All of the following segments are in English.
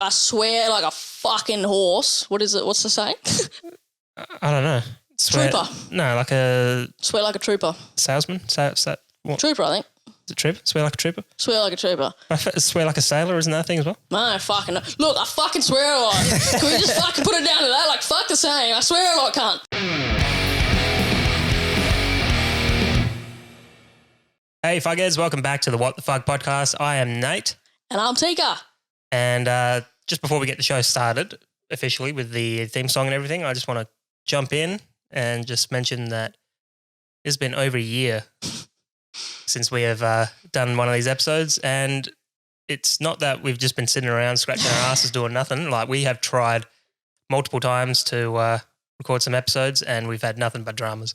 I swear like a fucking horse. What is it? What's the saying? I don't know. Trooper. No, like a Swear like a trooper. salesman. What? Trooper, I think. Is it trooper? Swear like a trooper. Swear like a trooper. Swear like a sailor, isn't that a thing as well? No, fucking no. Look, I fucking swear a lot. Can we just fucking put it down to that? Like, fuck the saying. I swear a lot, cunt. Hey, Fuggers, welcome back to the What the Fugg podcast. I am Nate. And I'm Tika. And just before we get the show started officially with the theme song and everything, I just want to jump in and just mention that it's been over a year since we have done one of these episodes, and it's not that we've just been sitting around scratching our asses doing nothing. Like, we have tried multiple times to record some episodes, and we've had nothing but dramas.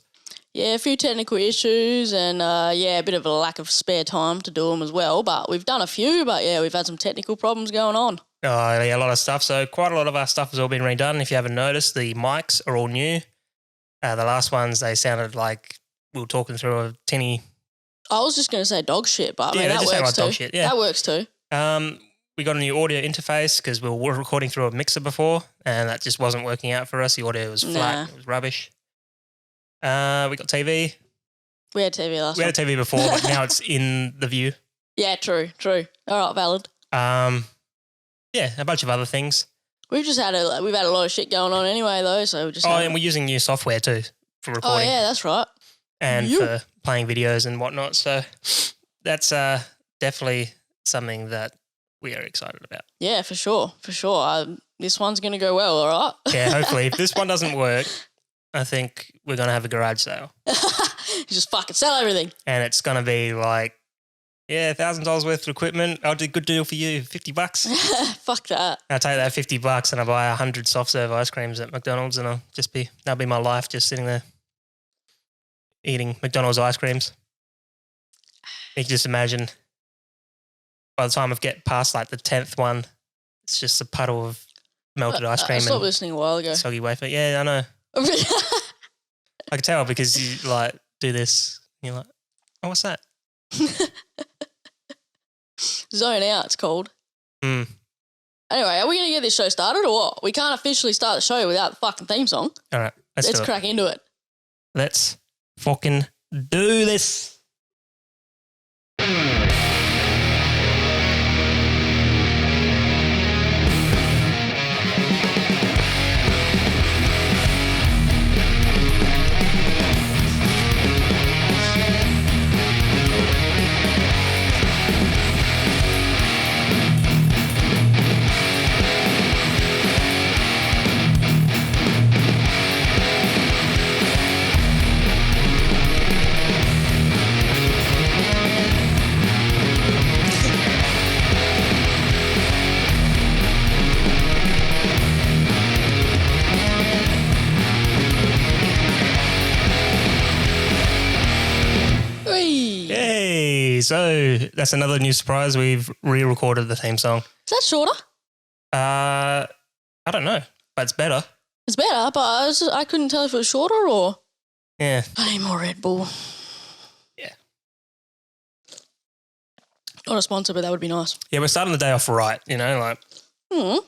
Yeah, a few technical issues and, a bit of a lack of spare time to do them as well. But we've done a few, but, yeah, we've had some technical problems going on. Oh, yeah, a lot of stuff. So quite a lot of our stuff has all been redone. If you haven't noticed, the mics are all new. The last ones, they sounded like we were talking through a tinny... I was just going to say dog shit, but I mean, that works like too. dog shit, yeah. That works too. We got a new audio interface because we were recording through a mixer before, and that just wasn't working out for us. The audio was flat. It was rubbish. We got TV. We had TV last We had a TV before, but now it's in the view. Yeah, true. All right, valid. Yeah, a bunch of other things. We've had a lot of shit going on anyway, though. So we just. And we're using new software too for recording. Oh yeah, that's right. And for playing videos and whatnot. So that's definitely something that we are excited about. Yeah, for sure. This one's going to go well, all right? Yeah, hopefully. If this one doesn't work, I think we're going to have a garage sale. You just fucking sell everything. And it's going to be like, yeah, $1,000 worth of equipment. I'll do a good deal for you, $50. Fuck that. I'll take that $50 and I'll buy 100 soft serve ice creams at McDonald's, and that'll be my life, just sitting there eating McDonald's ice creams. You can just imagine by the time I get past like the 10th one, it's just a puddle of melted ice cream. I stopped listening a while ago. Soggy wafer. Yeah, I know. I can tell because you like do this. And you're like, oh, what's that? Zone out, it's called. Anyway, are we going to get this show started or what? We can't officially start the show without the fucking theme song. All right, let's crack into it. Let's fucking do this. So that's another new surprise. We've re-recorded the theme song. Is that shorter? I don't know, but it's better. It's better, but I couldn't tell if it was shorter or... Yeah. I need more Red Bull. Yeah. Not a sponsor, but that would be nice. Yeah, we're starting the day off right, like... I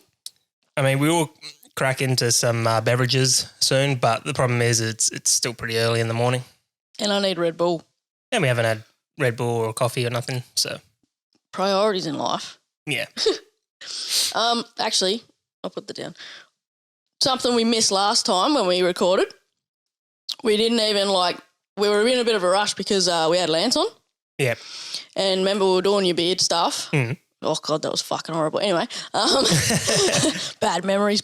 mean, we will crack into some beverages soon, but the problem is it's still pretty early in the morning. And I need Red Bull. And we haven't had Red Bull or coffee or nothing, so... Priorities in life. Yeah. Actually, I'll put that down. Something we missed last time when we recorded. We didn't even we were in a bit of a rush because we had Lance on. Yeah. And remember we were doing your beard stuff. Mm. Oh, God, that was fucking horrible. Anyway, bad memories.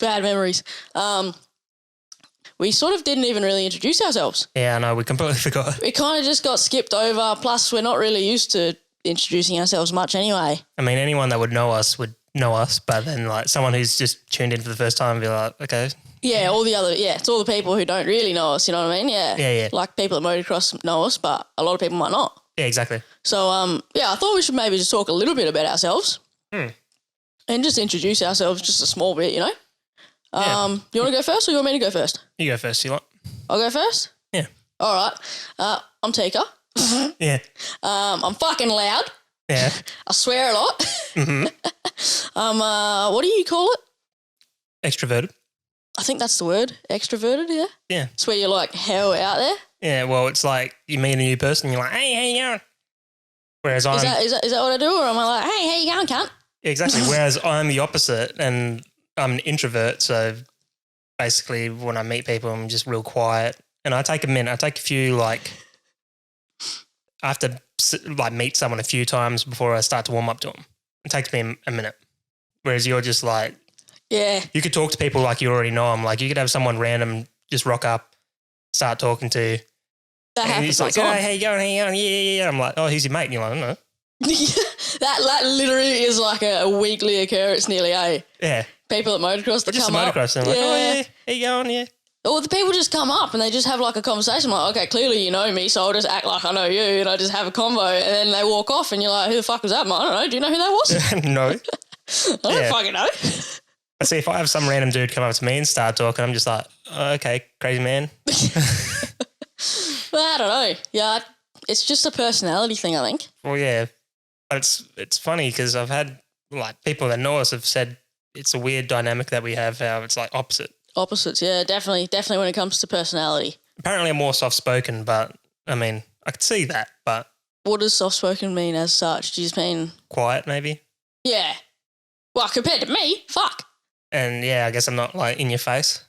We sort of didn't even really introduce ourselves. Yeah, I know, we completely forgot. We kind of just got skipped over, plus we're not really used to introducing ourselves much anyway. I mean, anyone that would know us, but then someone who's just tuned in for the first time would be like, okay. Yeah, it's all the people who don't really know us, you know what I mean? Yeah. Yeah. Like people at motocross know us, but a lot of people might not. Yeah, exactly. So, I thought we should maybe just talk a little bit about ourselves. And just introduce ourselves just a small bit, Yeah. You want to go first or you want me to go first? You go first, you want? I'll go first? Yeah. All right. I'm Tika. Yeah. I'm fucking loud. Yeah. I swear a lot. Mm-hmm. What do you call it? Extroverted. I think that's the word. Extroverted, yeah? Yeah. It's where you're like hell out there. Yeah, well, it's like you meet a new person and you're like, hey, how you going? Whereas Is that what I do? Or am I like, hey, how you going, cunt? Exactly. Whereas I'm the opposite and I'm an introvert. So basically when I meet people, I'm just real quiet. And I take a minute. I take a few, like, I have to like meet someone a few times before I start to warm up to them. It takes me a minute. Whereas you're just like, yeah, you could talk to people like you already know them. Like you could have someone random just rock up, start talking to. That and happens. he's like, all the hey, how you going? How you going? Yeah. I'm like, oh, who's your mate? And you're like, I don't know. that literally is like a weekly occurrence nearly, eh? Yeah. People at motocross that Just come up. motocross and like, oh yeah, how you going? Yeah. Or the people just come up and they just have like a conversation. I'm like, okay, clearly you know me, so I'll just act like I know you and I just have a convo and then they walk off and you're like, who the fuck was that, man? I don't know. Do you know who that was? No. I don't fucking know. I see if I have some random dude come up to me and start talking, I'm just like, oh, okay, crazy man. Well, I don't know. Yeah, it's just a personality thing, I think. Well, yeah. But it's funny because I've had like people that know us have said it's a weird dynamic that we have, how it's like opposite. Opposites, yeah, definitely when it comes to personality. Apparently I'm more soft-spoken, but I mean, I could see that, but... What does soft-spoken mean as such? Do you just mean... Quiet, maybe? Yeah. Well, compared to me, fuck. And yeah, I guess I'm not like in your face.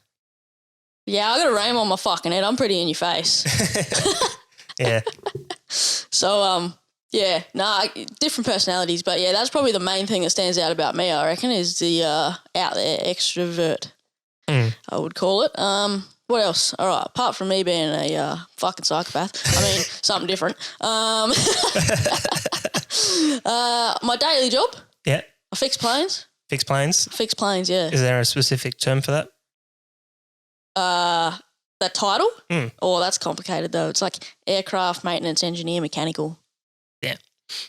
Yeah, I got a rame on my fucking head. I'm pretty in your face. Yeah. So, yeah, different personalities. But yeah, that's probably the main thing that stands out about me, I reckon, is the out there extrovert, I would call it. What else? All right, apart from me being a fucking psychopath, I mean, something different. My daily job. Yeah. I fix planes. Fix planes? Fix planes, yeah. Is there a specific term for that? That title? Oh, that's complicated though. It's like aircraft maintenance engineer mechanical. Yeah.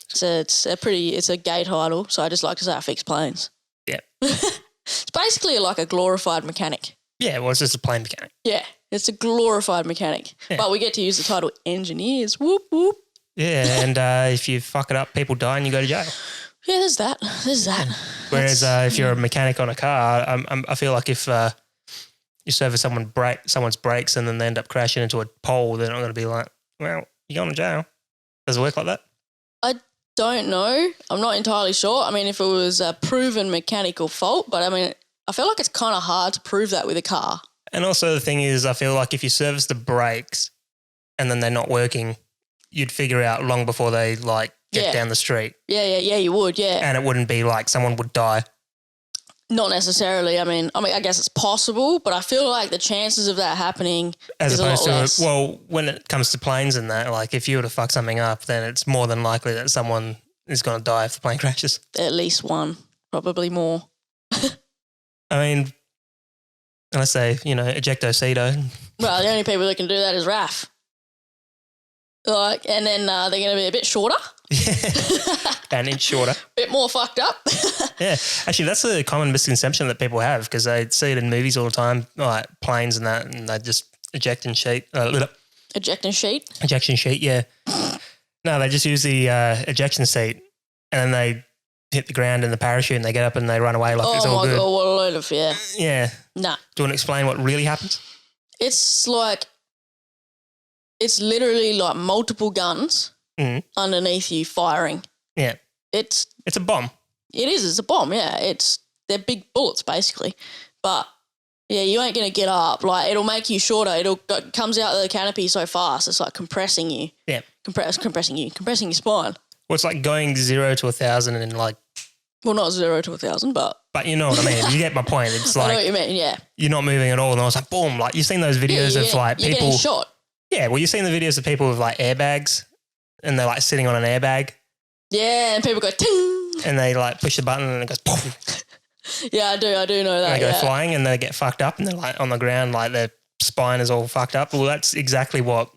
So it's a gay title. So I just like to say I fix planes. Yeah. It's basically like a glorified mechanic. Yeah, well, it's just a plane mechanic. Yeah, it's a glorified mechanic. Yeah. But we get to use the title engineers. Whoop, whoop. Yeah, and if you fuck it up, people die and you go to jail. Yeah, there's that. Whereas if you're a mechanic on a car, I feel like if you service someone's brakes and then they end up crashing into a pole, they're not going to be like, well, you're going to jail. Does it work like that? I don't know. I'm not entirely sure. I mean, if it was a proven mechanical fault, but I mean, I feel like it's kind of hard to prove that with a car. And also the thing is, I feel like if you service the brakes and then they're not working, you'd figure out long before they like get down the street. Yeah, you would, yeah. And it wouldn't be like someone would die. Not necessarily. I mean, I guess it's possible, but I feel like the chances of that happening is a lot less. Well, when it comes to planes and that, like if you were to fuck something up, then it's more than likely that someone is going to die if the plane crashes. At least one, probably more. I mean, unless they, ejecto-cedo. Well, the only people that can do that is RAF. And then they're going to be a bit shorter. An inch shorter. Bit more fucked up. Yeah. Actually, that's a common misconception that people have because they see it in movies all the time, like planes and that, and they just eject and sheet. Ejection sheet? Ejection sheet, yeah. No, they just use the ejection seat and then they hit the ground in the parachute and they get up and they run away like it's all good. Oh, my God, what a load of, yeah. Yeah. Nah. Do you want to explain what really happens? It's literally like multiple guns underneath you firing. Yeah. It's a bomb. It is. It's a bomb, yeah. They're big bullets, basically. But, yeah, you ain't going to get up. Like, it'll make you shorter. It comes out of the canopy so fast. It's like compressing you. Yeah. Compressing your spine. Well, it's like going 0 to 1,000 in like... Well, not 0 to 1,000, but... But you know what I mean. You get my point. It's like... I know what you mean, yeah. You're not moving at all. And I was like, boom. Like, you've seen those videos of like people... You're getting shot. Yeah, well, you've seen the videos of people with like airbags and they're like sitting on an airbag. Yeah, and people go ting. And they like push the button and it goes poof. Yeah, I do know that. And they go flying and they get fucked up and they're like on the ground, like their spine is all fucked up. Well, that's exactly what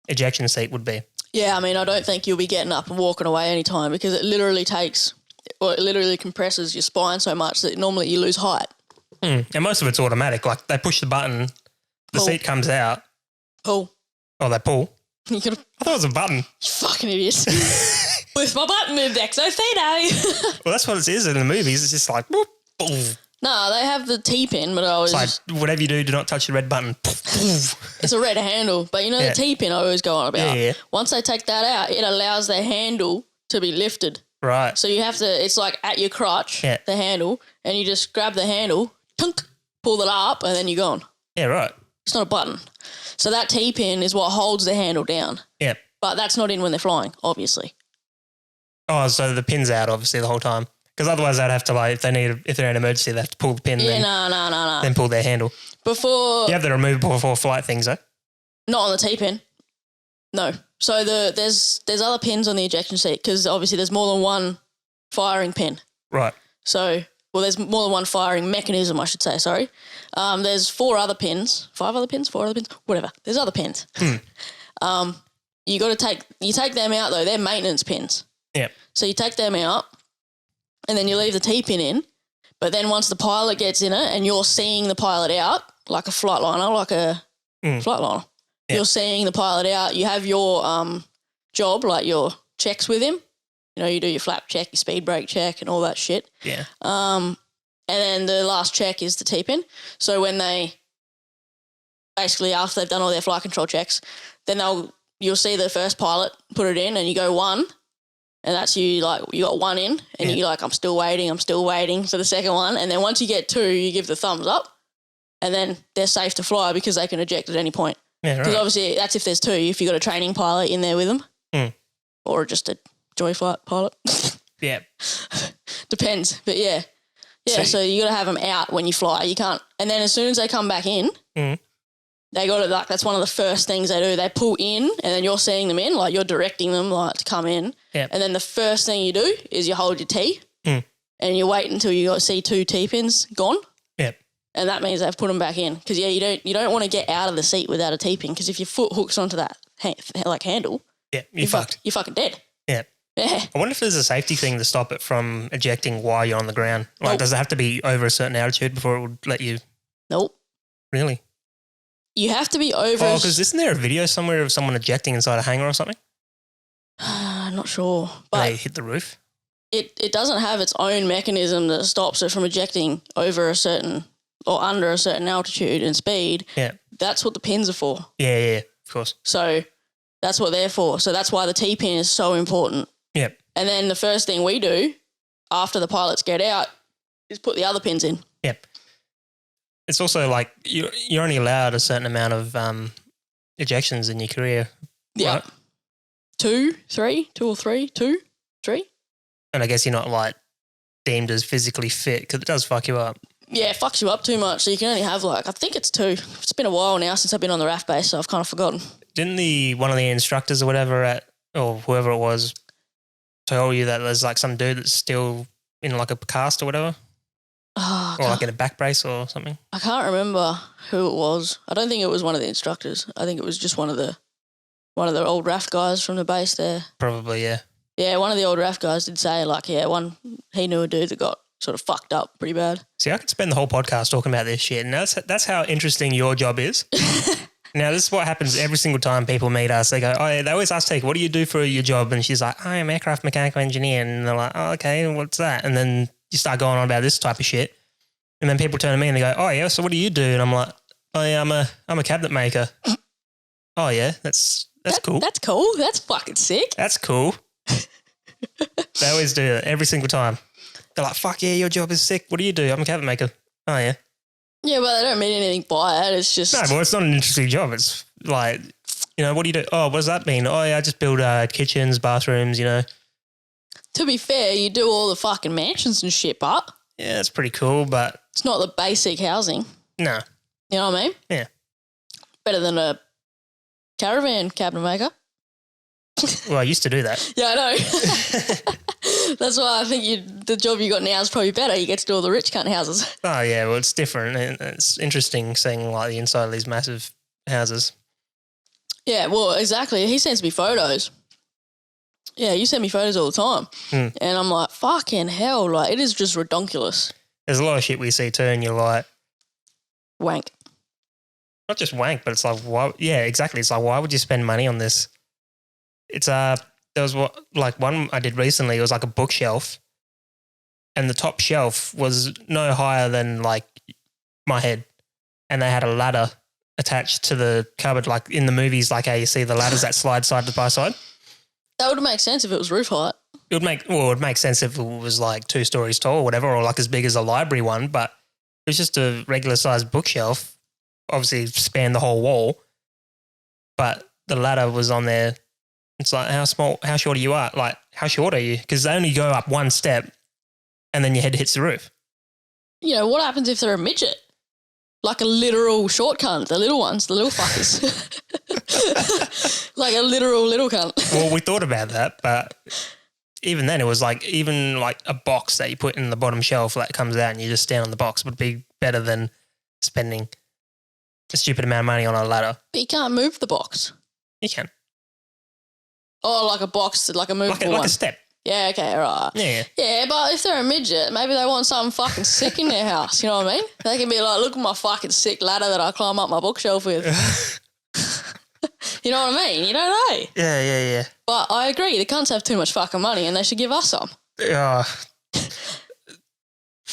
ejection seat would be. Yeah, I mean, I don't think you'll be getting up and walking away anytime because it literally compresses your spine so much that normally you lose height. And most of it's automatic. Like they push the button, the seat comes out. Pull. Oh, they pull. I thought it was a button. You fucking idiots. With my button moved exotheta. Well, that's what it is in the movies. It's just like, boop, boom. No, they have the T-pin, but I always... It's like, whatever you do not touch the red button. It's a red handle. But you know the T-pin I always go on about? Yeah. Once they take that out, it allows the handle to be lifted. Right. So you have to... It's like at your crotch, the handle, and you just grab the handle, tunk, pull it up, and then you're gone. Yeah, right. It's not a button. So that T-pin is what holds the handle down. Yeah. But that's not in when they're flying, obviously. Oh, so the pin's out, obviously, the whole time. Because otherwise they'd have to, like, if they're in an emergency, they have to pull the pin then pull their handle. Before... You have the removable before flight things, though? Not on the T-pin. No. So there's other pins on the ejection seat because obviously there's more than one firing pin. Right. So, well, there's more than one firing mechanism, I should say, sorry. There's 4 other pins. 5 other pins? 4 other pins? Whatever. There's other pins. You take them out, though. They're maintenance pins. Yeah. So you take them out and then you leave the T-pin in. But then once the pilot gets in it and you're seeing the pilot out, like a flightliner, you're seeing the pilot out. You have your job, like your checks with him. You know, you do your flap check, your speed brake check and all that shit. Yeah. And then the last check is the T-pin. So when they basically, after they've done all their flight control checks, then you'll see the first pilot put it in and you go 1. And that's you got 1 in and you're like, I'm still waiting for the second one. And then once you get 2, you give the thumbs up and then they're safe to fly because they can eject at any point. Yeah, right. Because obviously that's if there's 2, if you've got a training pilot in there with them or just a joy flight pilot. Yeah. Depends. But yeah. Yeah, so you got to have them out when you fly. You can't. And then as soon as they come back in, they got to, that's one of the first things they do. They pull in and then you're seeing them in, like you're directing them like to come in. Yep. And then the first thing you do is you hold your T and you wait until you see 2 T-pins gone. Yep. And that means they've put them back in. Because, you don't want to get out of the seat without a T-pin because if your foot hooks onto that handle, you're fucked. You're fucking dead. Yeah. Yeah. I wonder if there's a safety thing to stop it from ejecting while you're on the ground. Like, does it have to be over a certain altitude before it would let you? Nope. Really? You have to be over... Oh, because isn't there a video somewhere of someone ejecting inside a hangar or something? I'm not sure. But they hit the roof? It doesn't have its own mechanism that stops it from ejecting over a certain or under a certain altitude and speed. Yeah. That's what the pins are for. Yeah, of course. So that's what they're for. So that's why the T-pin is so important. Yep. And then the first thing we do after the pilots get out is put the other pins in. Yep. It's also like you're only allowed a certain amount of ejections in your career. Yeah. Right? 2 or 3. And I guess you're not like deemed as physically fit because it does fuck you up. Yeah, it fucks you up too much. So you can only have I think it's 2. It's been a while now since I've been on the RAF base, so I've kind of forgotten. Didn't one of the instructors or whatever or whoever it was tell you that there's like some dude that's still in like a cast or whatever? Oh, or like in a back brace or something? I can't remember who it was. I don't think it was one of the instructors. I think it was just one of the old RAF guys from the base there. Probably, yeah. Yeah, one of the old RAF guys did say he knew a dude that got sort of fucked up pretty bad. See, I could spend the whole podcast talking about this shit, and that's how interesting your job is. Now, this is what happens every single time people meet us. They go, they always ask Tika, what do you do for your job? And she's like, I'm aircraft mechanical engineer. And they're like, oh, okay, what's that? And then you start going on about this type of shit. And then people turn to me and they go, oh, yeah, so what do you do? And I'm like, oh, yeah, I'm a cabinet maker. Oh, yeah, that's cool. That's cool. That's fucking sick. That's cool. They always do it every single time. They're like, fuck yeah, your job is sick. What do you do? I'm a cabinet maker. Oh, yeah. Yeah, but they don't mean anything by it. It's just... No, but it's not an interesting job. It's like, what do you do? Oh, what does that mean? Oh, yeah, I just build kitchens, bathrooms, To be fair, you do all the fucking mansions and shit, but... Yeah, that's pretty cool, but... It's not the basic housing. No. You know what I mean? Yeah. Better than a caravan cabinet maker. Well, I used to do that. Yeah, I know. That's why I think the job you got now is probably better. You get to do all the rich cunt houses. Oh, yeah, well, it's different. It's interesting seeing like the inside of these massive houses. Yeah, well, exactly. He sends me photos. Yeah, you send me photos all the time. And I'm like, fucking hell, like, it is just redonkulous. There's a lot of shit we see too, and you're like... Wank. Not just wank, but it's like, why? Yeah, exactly. It's like, why would you spend money on this? It's there was one I did recently. It was like a bookshelf, and the top shelf was no higher than like my head, and they had a ladder attached to the cupboard, like in the movies, like how you see the ladders that slide side by side. That would make sense if it was roof height. It would make sense if it was like 2 stories tall or whatever, or like as big as a library one, but it was just a regular sized bookshelf, obviously spanned the whole wall, but the ladder was on there. It's like, how short are you? Like, how short are you? Because they only go up one step and then your head hits the roof. You know, what happens if they're a midget? Like a literal short cunt, the little ones, the little fuckers. Like a literal little cunt. Well, we thought about that, but even then it was like, even like a box that you put in the bottom shelf that comes out and you just stand on the box would be better than spending a stupid amount of money on a ladder. But you can't move the box. You can. Oh, like a box, like a movable like one. a step. Yeah, okay, right. Yeah. Yeah, but if they're a midget, maybe they want something fucking sick in their house, you know what I mean? They can be like, look at my fucking sick ladder that I climb up my bookshelf with. You know what I mean? You don't know. Yeah. But I agree, the cunts have too much fucking money and they should give us some. Yeah.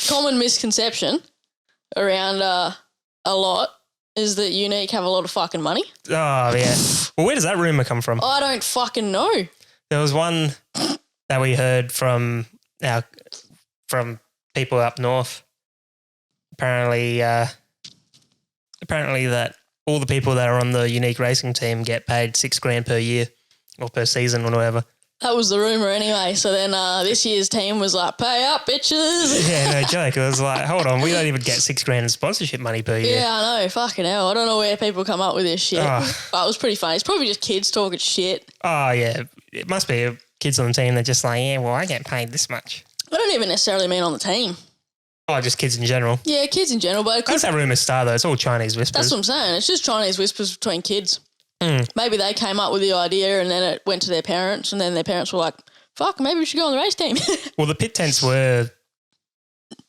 Common misconception around a lot is that Youneek have a lot of fucking money. Oh, yeah. Well, where does that rumour come from? I don't fucking know. There was one that we heard from people up north. Apparently that all the people that are on the Youneek racing team get paid $6,000 per year or per season or whatever. That was the rumour anyway. So then this year's team was like, pay up, bitches. Yeah, no joke. It was like, hold on, we don't even get $6,000 in sponsorship money per year. Yeah, I know. Fucking hell. I don't know where people come up with this shit. Oh. But it was pretty funny. It's probably just kids talking shit. Oh, yeah. It must be kids on the team that just like, yeah, well, I get paid this much. I don't even necessarily mean on the team. Oh, just kids in general. Yeah, kids in general. But That's how rumours start, though. It's all Chinese whispers. That's what I'm saying. It's just Chinese whispers between kids. Mm. Maybe they came up with the idea and then it went to their parents and then their parents were like, fuck, maybe we should go on the race team. Well, the pit tents were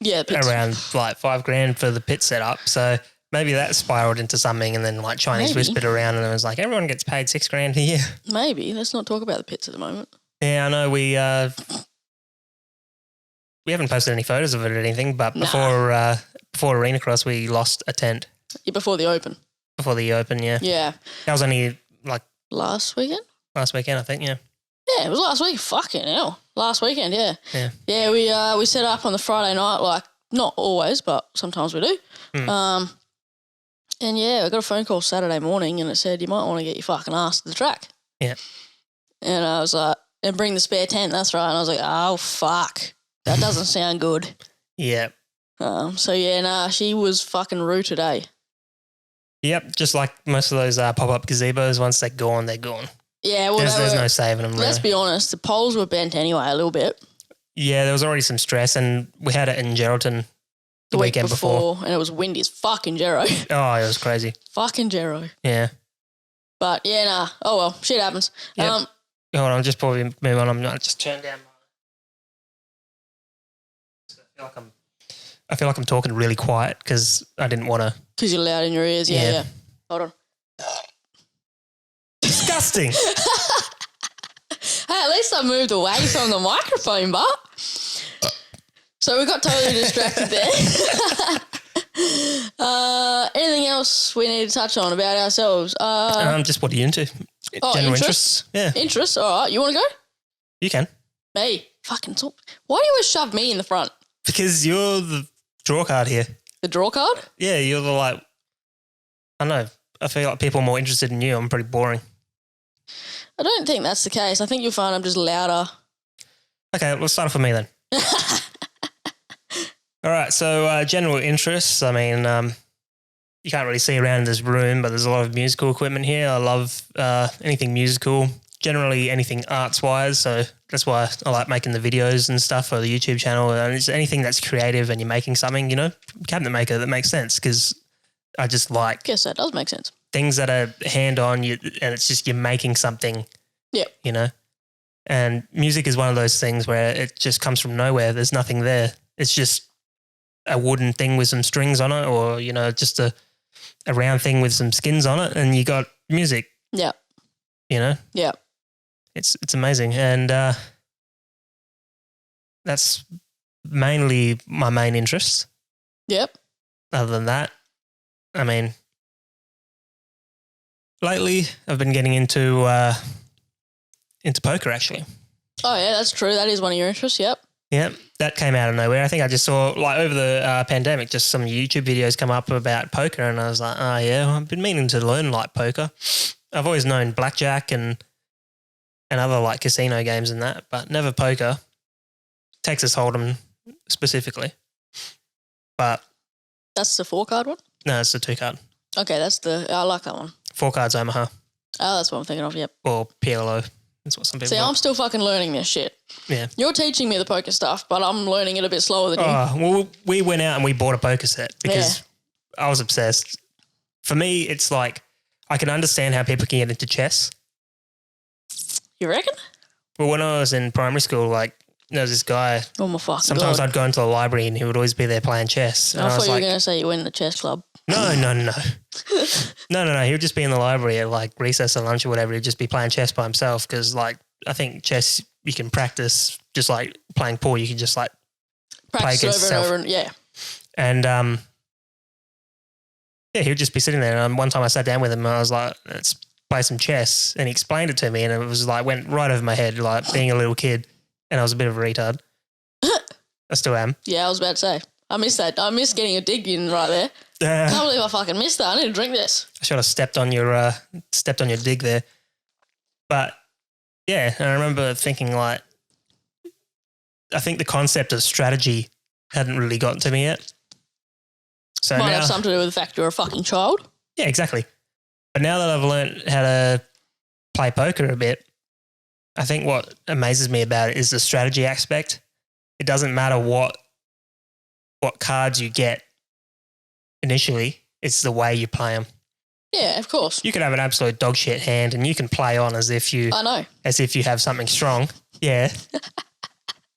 around like $5,000 for the pit setup. So maybe that spiraled into something and then like Chinese whispered around and it was like, everyone gets paid $6,000 a year. Maybe. Let's not talk about the pits at the moment. Yeah, I know. We haven't posted any photos of it or anything, but before Arena Cross, we lost a tent. Yeah, before the Open. Before the Open, yeah. Yeah. That was only like... Last weekend, I think, yeah. Yeah, it was last week. Fucking hell. Last weekend, yeah. Yeah. Yeah, we set up on the Friday night, like, not always, but sometimes we do. Mm. And yeah, I got a phone call Saturday morning and it said, you might want to get your fucking ass to the track. Yeah. And I was like, and bring the spare tent, that's right. And I was like, oh, fuck. That doesn't sound good. Yeah. So yeah, she was fucking rude today. Yep, just like most of those pop-up gazebos, once they're gone, they're gone. Yeah, well, there's no saving them. Let's be honest, the poles were bent anyway a little bit. Yeah, there was already some stress, and we had it in Geraldton the weekend before. And it was windy as fucking Gero. Oh, it was crazy. Fucking Gero. Yeah. But yeah, oh well, shit happens. Yep. Hold on, just probably move on. I'm not just turn down my... I feel like I'm talking really quiet because I didn't want to... Because you're loud in your ears, yeah. Hold on. Disgusting. Hey, at least I moved away from the microphone, but... So we got totally distracted there. Anything else we need to touch on about ourselves? Just what are you into? General interests? Yeah. Interests? All right. You want to go? You can. Me? Fucking talk. Why do you always shove me in the front? Because you're the draw card here. The draw card? Yeah, you're the like... I don't know. I feel like people are more interested in you. I'm pretty boring. I don't think that's the case. I think you'll find I'm just louder. Okay, let's start off with me then. All right, so general interests. I mean, you can't really see around this room, but there's a lot of musical equipment here. I love anything musical, generally anything arts-wise, so that's why I like making the videos and stuff for the YouTube channel. And it's anything that's creative and you're making something, cabinet maker that makes sense because I just like... Guess that does make sense. Things that are hand-on and it's just you're making something, And music is one of those things where it just comes from nowhere. There's nothing there. It's just a wooden thing with some strings on it or, just a round thing with some skins on it and you got music. Yeah. Yeah. It's amazing. And that's mainly my main interest. Yep. Other than that, I mean, lately I've been getting into poker actually. Oh, yeah, that's true. That is one of your interests. Yep. Yeah, that came out of nowhere. I think I just saw, like, over the pandemic, just some YouTube videos come up about poker, and I was like, oh, yeah, I've been meaning to learn, like, poker. I've always known blackjack and other, like, casino games and that, but never poker. Texas Hold'em specifically. But... That's the 4-card one? No, it's the 2-card. Okay, I like that one. 4 cards Omaha. Oh, that's what I'm thinking of, yep. Or PLO. That's what some people See, I'm still fucking learning this shit. Yeah. You're teaching me the poker stuff, but I'm learning it a bit slower than you. Well, we went out and we bought a poker set because I was obsessed. For me, it's like I can understand how people can get into chess. You reckon? Well, when I was in primary school, like, there was this guy. Oh, my fucking Sometimes God. I'd go into the library and he would always be there playing chess. And I thought was you were like, going to say you went in the chess club. No. No. He would just be in the library at like recess or lunch or whatever. He'd just be playing chess by himself because, like, I think chess you can practice just like playing pool. You can just like Practice play against over and yourself. over and yeah. And yeah, he would just be sitting there. And one time I sat down with him and I was like, let's play some chess. And he explained it to me and it was like went right over my head, like being a little kid. And I was a bit of a retard. I still am. Yeah, I was about to say. I missed that. I missed getting a dig in right there. I can't believe I fucking missed that. I need to drink this. I should have stepped on your dig there. But yeah, and I remember thinking like, I think the concept of strategy hadn't really gotten to me yet. So Might now, have something to do with the fact you're a fucking child. Yeah, exactly. But now that I've learned how to play poker a bit, I think what amazes me about it is the strategy aspect. It doesn't matter what cards you get initially, it's the way you play them. Yeah, of course. You could have an absolute dog shit hand and you can play on as if you have something strong. Yeah.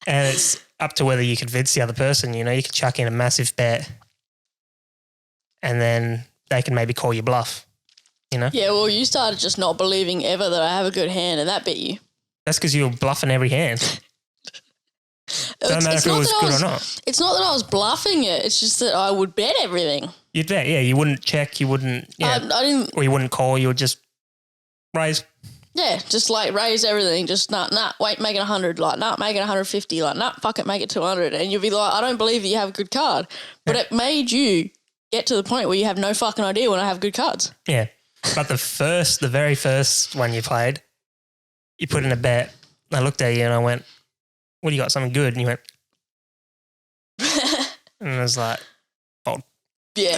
And it's up to whether you convince the other person, you know, you could chuck in a massive bet and then they can maybe call you bluff, you know? Yeah, well, you started just not believing ever that I have a good hand and that bit you. That's because you were bluffing every hand. Doesn't matter if it was good or not. It's not that I was bluffing it. It's just that I would bet everything. You'd bet, yeah. You wouldn't check. You wouldn't, yeah. I didn't. Or you wouldn't call. You would just raise. Yeah, just like raise everything. Just wait, make it 100. Like, make it 150. Like, fuck it, make it 200. And you'll be like, I don't believe that you have a good card. But it made you get to the point where you have no fucking idea when I have good cards. Yeah. But the very first one you played, you put in a bet. I looked at you and I went, what do you got? Something good? And you went, and I was like, fold. Yeah.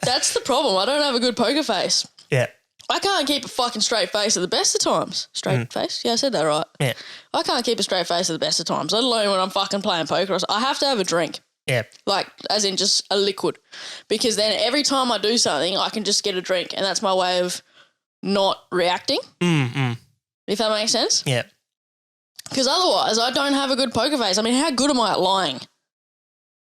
That's the problem. I don't have a good poker face. Yeah. I can't keep a fucking straight face at the best of times. Straight face? Yeah, I said that right. Yeah. I can't keep a straight face at the best of times, let alone when I'm fucking playing poker. I have to have a drink. Yeah. Like, as in just a liquid. Because then every time I do something, I can just get a drink. And that's my way of not reacting. If that makes sense. Yeah. Because otherwise, I don't have a good poker face. I mean, how good am I at lying?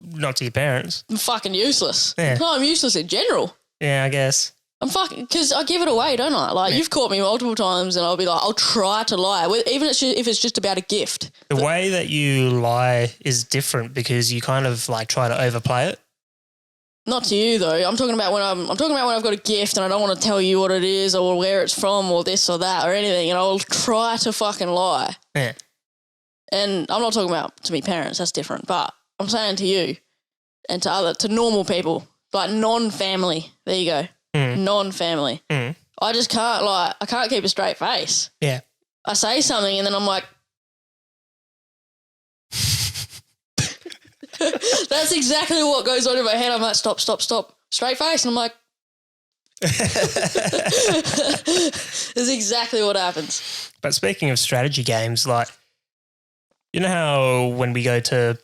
Not to your parents. I'm fucking useless. Yeah. No, I'm useless in general. Yeah, I guess. I'm fucking, because I give it away, don't I? Like, you've caught me multiple times and I'll be like, I'll try to lie, even if it's just about a gift. The way that you lie is different because you kind of like try to overplay it. Not to you though. I'm talking about when I've got a gift and I don't want to tell you what it is or where it's from or this or that or anything, and I'll try to fucking lie. Yeah. And I'm not talking about to me parents, that's different, but I'm saying to you and to normal people, like non-family. There you go. Non-family. I just can't I can't keep a straight face. Yeah. I say something and then I'm like, that's exactly what goes on in my head. I'm like, stop. Straight face. And I'm like, that's exactly what happens. But speaking of strategy games, like, you know how when we go to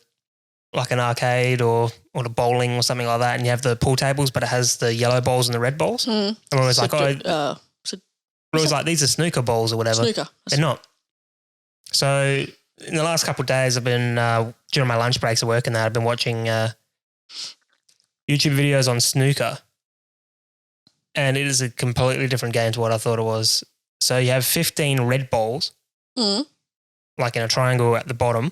like an arcade or to bowling or something like that and you have the pool tables but it has the yellow balls and the red balls? I'm always like, these are snooker balls or whatever. Snooker. They're not. So in the last couple of days I've been, during my lunch breaks at work and that, I've been watching YouTube videos on snooker, and it is a completely different game to what I thought it was. So you have 15 red balls, like in a triangle at the bottom,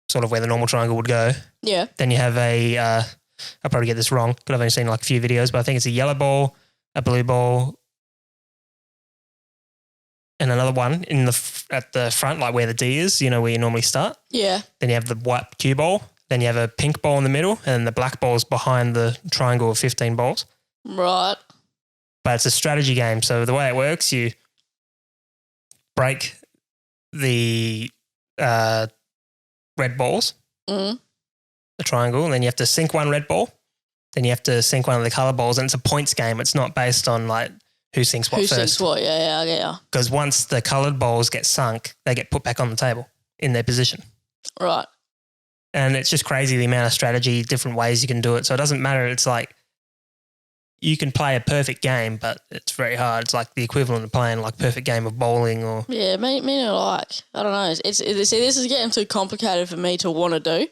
sort of where the normal triangle would go. Yeah. Then you have I'll probably get this wrong, but I've only seen like a few videos, but I think it's a yellow ball, a blue ball, and another one at the front, like where the D is, where you normally start. Yeah. Then you have the white cue ball. Then you have a pink ball in the middle, and then the black ball's behind the triangle of 15 balls. Right. But it's a strategy game. So the way it works, you break the red balls, the triangle, and then you have to sink one red ball. Then you have to sink one of the colour balls, and it's a points game. It's not based on like who sinks what first. Who sinks what, yeah, I get ya. Because once the coloured balls get sunk, they get put back on the table in their position. Right. And it's just crazy the amount of strategy, different ways you can do it. So it doesn't matter. It's like you can play a perfect game, but it's very hard. It's like the equivalent of playing like perfect game of bowling or... Yeah, me not like. I don't know. See, this is getting too complicated for me to want to do.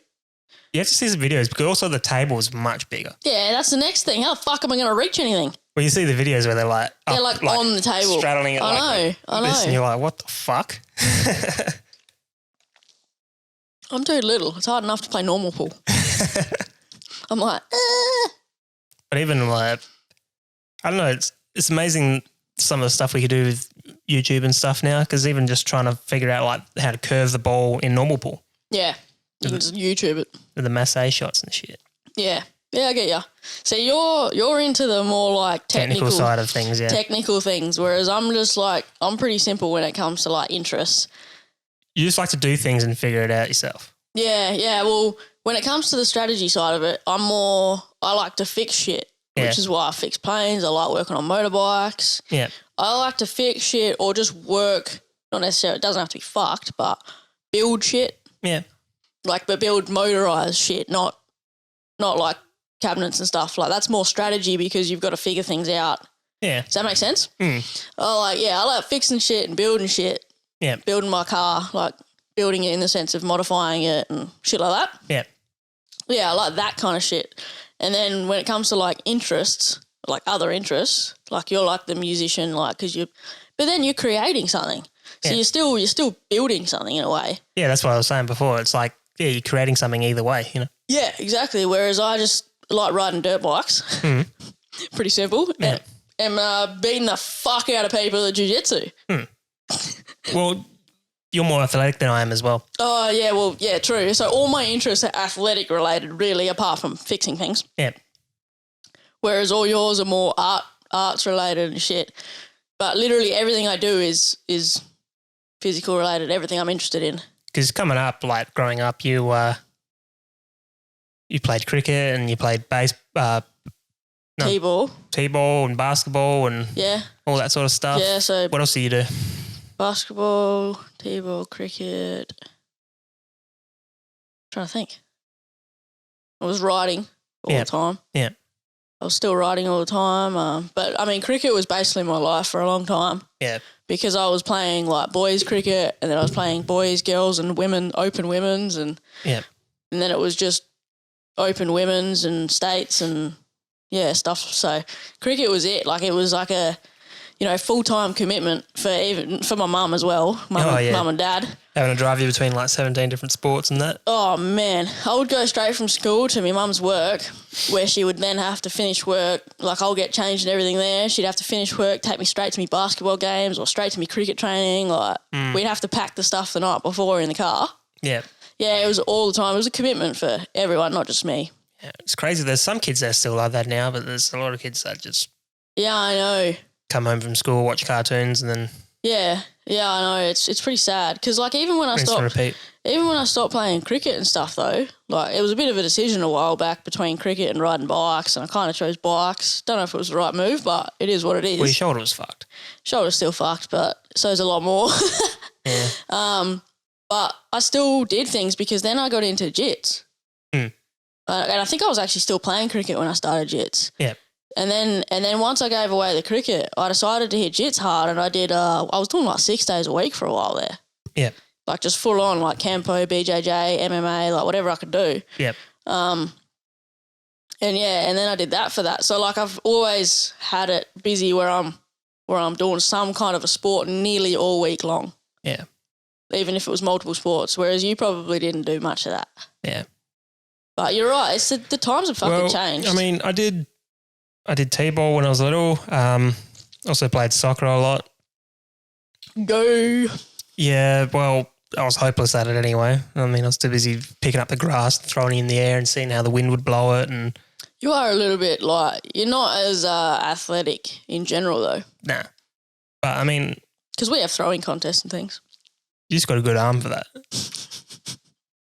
You have to see some videos because also the table is much bigger. Yeah, that's the next thing. How the fuck am I going to reach anything? Well, you see the videos where they're like... They're like on the table. Straddling it I know. This, and you're like, what the fuck? I'm too little. It's hard enough to play normal pool. I'm like, But even like, I don't know, it's amazing some of the stuff we could do with YouTube and stuff now, because even just trying to figure out like how to curve the ball in normal pool. Yeah, you can just YouTube it. With the massage shots and shit. Yeah, I get ya. So you're into the more like technical side of things, yeah. Technical things, whereas I'm just like, I'm pretty simple when it comes to like interests. You just like to do things and figure it out yourself. Yeah. Well, when it comes to the strategy side of it, I like to fix shit, which is why I fix planes. I like working on motorbikes. Yeah. I like to fix shit or just work, not necessarily, it doesn't have to be fucked, but build shit. Yeah. But build motorised shit, not like cabinets and stuff. Like that's more strategy because you've got to figure things out. Yeah. Does that make sense? I like fixing shit and building shit. Yeah. Building my car, like building it in the sense of modifying it and shit like that. Yeah. Yeah, I like that kind of shit. And then when it comes to like interests, like other interests, like you're like the musician, like but then you're creating something. So you're still building something in a way. Yeah, that's what I was saying before. It's like, yeah, you're creating something either way, Yeah, exactly. Whereas I just like riding dirt bikes. Pretty simple. Yeah. And beating the fuck out of people at jiu-jitsu. Well, you're more athletic than I am as well. Oh, yeah, well, yeah, true. So all my interests are athletic related, really, apart from fixing things. Yeah. Whereas all yours are more arts related and shit. But literally everything I do is physical related, everything I'm interested in. Because coming up, like growing up, you played cricket and you played T-ball and basketball and all that sort of stuff. Yeah, so... What else do you do? Basketball, T-ball, cricket. I'm trying to think. I was riding all the time. Yeah. I was still riding all the time. But, I mean, cricket was basically my life for a long time. Yeah. Because I was playing, like, boys cricket and then I was playing boys, girls and women, open women's and and then it was just open women's and states and, stuff. So cricket was it. Like, it was like a... full-time commitment for my mum as well, mum and dad. Having to drive you between like 17 different sports and that. Oh, man. I would go straight from school to my mum's work where she would then have to finish work. Like I'll get changed and everything there. She'd have to finish work, take me straight to me basketball games or straight to me cricket training. Like we'd have to pack the stuff the night before in the car. Yeah. Yeah, it was all the time. It was a commitment for everyone, not just me. Yeah, it's crazy. There's some kids that are still like that now, but there's a lot of kids that just... Yeah, I know. Come home from school, watch cartoons, and then I know it's pretty sad because like even when I stopped playing cricket and stuff though, like it was a bit of a decision a while back between cricket and riding bikes, and I kind of chose bikes. Don't know if it was the right move, but it is what it is. Well, your shoulder was fucked. Shoulder's still fucked, but so's a lot more. Yeah. But I still did things because then I got into jits, and I think I was actually still playing cricket when I started jits. Yeah. And then once I gave away the cricket, I decided to hit jits hard, and I did. I was doing like 6 days a week for a while there. Yeah. Like just full on, like Campo, BJJ, MMA, like whatever I could do. Yep. And then I did that for that. So like I've always had it busy where I'm where I'm doing some kind of a sport nearly all week long. Yeah. Even if it was multiple sports, whereas you probably didn't do much of that. Yeah. But you're right. It's the times have fucking changed. I mean, I did T-ball when I was little. Also played soccer a lot. Go. Yeah, well, I was hopeless at it anyway. I mean, I was too busy picking up the grass, throwing it in the air and seeing how the wind would blow it. And You are a little bit like, you're not as athletic in general though. nah. But I mean, because we have throwing contests and things. You just got a good arm for that.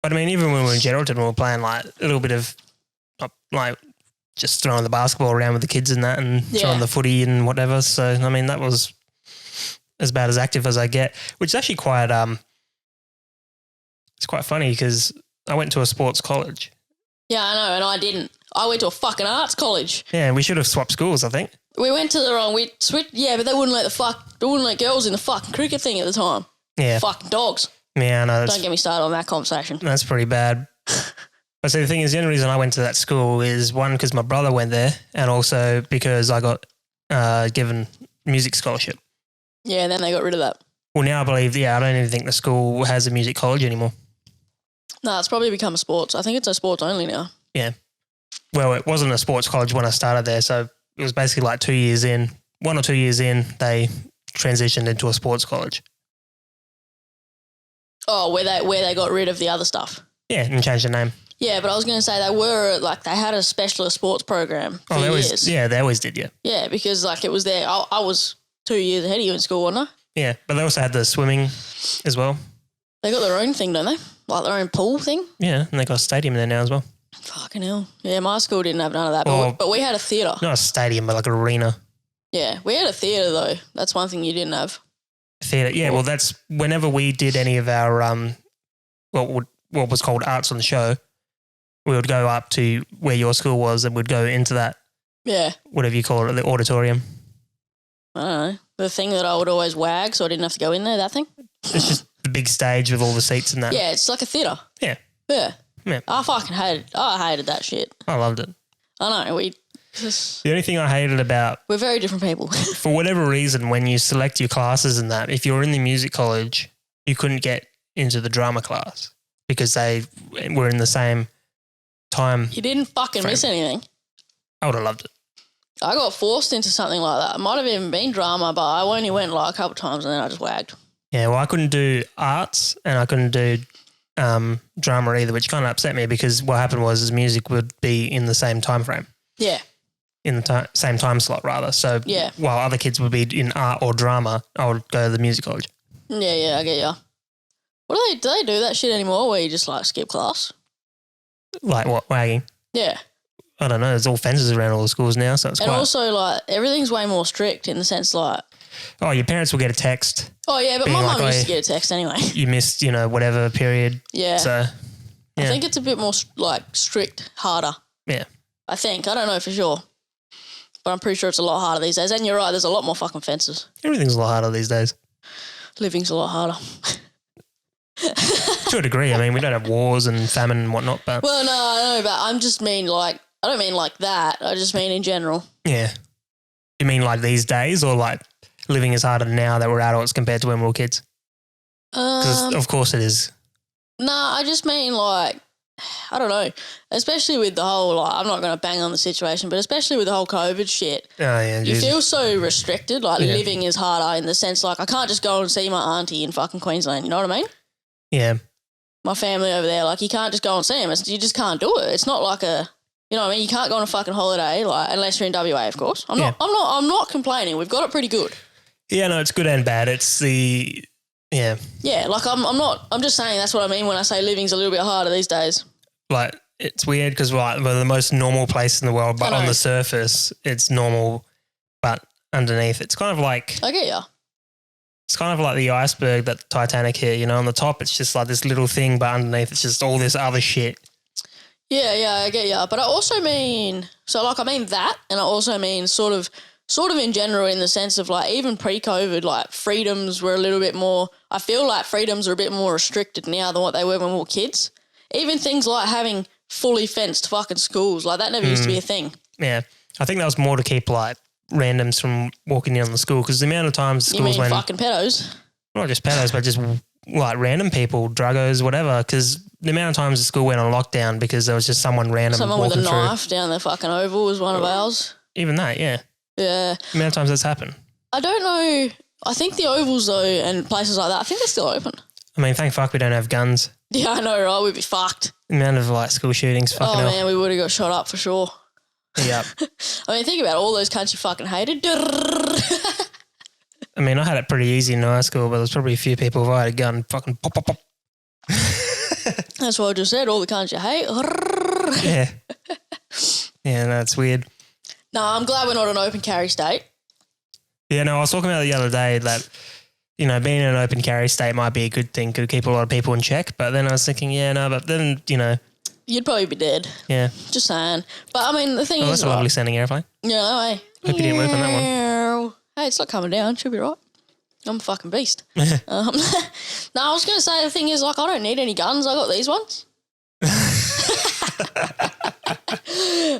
But I mean, even when we were in Geraldton, we were playing like a little bit of like just throwing the basketball around with the kids and that and throwing the footy and whatever. So, I mean, that was as about as active as I get, which is actually quite, it's quite funny because I went to a sports college. Yeah, I know, and I didn't. I went to a fucking arts college. Yeah, we should have swapped schools, I think. We went to the wrong, we switched, yeah, but they wouldn't let girls in the fucking cricket thing at the time. Yeah. Fucking dogs. Yeah, I know. Don't get me started on that conversation. That's pretty bad. But see, the thing is, the only reason I went to that school is one, because my brother went there, and also because I got given music scholarship. Yeah, and then they got rid of that. Well, now I believe, I don't even think the school has a music college anymore. No, it's probably become a sports. I think it's a sports only now. Yeah. Well, it wasn't a sports college when I started there, so it was basically like 2 years in. 1 or 2 years in, they transitioned into a sports college. Oh, where they got rid of the other stuff. Yeah, and changed the name. Yeah, but I was going to say they had a specialist sports program for years. They always did, yeah. Yeah, because it was there. I was 2 years ahead of you in school, wasn't I? Yeah, but they also had the swimming as well. They got their own thing, don't they? Like their own pool thing? Yeah, and they got a stadium there now as well. Fucking hell. Yeah, my school didn't have none of that, but we had a theatre. Not a stadium, but like an arena. Yeah, we had a theatre though. That's one thing you didn't have. Theatre, yeah. Well, that's whenever we did any of our what was called Arts on the Show, we would go up to where your school was and we'd go into that. Yeah. Whatever you call it, the auditorium. I don't know. The thing that I would always wag so I didn't have to go in there, that thing? It's just the big stage with all the seats and that. Yeah, it's like a theatre. Yeah. Yeah. Yeah. I hated that shit. I loved it. I know. The only thing I hated about... We're very different people. For whatever reason, when you select your classes and that, if you were in the music college, you couldn't get into the drama class because they were in the same time. You didn't fucking miss anything. I would have loved it. I got forced into something like that. It might have even been drama, but I only went a couple of times and then I just wagged. Yeah, well, I couldn't do arts and I couldn't do drama either, which kind of upset me because what happened was music would be in the same time frame. Yeah. In the same time slot, rather. So while other kids would be in art or drama, I would go to the music college. Yeah, I get ya. Do they do that shit anymore where you just skip class? Like what, wagging? Yeah. I don't know. There's all fences around all the schools now, so it's and quite... also, everything's way more strict in the sense, oh, your parents will get a text. Oh, yeah, but my mum used to get a text anyway. You missed, whatever period. Yeah. So, yeah. I think it's a bit more, strict, harder. Yeah. I think. I don't know for sure. But I'm pretty sure it's a lot harder these days. And you're right, there's a lot more fucking fences. Everything's a lot harder these days. Living's a lot harder. To a degree. I mean, we don't have wars and famine and whatnot, but... Well, no, I know, but I'm just mean, I don't mean like that. I just mean in general. Yeah. You mean like these days or living is harder now that we're adults compared to when we were kids? Because of course it is. Nah, I just mean I don't know. Especially with the whole, I'm not going to bang on the situation, but especially with the whole COVID shit. Oh, yeah. You feel so restricted. Living is harder in the sense, I can't just go and see my auntie in fucking Queensland. You know what I mean? Yeah. My family over there, you can't just go and see them. You just can't do it. It's not like a, you know what I mean? You can't go on a fucking holiday, unless you're in WA, of course. I'm not complaining. We've got it pretty good. Yeah, no, it's good and bad. It's the... Yeah. Yeah, I'm just saying that's what I mean when I say living's a little bit harder these days. It's weird because we're the most normal place in the world, but on the surface it's normal, but underneath it's kind of like... I get ya. It's kind of like the iceberg that the Titanic hit, on the top it's just like this little thing, but underneath it's just all this other shit. Yeah, I get ya. But I also mean... So, I mean that, and I also mean sort of in general in the sense of even pre-COVID, freedoms were a little bit more, I feel like freedoms are a bit more restricted now than what they were when we were kids. Even things like having fully fenced fucking schools, that never used to be a thing. Yeah. I think that was more to keep randoms from walking in on the school because the amount of times You schools mean when fucking pedos? not just pedos but just like random people, druggos, whatever. Because the amount of times the school went on lockdown because there was just someone random Someone with a walking through. knife down the fucking oval was one of ours. Even that, yeah. Yeah. The amount of times that's happened. I don't know. I think the ovals though and places like that, I think they're still open. I mean, thank fuck we don't have guns. Yeah, I know, right? We'd be fucked. The amount of like school shootings, fucking hell. Man, we would have got shot up for sure. Yep. I mean, think about all those cunts you fucking hated. I mean, I had it pretty easy in high school, but there's probably a few people if I had a gun, fucking pop, pop, pop. That's what I just said. All the cunts you hate. Yeah. Yeah, that's weird. Nah, I'm glad we're not an open carry state. Yeah, no, I was talking about the other day that, you know, being in an open carry state might be a good thing, could keep a lot of people in check. But then I was thinking, yeah, no, but then, you know. You'd probably be dead. Yeah. Just saying. But I mean, the thing is. That's a lovely sounding airplane. Yeah, no way. Hope you didn't work on that one. Hey, it's not coming down. Should be right. I'm a fucking beast. No, I was going to say the thing is, like, I don't need any guns. I got these ones.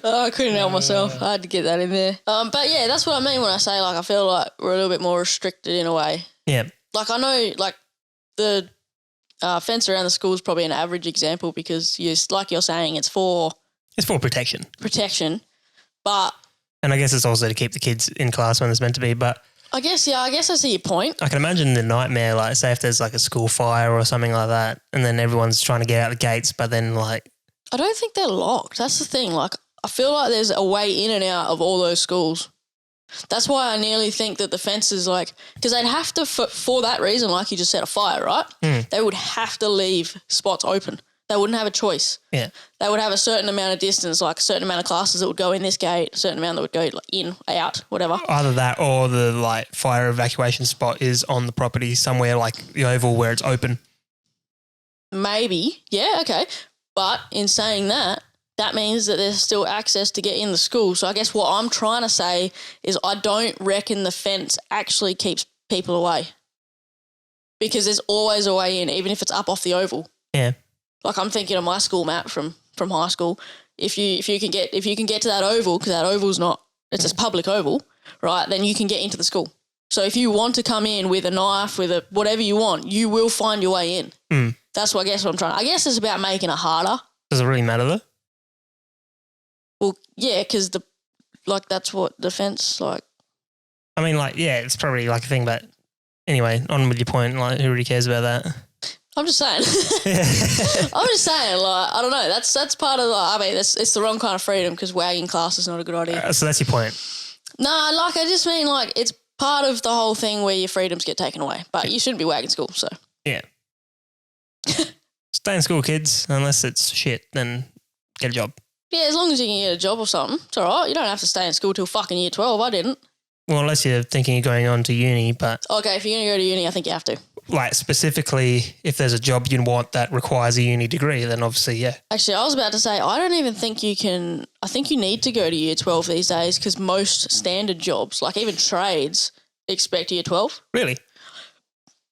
I couldn't help myself. I had to get that in there. But yeah, that's what I mean when I say, like, I feel like we're a little bit more restricted in a way. Yeah. Like, I know, like, the fence around the school is probably an average example because, like you're saying, it's for protection. But. And I guess it's also to keep the kids in class when it's meant to be. But I guess I see your point. I can imagine the nightmare, like, say if there's like a school fire or something like that, and then everyone's trying to get out the gates, but then like. I don't think they're locked. That's the thing. Like, I feel like there's a way in and out of all those schools. That's why I nearly think that the fence is like, because they'd have to, for that reason, like you just said, a fire, right? They would have to leave spots open. They wouldn't have a choice. Yeah. They would have a certain amount of distance, like a certain amount of classes that would go in this gate, a certain amount that would go like in, out, whatever. Either that or the like fire evacuation spot is on the property somewhere like the oval where it's open. Maybe. Yeah, okay. But in saying that, that means that there's still access to get in the school. So I guess what I'm trying to say is I don't reckon the fence actually keeps people away because there's always a way in, even if it's up off the oval. Yeah. Like I'm thinking of my school map from high school. If you can get to that oval, because that oval's not, it's a public oval, right? Then you can get into the school. So if you want to come in with a knife, with a whatever you want, you will find your way in. That's what I guess what I'm trying. I guess it's about making it harder. Does it really matter though? Well, yeah, because that's what defense like. I mean, like, yeah, it's probably like a thing, but anyway, on with your point. Like, who really cares about that? I'm just saying. I'm just saying. Like, I don't know. That's part of the. I mean, it's the wrong kind of freedom because wagging class is not a good idea. So that's your point. Nah, like I just mean like it's part of the whole thing where your freedoms get taken away, but you shouldn't be wagging school. So yeah, stay in school, kids. Unless it's shit, then get a job. Yeah, as long as you can get a job or something, it's all right. You don't have to stay in school till fucking year 12. I didn't. Well, unless you're thinking of going on to uni, but... Okay, if you're going to go to uni, I think you have to. Like, specifically, if there's a job you want that requires a uni degree, then obviously, yeah. Actually, I was about to say, I don't even think you can... I think you need to go to year 12 these days because most standard jobs, like even trades, expect year 12. Really?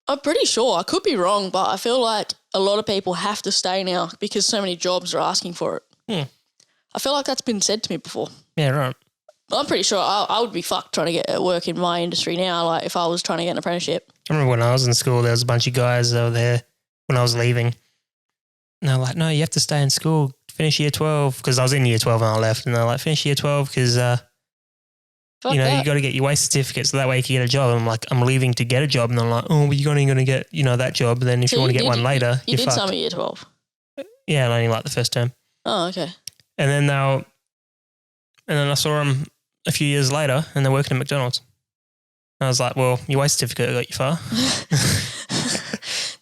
I'm pretty sure. I could be wrong, but I feel like a lot of people have to stay now because so many jobs are asking for it. I feel like that's been said to me before. Yeah, right. I'm pretty sure I would be fucked trying to get work in my industry now, like if I was trying to get an apprenticeship. I remember when I was in school, there was a bunch of guys that were there when I was leaving. And they're like, no, you have to stay in school, finish year 12. Because I was in year 12 and I left. And they're like, finish year 12 because, you got to get your waste certificate so that way you can get a job. And I'm like, I'm leaving to get a job. And they're like, oh, well, you're only going to get, that job. And then if you want to get one later, you did fucked. some of year 12? Yeah, only like the first term. Oh, okay. And then I saw them a few years later and they're working at McDonald's. And I was like, well, your waste certificate got you far.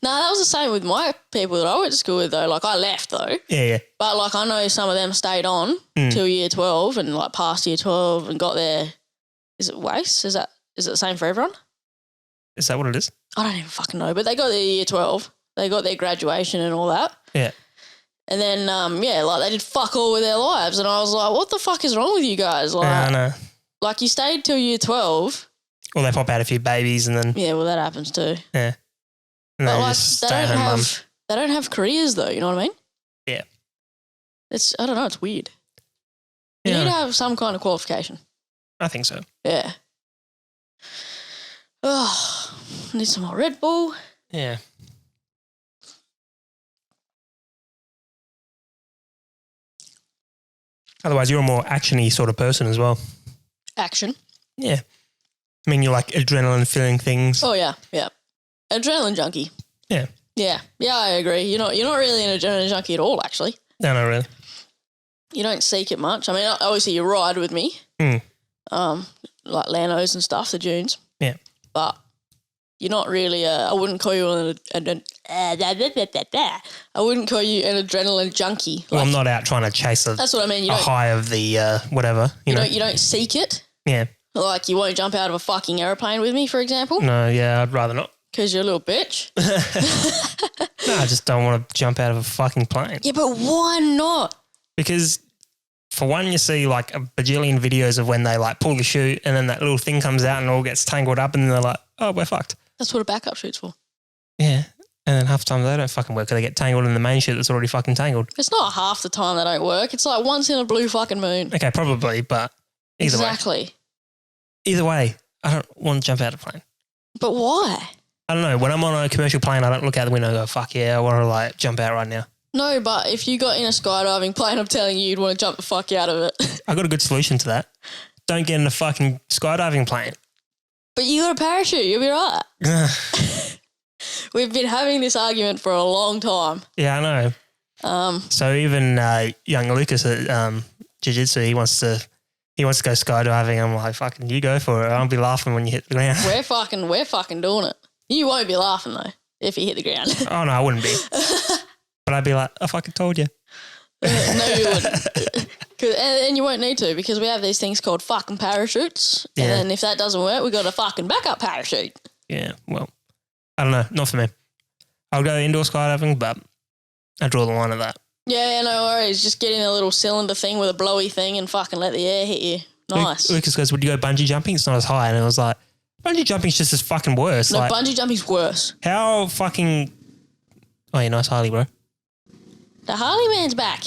No, that was the same with my people that I went to school with though. Like I left though. Yeah. But like I know some of them stayed on till year 12 and like past year 12 and got their, is it waste? Is it the same for everyone? Is that what it is? I don't even fucking know. But they got their year 12. They got their graduation and all that. Yeah. And then, like they did fuck all with their lives. And I was like, what the fuck is wrong with you guys? Like, I know. Like you stayed till year 12. Well, they pop out a few babies and then... Yeah, well, that happens too. Yeah. And but they like, just stay at home mum. They don't have careers though, you know what I mean? Yeah. I don't know, it's weird. You need to have some kind of qualification. I think so. Yeah. Oh, need some more Red Bull. Yeah. Otherwise, you're a more action-y sort of person as well. Action. Yeah. I mean, you like adrenaline-filling things. Oh, yeah. Yeah. Adrenaline junkie. Yeah. Yeah. Yeah, I agree. You're not really an adrenaline junkie at all, actually. No, not really. You don't seek it much. I mean, obviously you ride with me. Like Lanos and stuff, the dunes. Yeah. But you're not really I wouldn't call you an adrenaline junkie. Well, I'm not out trying to chase that's what I mean. a high of the whatever. You know? You don't seek it. Yeah. Like you won't jump out of a fucking aeroplane with me, for example. No, yeah, I'd rather not. Because you're a little bitch. No, I just don't want to jump out of a fucking plane. Yeah, but why not? Because for one, you see like a bajillion videos of when they like pull the chute and then that little thing comes out and all gets tangled up and then they're like, oh, we're fucked. That's what a backup chute's for. Yeah. And then half the time they don't fucking work because they get tangled in the main chute that's already fucking tangled. It's not half the time they don't work. It's like once in a blue fucking moon. Okay, probably, but exactly. Either way, I don't want to jump out of a plane. But why? I don't know. When I'm on a commercial plane, I don't look out the window and go, fuck yeah, I want to like jump out right now. No, but if you got in a skydiving plane, I'm telling you, you'd want to jump the fuck out of it. I got a good solution to that. Don't get in a fucking skydiving plane. But you got a parachute. You'll be right. We've been having this argument for a long time. Yeah, I know. So even young Lucas at Jiu-Jitsu, he wants to go skydiving. I'm like, fucking, you go for it. I'll be laughing when you hit the ground. We're fucking doing it. You won't be laughing though if you hit the ground. Oh no, I wouldn't be. But I'd be like, I fucking told you. No, you wouldn't. And you won't need to because we have these things called fucking parachutes. Yeah. And then if that doesn't work, we got a fucking backup parachute. Yeah, well, I don't know. Not for me. I'll go indoor skydiving, but I draw the line at that. Yeah, no worries. Just get in a little cylinder thing with a blowy thing and fucking let the air hit you. Nice. Lucas goes, would you go bungee jumping? It's not as high. And I was like, bungee jumping's just as fucking worse. No, like, bungee jumping's worse. How fucking... Oh, yeah, nice Harley, bro. The Harley man's back.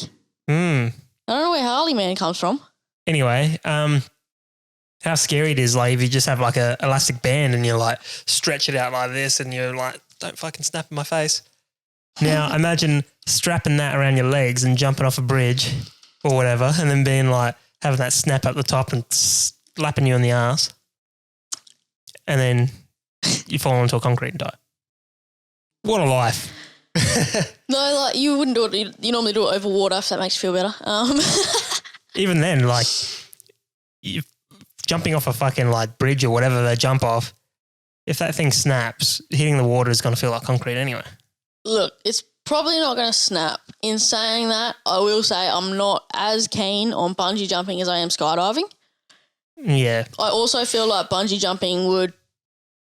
I don't know where Harley man comes from. Anyway, how scary it is, like, if you just have, like, a elastic band and you, like, stretch it out like this and you're like, don't fucking snap in my face. Now, imagine strapping that around your legs and jumping off a bridge or whatever and then being, like, having that snap up the top and slapping you on the ass. And then you fall onto a concrete and die. What a life. No, like you wouldn't do it. You normally do it over water if that makes you feel better. Even then, like, you jumping off a fucking like bridge or whatever they jump off, if that thing snaps, hitting the water is going to feel like concrete anyway. Look, it's probably not going to snap. In saying that, I will say I'm not as keen on bungee jumping as I am skydiving. Yeah. I also feel like bungee jumping would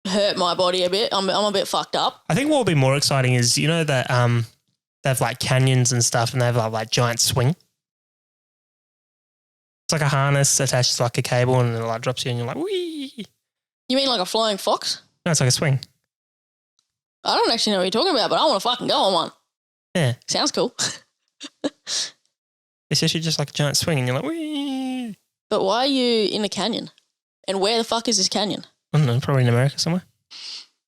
hurt my body a bit. I'm a bit fucked up. I think what would be more exciting is, you know, that they have like canyons and stuff and they have like giant swing. It's like a harness attached to like a cable and it like drops you and you're like, wee. You mean like a flying fox? No, it's like a swing. I don't actually know what you're talking about, but I want to fucking go on one. Yeah. Sounds cool. It's actually just like a giant swing and you're like, wee. But why are you in a canyon? And where the fuck is this canyon? I don't know, probably in America somewhere.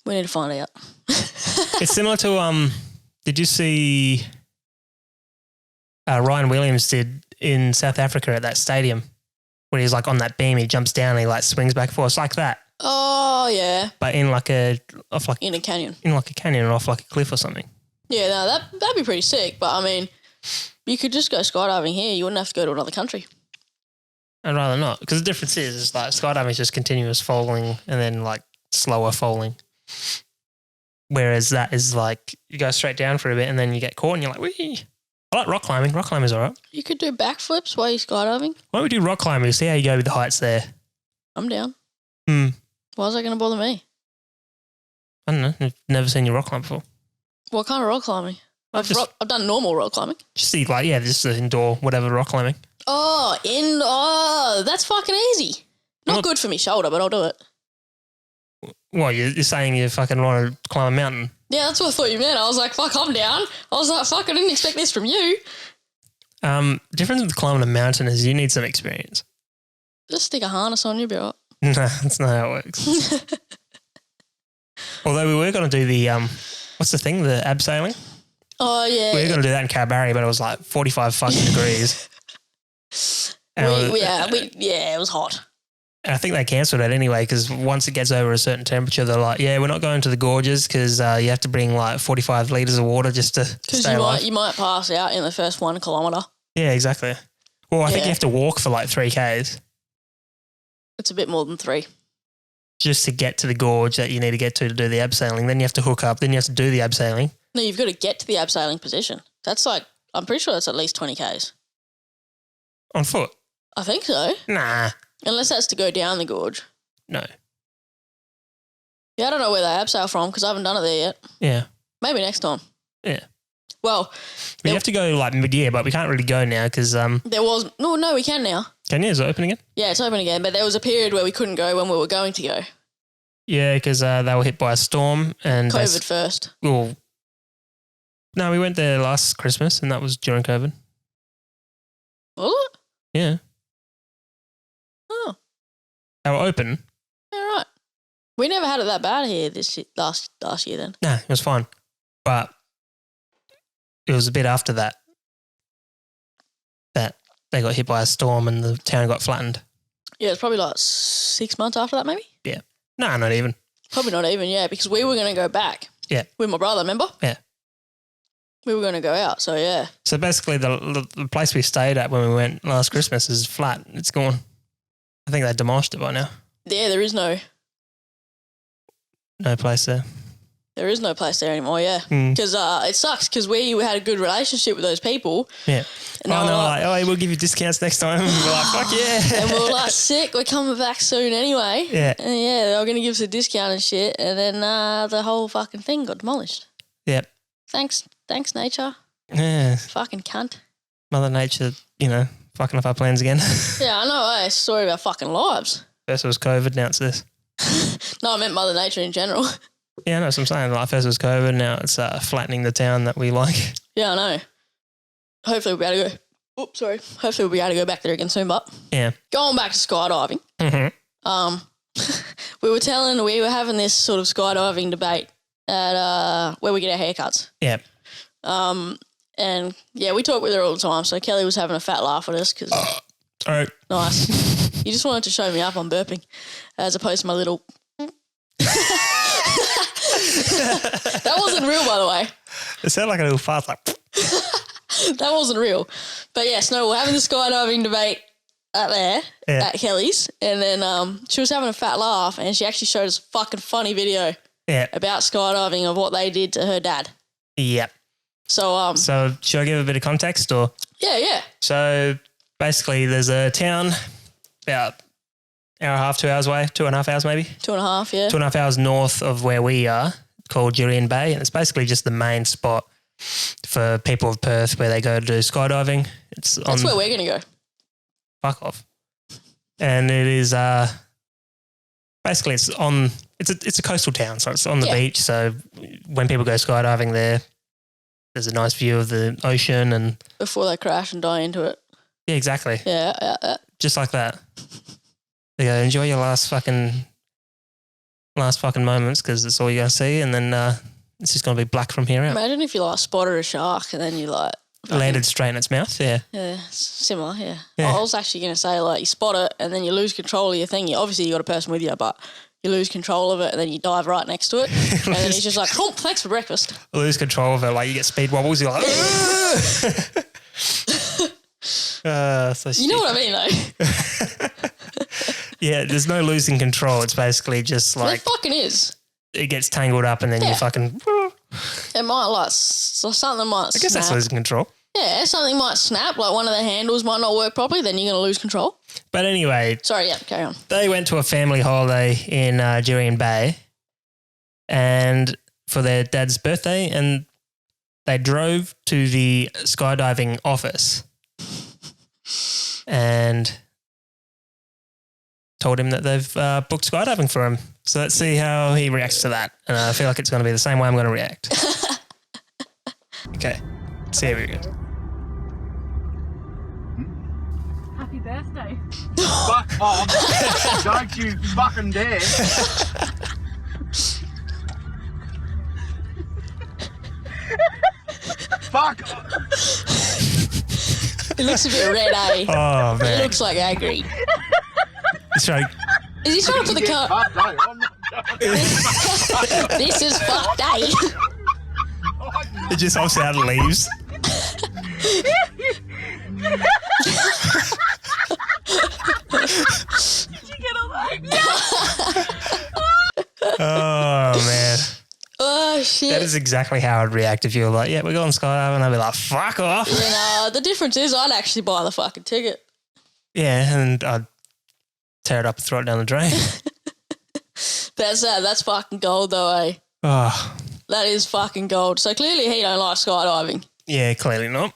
We need to find out. It's similar to, did you see Ryan Williams did in South Africa at that stadium when he's like on that beam, he jumps down and he like swings back and forth. It's like that. Oh, yeah. But in like in a canyon. In like a canyon or off like a cliff or something. Yeah, no, that'd be pretty sick. But I mean, you could just go skydiving here. You wouldn't have to go to another country. I'd rather not, because the difference is like skydiving is just continuous falling and then like slower falling. Whereas that is like you go straight down for a bit and then you get caught and you're like, wee. I like rock climbing. Rock climbing's all right. You could do backflips while you're skydiving. Why don't we do rock climbing? See how you go with the heights there. I'm down. Why is that going to bother me? I don't know. I've never seen you rock climb before. What kind of rock climbing? I've done normal rock climbing. Just see like, yeah, just indoor, whatever rock climbing. That's fucking easy. Not good for me shoulder, but I'll do it. What, you're saying you fucking want to climb a mountain? Yeah, that's what I thought you meant. I was like, fuck, I'm down. I was like, fuck, I didn't expect this from you. Difference with climbing a mountain is you need some experience. Just stick a harness on you, be all No, that's not how it works. Although we were going to do the, what's the thing, the abseiling? Oh, yeah. We were going to do that in Kalbarri, but it was like 45 fucking degrees. It was hot. And I think they cancelled it anyway because once it gets over a certain temperature, they're like, yeah, we're not going to the gorges because you have to bring like 45 litres of water just to stay alive. Because you might pass out in the first 1 kilometre. Yeah, exactly. Well, I think you have to walk for like 3 Ks. It's a bit more than 3. Just to get to the gorge that you need to get to do the abseiling. Then you have to hook up. Then you have to do the abseiling. No, you've got to get to the abseiling position. That's like, I'm pretty sure that's at least 20 Ks. On foot? I think so. Nah. Unless that's to go down the gorge. No. Yeah, I don't know where they abseil from because I haven't done it there yet. Yeah. Maybe next time. Yeah. Well, we have to go like mid-year, but we can't really go now because there was no, we can now. Can you? Is it open again? Yeah, it's open again, but there was a period where we couldn't go when we were going to go. Yeah, because they were hit by a storm and COVID first. Well, no, we went there last Christmas and that was during COVID. Was it? Yeah. Oh. They were open. Yeah, right. We never had it that bad here last year then. No, it was fine. But it was a bit after that they got hit by a storm and the town got flattened. Yeah, it's probably like 6 months after that maybe. Yeah. No, not even. Probably not even, yeah, because we were going to go back. Yeah. With my brother, remember? Yeah. We were going to go out, so yeah. So basically the place we stayed at when we went last Christmas is flat. It's gone. I think they demolished it by now. Yeah, there is no place there. There is no place there anymore, yeah. Because it sucks because we had a good relationship with those people. Yeah. And they were like, oh, we'll give you discounts next time. And we're like, fuck yeah. And we were like, sick, we're coming back soon anyway. Yeah. And yeah, they were going to give us a discount and shit. And then the whole fucking thing got demolished. Yep. Thanks, nature. Yeah. Fucking cunt. Mother Nature, fucking up our plans again. Yeah, I know, It's a story of our fucking lives. First it was COVID, now it's this. No, I meant Mother Nature in general. Yeah, I know what I'm saying. Like first it was COVID, now it's flattening the town that we like. Yeah, I know. Hopefully we'll be able to go. Oops, sorry. Hopefully we'll be able to go back there again soon, but yeah. Going back to skydiving. Mm-hmm. We were having this sort of skydiving debate at where we get our haircuts. Yeah. And yeah, we talk with her all the time. So Kelly was having a fat laugh at us because all right. Nice. You just wanted to show me up on burping, as opposed to my little. That wasn't real, by the way. It sounded like a little fart, like. That wasn't real. But yes, no, we're having the skydiving debate out there at Kelly's, and then she was having a fat laugh, and she actually showed us a fucking funny video about skydiving of what they did to her dad. Yep. So should I give a bit of context or? Yeah. So basically, there's a town about hour and a half, 2 hours away, 2.5 hours maybe. 2.5, yeah. 2.5 hours north of where we are, called Julian Bay, and it's basically just the main spot for people of Perth where they go to do skydiving. That's where we're going to go. Fuck off. And it is basically it's a coastal town, so it's on the beach. So when people go skydiving there's a nice view of the ocean and before they crash and die into it. Yeah, exactly. Yeah. Just like that. They go, enjoy your last fucking moments because that's all you're going to see, and then it's just going to be black from here out. Imagine if you spotted a shark and then you landed straight in its mouth, yeah. Yeah, it's similar, yeah. I was actually going to say you spot it and then you lose control of your thing. Obviously you got a person with you, but you lose control of it and then you dive right next to it and then he's just like, oh, thanks for breakfast. Lose control of it, you get speed wobbles, you're like, so you know what I mean though? Yeah, there's no losing control. It's basically just It fucking is. It gets tangled up and then you fucking... It might something might snap. I guess that's losing control. Yeah, something might snap, one of the handles might not work properly, then you're going to lose control. But anyway... Sorry, carry on. They went to a family holiday in Julian Bay and for their dad's birthday, and they drove to the skydiving office and told him that they've booked skydiving for him. So let's see how he reacts to that. And I feel like it's going to be the same way I'm going to react. Okay. See how we go. Happy birthday. Fuck Oh, don't you fucking dare. Fuck. It looks a bit red, eh? Oh, man. It looks like angry. He's trying, Is he trying to put the car? Fuck, no, I'm not- This is fucked, eh? it just hops out and leaves. Oh, man. Oh, shit. That is exactly how I'd react if you were like, yeah, we're going skydiving. I'd be like, fuck off. You know, the difference is I'd actually buy the fucking ticket. Yeah, and I'd tear it up and throw it down the drain. That's fucking gold though, eh? Oh, That is fucking gold. So clearly he don't like skydiving. yeah, clearly not.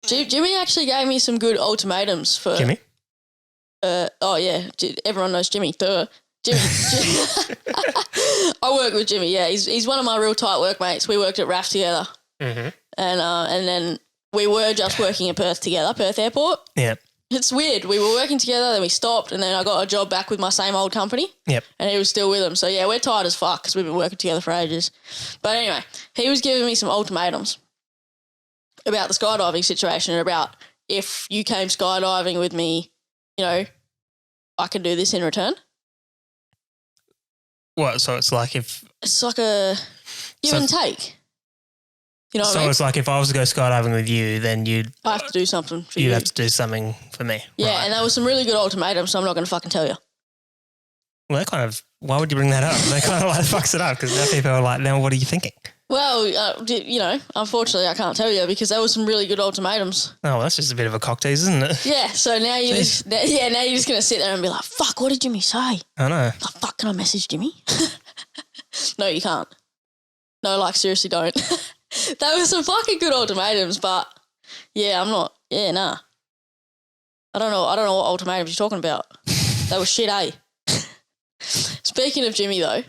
Jimmy actually gave me some good ultimatums for... Jimmy? Oh, yeah. Everyone knows Jimmy. Duh. Jimmy. I work with Jimmy, yeah. He's one of my real tight workmates. We worked at RAF together. Mm-hmm. And then we were just working at Perth together, Perth Airport. Yeah. It's weird. We were working together, then we stopped, and then I got a job back with my same old company. Yep. And he was still with them. So, yeah, we're tight as fuck because we've been working together for ages. But anyway, he was giving me some ultimatums about the skydiving situation and about if you came skydiving with me, you know, I can do this in return. What? So it's like if... It's like a give and take. You know what I mean? it's like if I was to go skydiving with you, then I have to do something for you. you'd have to do something for me. Yeah, Right. and there was some really good ultimatums, so I'm not going to fucking tell you. Well, that kind of... Why would you bring that up? That kind of like fucks it up because now people are like, now what are you thinking? Well, you know, unfortunately I can't tell you because there were some really good ultimatums. Oh, well, that's just a bit of a cock tease, isn't it? Yeah, so now you're just going to sit there and be like, fuck, what did Jimmy say? I know. Oh, fuck, can I message Jimmy? No, you can't. No, like, seriously, don't. There were some fucking good ultimatums, but yeah, I'm not. Yeah, nah. I don't know what ultimatums you're talking about. They were shit, eh? Speaking of Jimmy, though,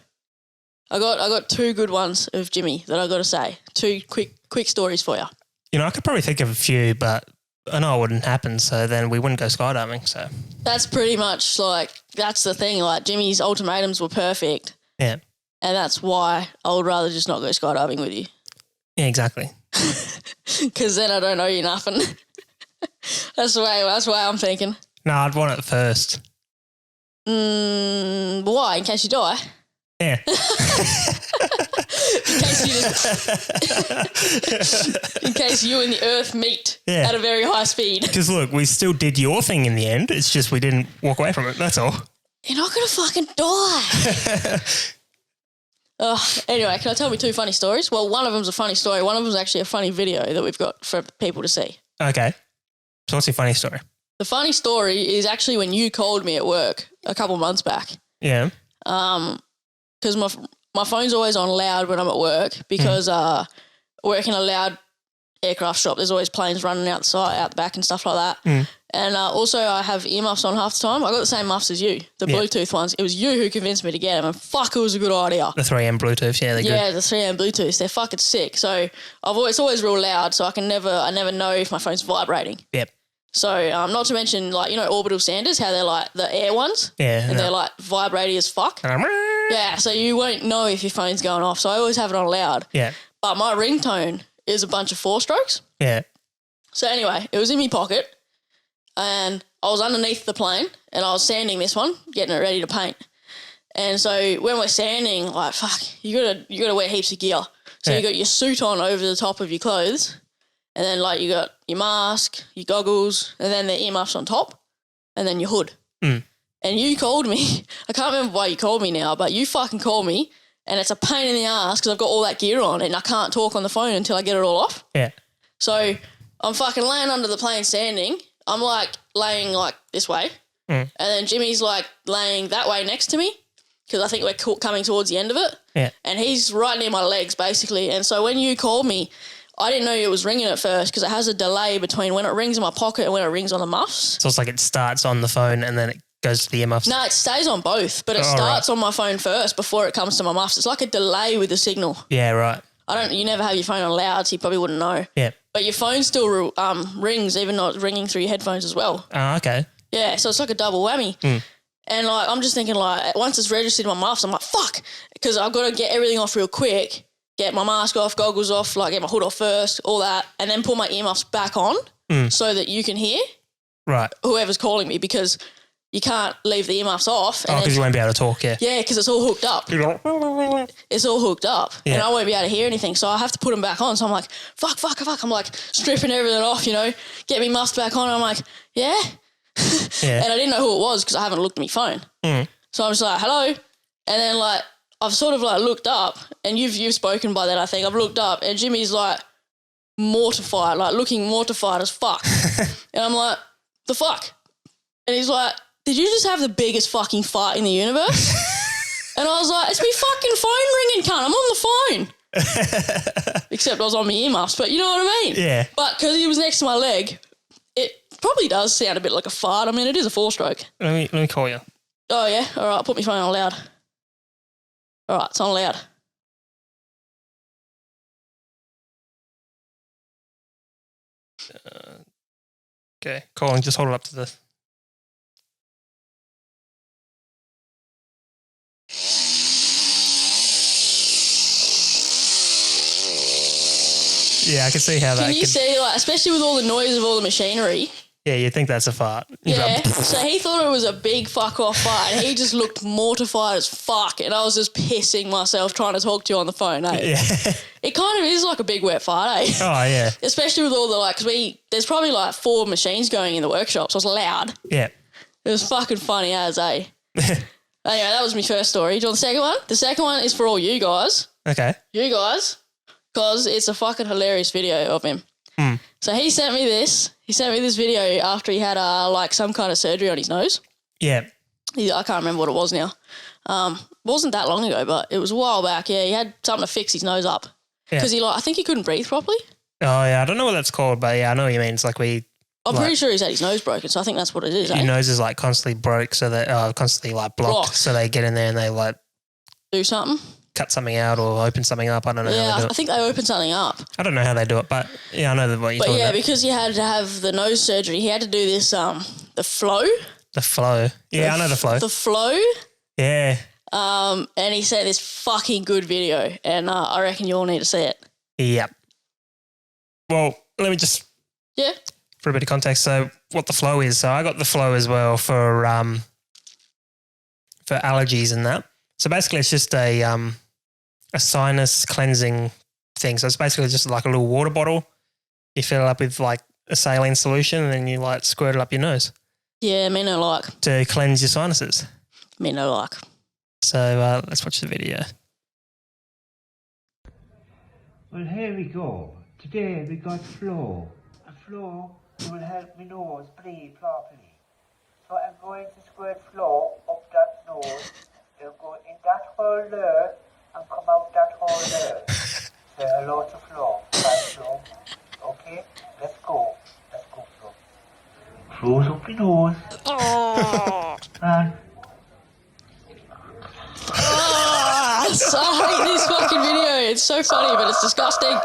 I got two good ones of Jimmy that I got to say. Two quick stories for you. You know, I could probably think of a few, but I know it wouldn't happen, so then we wouldn't go skydiving, so... That's pretty much, like, that's the thing. Like, Jimmy's ultimatums were perfect. Yeah. And that's why I would rather just not go skydiving with you. Yeah, exactly. Because then I don't owe you nothing. That's why I'm thinking. No, I'd want it first. Why? In case you die? Yeah. In case you and the earth meet Yeah. at a very high speed. Because look, we still did your thing in the end. It's just we didn't walk away from it. That's all. You're not going to fucking die. Anyway, can I tell me two funny stories? Well, one of them's a funny story. One of them's actually a funny video that we've got for people to see. Okay. So what's your funny story? The funny story is actually when you called me at work a couple months back. Yeah. Because my phone's always on loud when I'm at work because I work in a loud aircraft shop. There's always planes running out the back and stuff like that. And also I have earmuffs on half the time. I got the same muffs as you, the Bluetooth ones. It was you who convinced me to get them, and fuck, it was a good idea. The 3M Bluetooth, yeah, they're good. Yeah, the 3M Bluetooth, they're fucking sick. So it's always real loud, so I never know if my phone's vibrating. Yep. So not to mention, like, you know, orbital sanders, how they're like the air ones. Yeah. And they're like vibrating as fuck. Yeah, so you won't know if your phone's going off. So I always have it on loud. Yeah. But my ringtone is a bunch of 4-strokes. Yeah. So anyway, it was in my pocket and I was underneath the plane and I was sanding this one, getting it ready to paint. And so when we're sanding, like, fuck, you gotta wear heaps of gear. So you got your suit on over the top of your clothes, and then like you got your mask, your goggles, and then the earmuffs on top, and then your hood. And you called me. I can't remember why you called me now, but you fucking called me, and it's a pain in the ass because I've got all that gear on and I can't talk on the phone until I get it all off. Yeah. So I'm fucking laying under the plane standing. I'm like laying like this way, and then Jimmy's like laying that way next to me because I think we're coming towards the end of it. Yeah. And he's right near my legs basically. And so when you called me, I didn't know it was ringing at first because it has a delay between when it rings in my pocket and when it rings on the muffs. So it's like it starts on the phone and then it goes to the earmuffs. No, it stays on both, but it starts on my phone first before it comes to my muffs. It's like a delay with the signal. Yeah, right. You never have your phone on loud, so you probably wouldn't know. Yeah. But your phone still rings even though it's ringing through your headphones as well. Oh, okay. Yeah, so it's like a double whammy. And like I'm just thinking like once it's registered in my muffs, I'm like fuck, because I've got to get everything off real quick, get my mask off, goggles off, like get my hood off first, all that, and then put my earmuffs back on so that you can hear whoever's calling me, because you can't leave the earmuffs off. Because you won't be able to talk, yeah. Yeah, because it's all hooked up. It's all hooked up, and I won't be able to hear anything, so I have to put them back on. So I'm like, fuck. I'm like stripping everything off, you know, get me muffs back on. And I'm like, yeah. And I didn't know who it was because I haven't looked at my phone. So I'm just like, hello. And then like I've sort of like looked up, and you've spoken by then, I think. I've looked up and Jimmy's like mortified, like looking mortified as fuck. And I'm like, the fuck? And he's like, did you just have the biggest fucking fart in the universe? And I was like, it's me fucking phone ringing, cunt. I'm on the phone. Except I was on my earmuffs, but you know what I mean? Yeah. But because he was next to my leg, it probably does sound a bit like a fart. I mean, it is a 4-stroke. Let me call you. Oh, yeah? All right, put my phone on loud. All right, it's on loud. Okay, calling. Just hold it up to the... Yeah, I can see how that Can you see, like, especially with all the noise of all the machinery? Yeah, you think that's a fart. Yeah, so he thought it was a big fuck off fart, and he just looked mortified as fuck, and I was just pissing myself trying to talk to you on the phone, eh? Yeah. It kind of is like a big wet fart, eh? Oh, yeah. Especially with all the, like, because there's probably like 4 machines going in the workshop, so it's loud. Yeah. It was fucking funny as, eh? Anyway, that was my first story. Do you want the second one? The second one is for all you guys. Okay. You guys, because it's a fucking hilarious video of him. So he sent me this. He sent me this video after he had like some kind of surgery on his nose. Yeah. I can't remember what it was now. It wasn't that long ago, but it was a while back. Yeah, he had something to fix his nose up because I think he couldn't breathe properly. Oh yeah, I don't know what that's called, but yeah, I know what you mean. It's like I'm pretty sure he's had his nose broken, so I think that's what it is. Your nose is like constantly broke, so that constantly like blocked, so they get in there and they like do something. Cut something out or open something up. I don't know how they do it. I think they open something up. I don't know how they do it, but yeah, I know what you're talking about. But yeah, because he had to have the nose surgery, he had to do this, the flow. The flow. Yeah, I know the flow. The flow. Yeah. And he sent this fucking good video, and I reckon you all need to see it. Yep. Well, let me just... Yeah. For a bit of context, so what the flow is. So I got the flow as well for allergies and that. So basically it's just a sinus cleansing thing. So it's basically just like a little water bottle. You fill it up with like a saline solution and then you like squirt it up your nose. Yeah, me no like. To cleanse your sinuses. Me no like. So let's watch the video. Well, here we go. Today we got flow. A flow will help me nose breathe properly. So I'm going to squirt flow up that nose. It'll go in that hole there and come out that hole there. Say hello to flow. Bye, flow. Okay, let's go. Let's go, flow. Flow's up your nose. Oh. And So I hate this fucking video. It's so funny, but it's disgusting.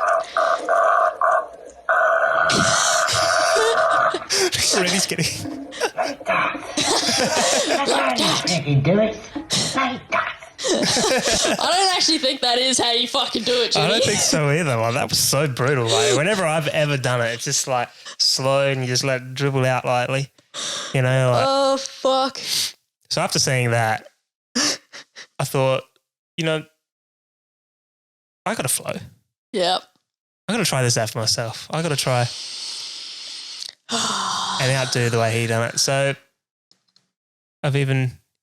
Reddy's kidding. like that. That's how you fucking do it. Like that. I don't actually think that is how you fucking do it, Jimmy. I don't think so either. Like, that was so brutal. Like, whenever I've ever done it, it's just like slow and you just let it dribble out lightly. You know, like. Oh, fuck. So after seeing that, I thought, you know, I got to flow. Yep. I got to try this out for myself. I got to try and outdo the way he done it. So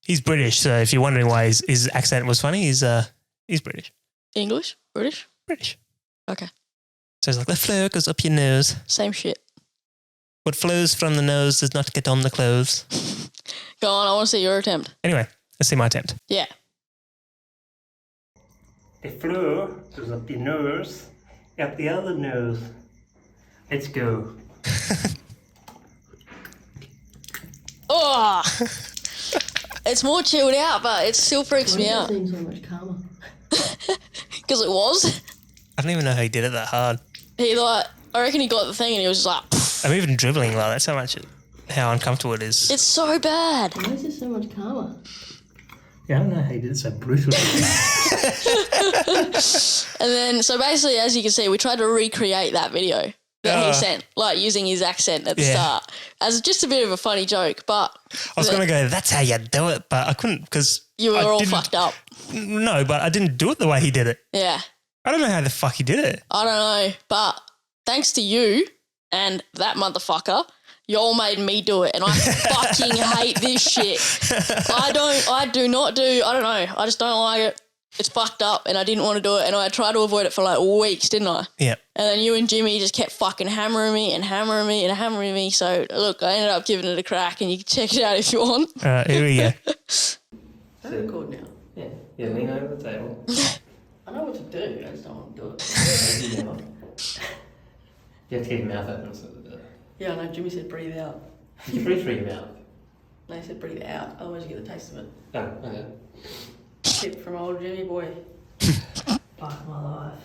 he's British. So if you're wondering why his accent was funny, he's British. English? British? British. Okay. So it's like the flow goes up your nose. Same shit. What flows from the nose does not get on the clothes. Go on, I want to see your attempt. Anyway, let's see my attempt. Yeah. The flow goes up your nose, up the other nose. Let's go. Oh! It's more chilled out, but it still freaks me out. Seems so much calmer. Because it was. I don't even know how he did it that hard. I reckon he got the thing and he was just like, I'm even dribbling like that's how much it how uncomfortable it is. It's so bad. Why is it so much calmer? Yeah, I don't know how you did it so brutally. And then, so basically, as you can see, we tried to recreate that video that he sent, like using his accent at the start as just a bit of a funny joke. But I was going to go, that's how you do it, but I couldn't because you were all fucked up. No, but I didn't do it the way he did it. Yeah. I don't know how the fuck he did it. I don't know, but thanks to you and that motherfucker, you all made me do it, and I fucking hate this shit. I don't know. I just don't like it. It's fucked up, and I didn't want to do it, and I tried to avoid it for like weeks, didn't I? Yeah. And then you and Jimmy just kept fucking hammering me and hammering me and hammering me. So look, I ended up giving it a crack, and you can check it out if you want. All right, here we go. I'm record now. Yeah, lean over the table. I know what to do. I just don't want to do it. You have to keep your mouth open. So Yeah, I know. Jimmy said breathe out. you breathe through your mouth. No, he said breathe out. Otherwise, you get the taste of it. Oh, okay. Tip from old Jimmy boy. Fuck my life.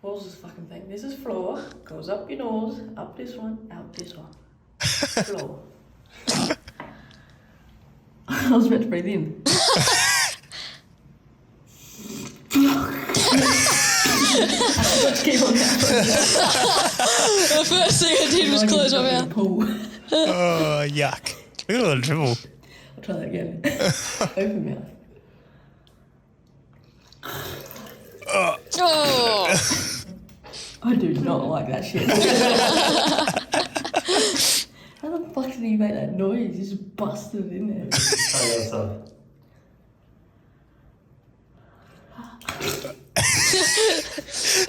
What was this fucking thing? This is floor. Goes up your nose. Up this one. Out this one. Floor. I was about to breathe in. The first thing I did was close my mouth. Oh, yuck. Look at all the dribble. I'll try that again. Open mouth. Oh. I do not like that shit. How the fuck did he make that noise? He just busted in there.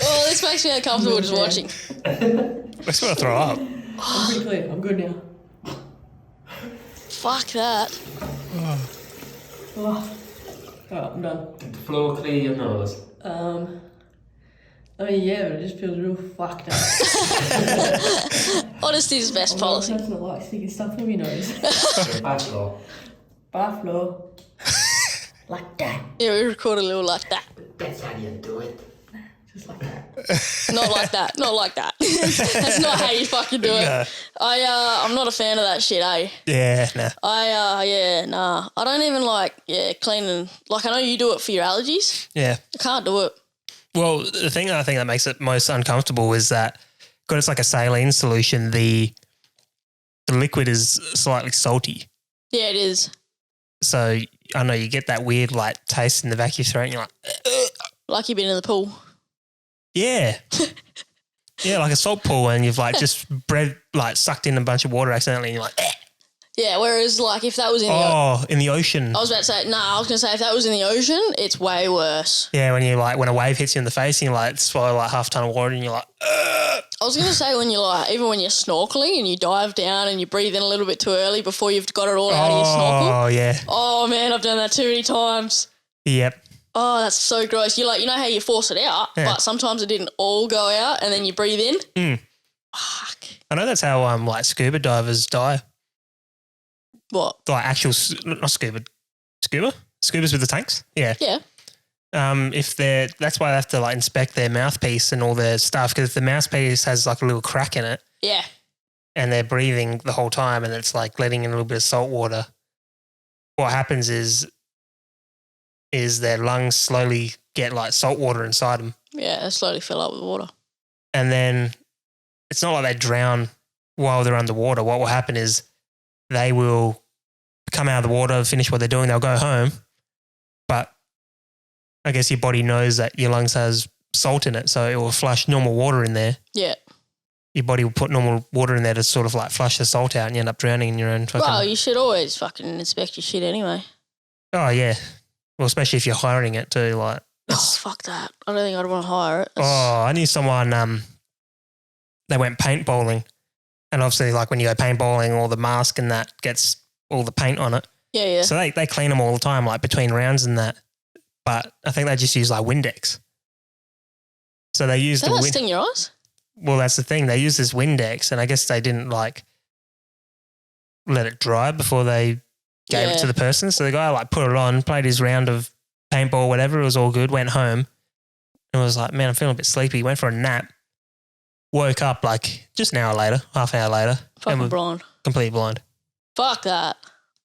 Oh, this makes me uncomfortable just watching. I just want to throw up. I'm pretty clear. I'm good now. Fuck that. Oh, I'm done. The floor clear your nose. I mean, yeah, but it just feels real fucked up. Honesty is best policy. That's not like sticking stuff in my nose. Bar floor. Bar floor. Like that. Yeah, we record a little like that. That's how you do it. Just like that. Not like that. Not like that. That's not how you fucking do it. No. I'm not a fan of that shit, eh? Yeah, nah. Nah. I don't even like, cleaning. Like, I know you do it for your allergies. Yeah. I can't do it. Well, the thing I think that makes it most uncomfortable is that because it's like a saline solution, the liquid is slightly salty. Yeah, it is. So I know you get that weird like taste in the back of your throat and you're like, like you've been in the pool. Yeah. Yeah, like a salt pool and you've like just sucked in a bunch of water accidentally and you're like, Yeah, whereas like if that was in in the ocean. I was about to say, I was going to say if that was in the ocean, it's way worse. Yeah, when a wave hits you in the face and you like swallow like half a ton of water and you're like, Ugh. I was going to say even when you're snorkeling and you dive down and you breathe in a little bit too early before you've got it all out of your snorkel. Oh, yeah. Oh, man, I've done that too many times. Yep. Oh, that's so gross. You know how you force it out, but sometimes it didn't all go out and then you breathe in? Fuck. I know that's how like scuba divers die. What? Like actual, not scuba? Scubas with the tanks? Yeah. Yeah. That's why they have to like inspect their mouthpiece and all their stuff because the mouthpiece has like a little crack in it. Yeah. And they're breathing the whole time and it's like letting in a little bit of salt water. What happens is their lungs slowly get like salt water inside them. Yeah, they slowly fill up with water. And then it's not like they drown while they're underwater. What will happen is they will come out of the water, finish what they're doing, they'll go home. But I guess your body knows that your lungs has salt in it, so it will flush normal water in there. Yeah. Your body will put normal water in there to sort of like flush the salt out and you end up drowning in your own fucking... Well, you should always fucking inspect your shit anyway. Oh, yeah. Well, especially if you're hiring it too, like... Oh, fuck that. I don't think I'd want to hire it. I knew someone, they went paintballing. And obviously, like when you go paintballing, all the mask and that gets all the paint on it. Yeah, yeah. So they clean them all the time, like between rounds and that. But I think they just use like Windex. So they used Does that sting your eyes? Well, that's the thing. They used this Windex and I guess they didn't like let it dry before they gave it to the person. So the guy like put it on, played his round of paintball, whatever. It was all good, went home and was like, man, I'm feeling a bit sleepy. Went for a nap. woke up like just an hour later, half an hour later. Fucking and we're blind. completely blind. Fuck that.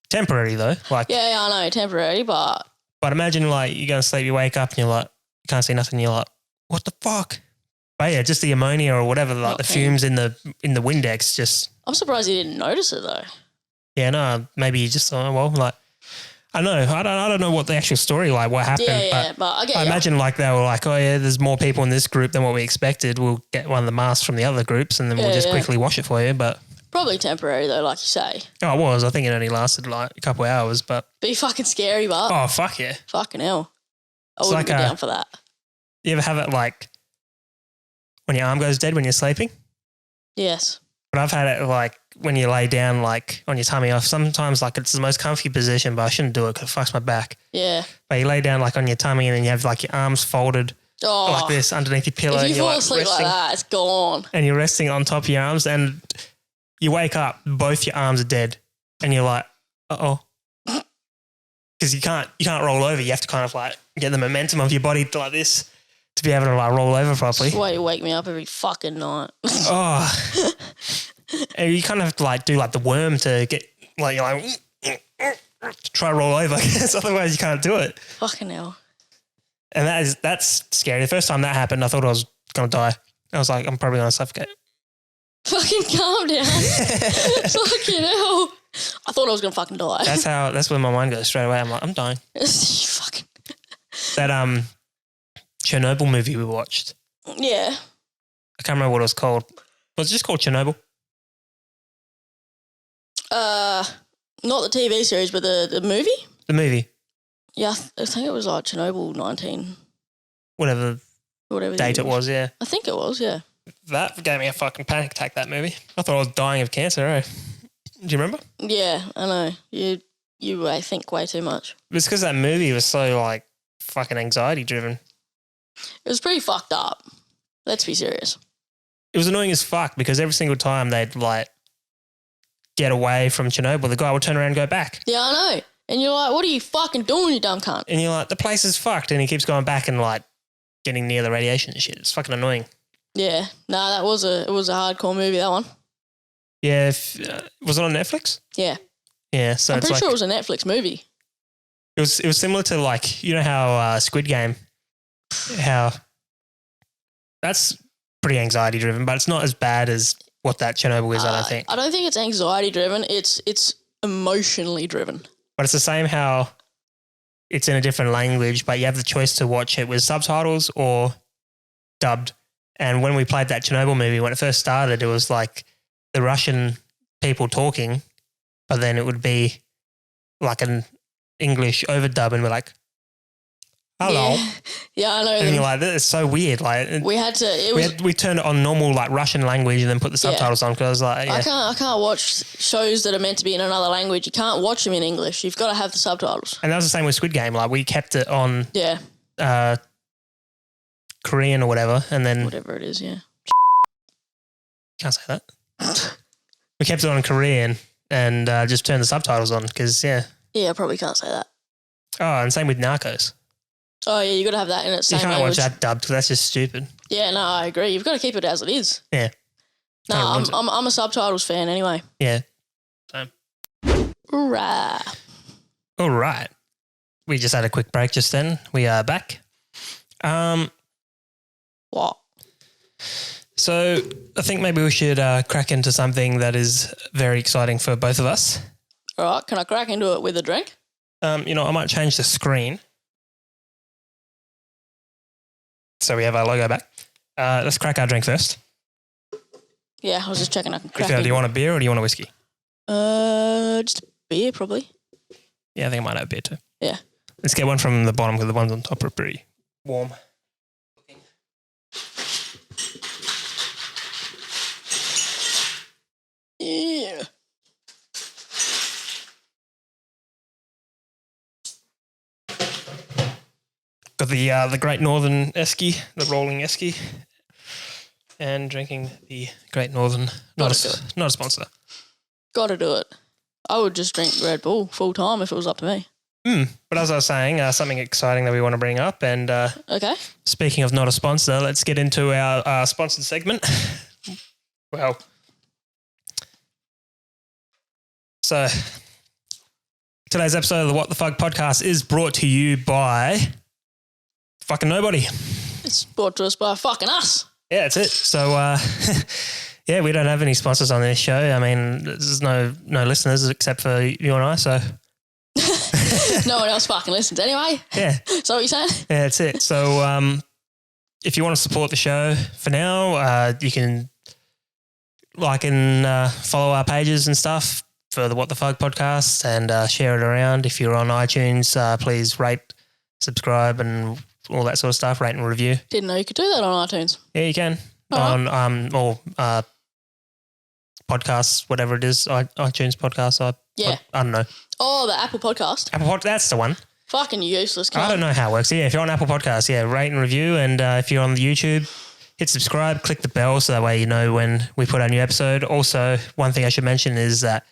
Temporary though. Like, Yeah, I know, temporary, but but imagine like you go to sleep, you wake up and you're like, you can't see nothing. You're like, what the fuck? But yeah, just the ammonia or whatever, like Not the keen. fumes in the Windex just, I'm surprised you didn't notice it though. yeah, no, maybe you just thought, well, like, I know, I don't know what the actual story, like what happened, Yeah, but I get I ya. imagine like they were like, oh yeah, there's more people in this group than what we expected. We'll get one of the masks from the other groups and then we'll Yeah, just yeah. quickly wash it for you. But Probably temporary though, like you say. oh, it was. I think it only lasted like a couple of hours, but Be fucking scary, but oh fuck yeah. fucking hell. I It's wouldn't like be a- down for that. You ever have it like when your arm goes dead when you're sleeping? Yes. But I've had it like when you lay down like on your tummy off. Sometimes like it's the most comfy position, but I shouldn't do it because it fucks my back. Yeah. But you lay down like on your tummy and then you have like your arms folded Oh, like this underneath your pillow. if and you you're, fall like, asleep resting, like that, it's gone. and you're resting on top of your arms and you wake up, both your arms are dead and you're like, uh-oh. Because you can't roll over. You have to kind of like get the momentum of your body to like this to be able to like roll over properly. That's why you wake me up every fucking night. Oh. And you kind of have to like do like the worm to get like, you're like, to try to roll over because otherwise you can't do it. Fucking hell. And that's scary. The first time that happened, I thought I was going to die. I was like, I'm probably going to suffocate. Fucking calm down. Fucking hell. I thought I was going to fucking die. That's where my mind goes straight away. I'm like, I'm dying. Fucking. That Chernobyl movie we watched. Yeah. I can't remember what it was called. Was it just called Chernobyl? Not the TV series, but the movie? The movie. Yeah, I think it was like Chernobyl 19, Whatever whatever the date year it was, yeah. I think it was, yeah. That gave me a fucking panic attack, that movie. I thought I was dying of cancer, eh? Do you remember? Yeah, I know. You think way too much. It's because that movie was so, like, fucking anxiety driven. It was pretty fucked up. Let's be serious. It was annoying as fuck because every single time they'd, like, get away from Chernobyl, the guy would turn around and go back. Yeah, I know. And you're like, what are you fucking doing, you dumb cunt? And you're like, the place is fucked. And he keeps going back and, like, getting near the radiation and shit. It's fucking annoying. Yeah. Nah, it was a hardcore movie, that one. Yeah. Was it on Netflix? Yeah. Yeah. So I'm it's pretty like, sure it was a Netflix movie. it was similar to, like, you know how Squid Game, how that's pretty anxiety driven, but it's not as bad as what that Chernobyl is, I don't think. I don't think it's anxiety driven. It's emotionally driven. But it's the same how it's in a different language, but you have the choice to watch it with subtitles or dubbed. And when we played that Chernobyl movie, when it first started, it was like the Russian people talking, but then it would be like an English overdub and we're like, hello. Yeah, I know. And them. you're like, this is so weird. Like We had to. we turned it on normal like Russian language and then put the subtitles on because I was like, yeah. I can't watch shows that are meant to be in another language. You can't watch them in English. You've got to have the subtitles. And that was the same with Squid Game. Like we kept it on Yeah, Korean or whatever, and then whatever it is. Yeah. can't say that. We kept it on Korean and just turned the subtitles on because Yeah, I probably can't say that. Oh, and same with Narcos. Oh yeah, you got to have that in its You same can't language. watch that dubbed because that's just stupid. Yeah, no, I agree. You've got to keep it as it is. Yeah. No, Kinda ruins it. I'm a subtitles fan anyway. Yeah. Right. All right. We just had a quick break just then. We are back. What? So I think maybe we should crack into something that is very exciting for both of us. All right, can I crack into it with a drink? I might change the screen. So we have our logo back. Let's crack our drink first. Yeah, I was just checking I can crack Do it. you want a beer or do you want a whiskey? Just a beer probably. Yeah, I think I might have a beer too. Yeah. Let's get one from the bottom because the ones on top are pretty warm. Yeah. Got the Great Northern Esky, the rolling Esky, and drinking the Great Northern. Not a sponsor. Got to do it. I would just drink Red Bull full time if it was up to me. But as I was saying, something exciting that we want to bring up. And Okay. speaking of not a sponsor, let's get into our sponsored segment. Well, so today's episode of the What the Fugg podcast is brought to you by fucking nobody. It's brought to us by fucking us. Yeah, that's it. So, yeah, we don't have any sponsors on this show. I mean, there's no listeners except for you and I, so. No one else fucking listens anyway. Yeah. Is that what you're saying? Yeah, that's it. So, if you want to support the show for now, you can like and follow our pages and stuff for the What the Fugg podcast and share it around. If you're on iTunes, please rate, subscribe and all that sort of stuff, rate and review. Didn't know you could do that on iTunes. Yeah, you can. All On or podcasts, whatever it is, iTunes podcasts. Yeah. I don't know. Oh, the Apple podcast. That's the one. Fucking useless. I don't know how it works. Yeah, if you're on Apple Podcasts, yeah, rate and review. And if you're on the YouTube, hit subscribe, click the bell so that way you know when we put out a new episode. Also, one thing I should mention is that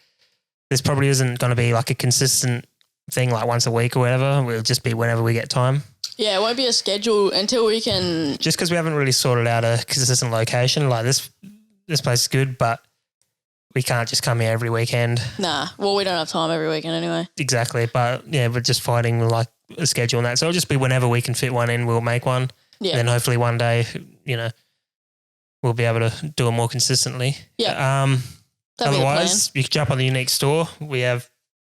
this probably isn't going to be like a consistent thing like once a week or whatever. It'll just be whenever we get time. Yeah, it won't be a schedule until we can... Just because we haven't really sorted out a consistent location. Like this place is good, but we can't just come here every weekend. Nah, well, we don't have time every weekend anyway. Exactly. But yeah, we're just fighting like a schedule and that. So it'll just be whenever we can fit one in, we'll make one. Yeah. And then hopefully one day, you know, we'll be able to do it more consistently. Yeah. Otherwise, you can jump on the Youneek store. We have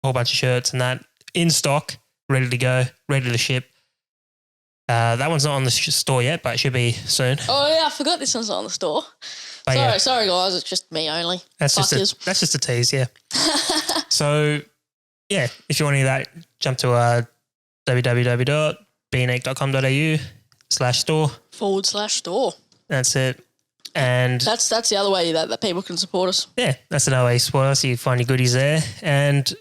a whole bunch of shirts and that in stock, ready to go, ready to ship. That one's not on the store yet, but it should be soon. Oh, yeah, I forgot this one's not on the store. But Sorry, guys, it's just me only. That's just a tease, yeah. So, yeah, if you want to hear that, jump to www.beanique.com.au/store. /store. That's it. And that's the other way that people can support us. yeah, that's another way you support us. You find your goodies there. And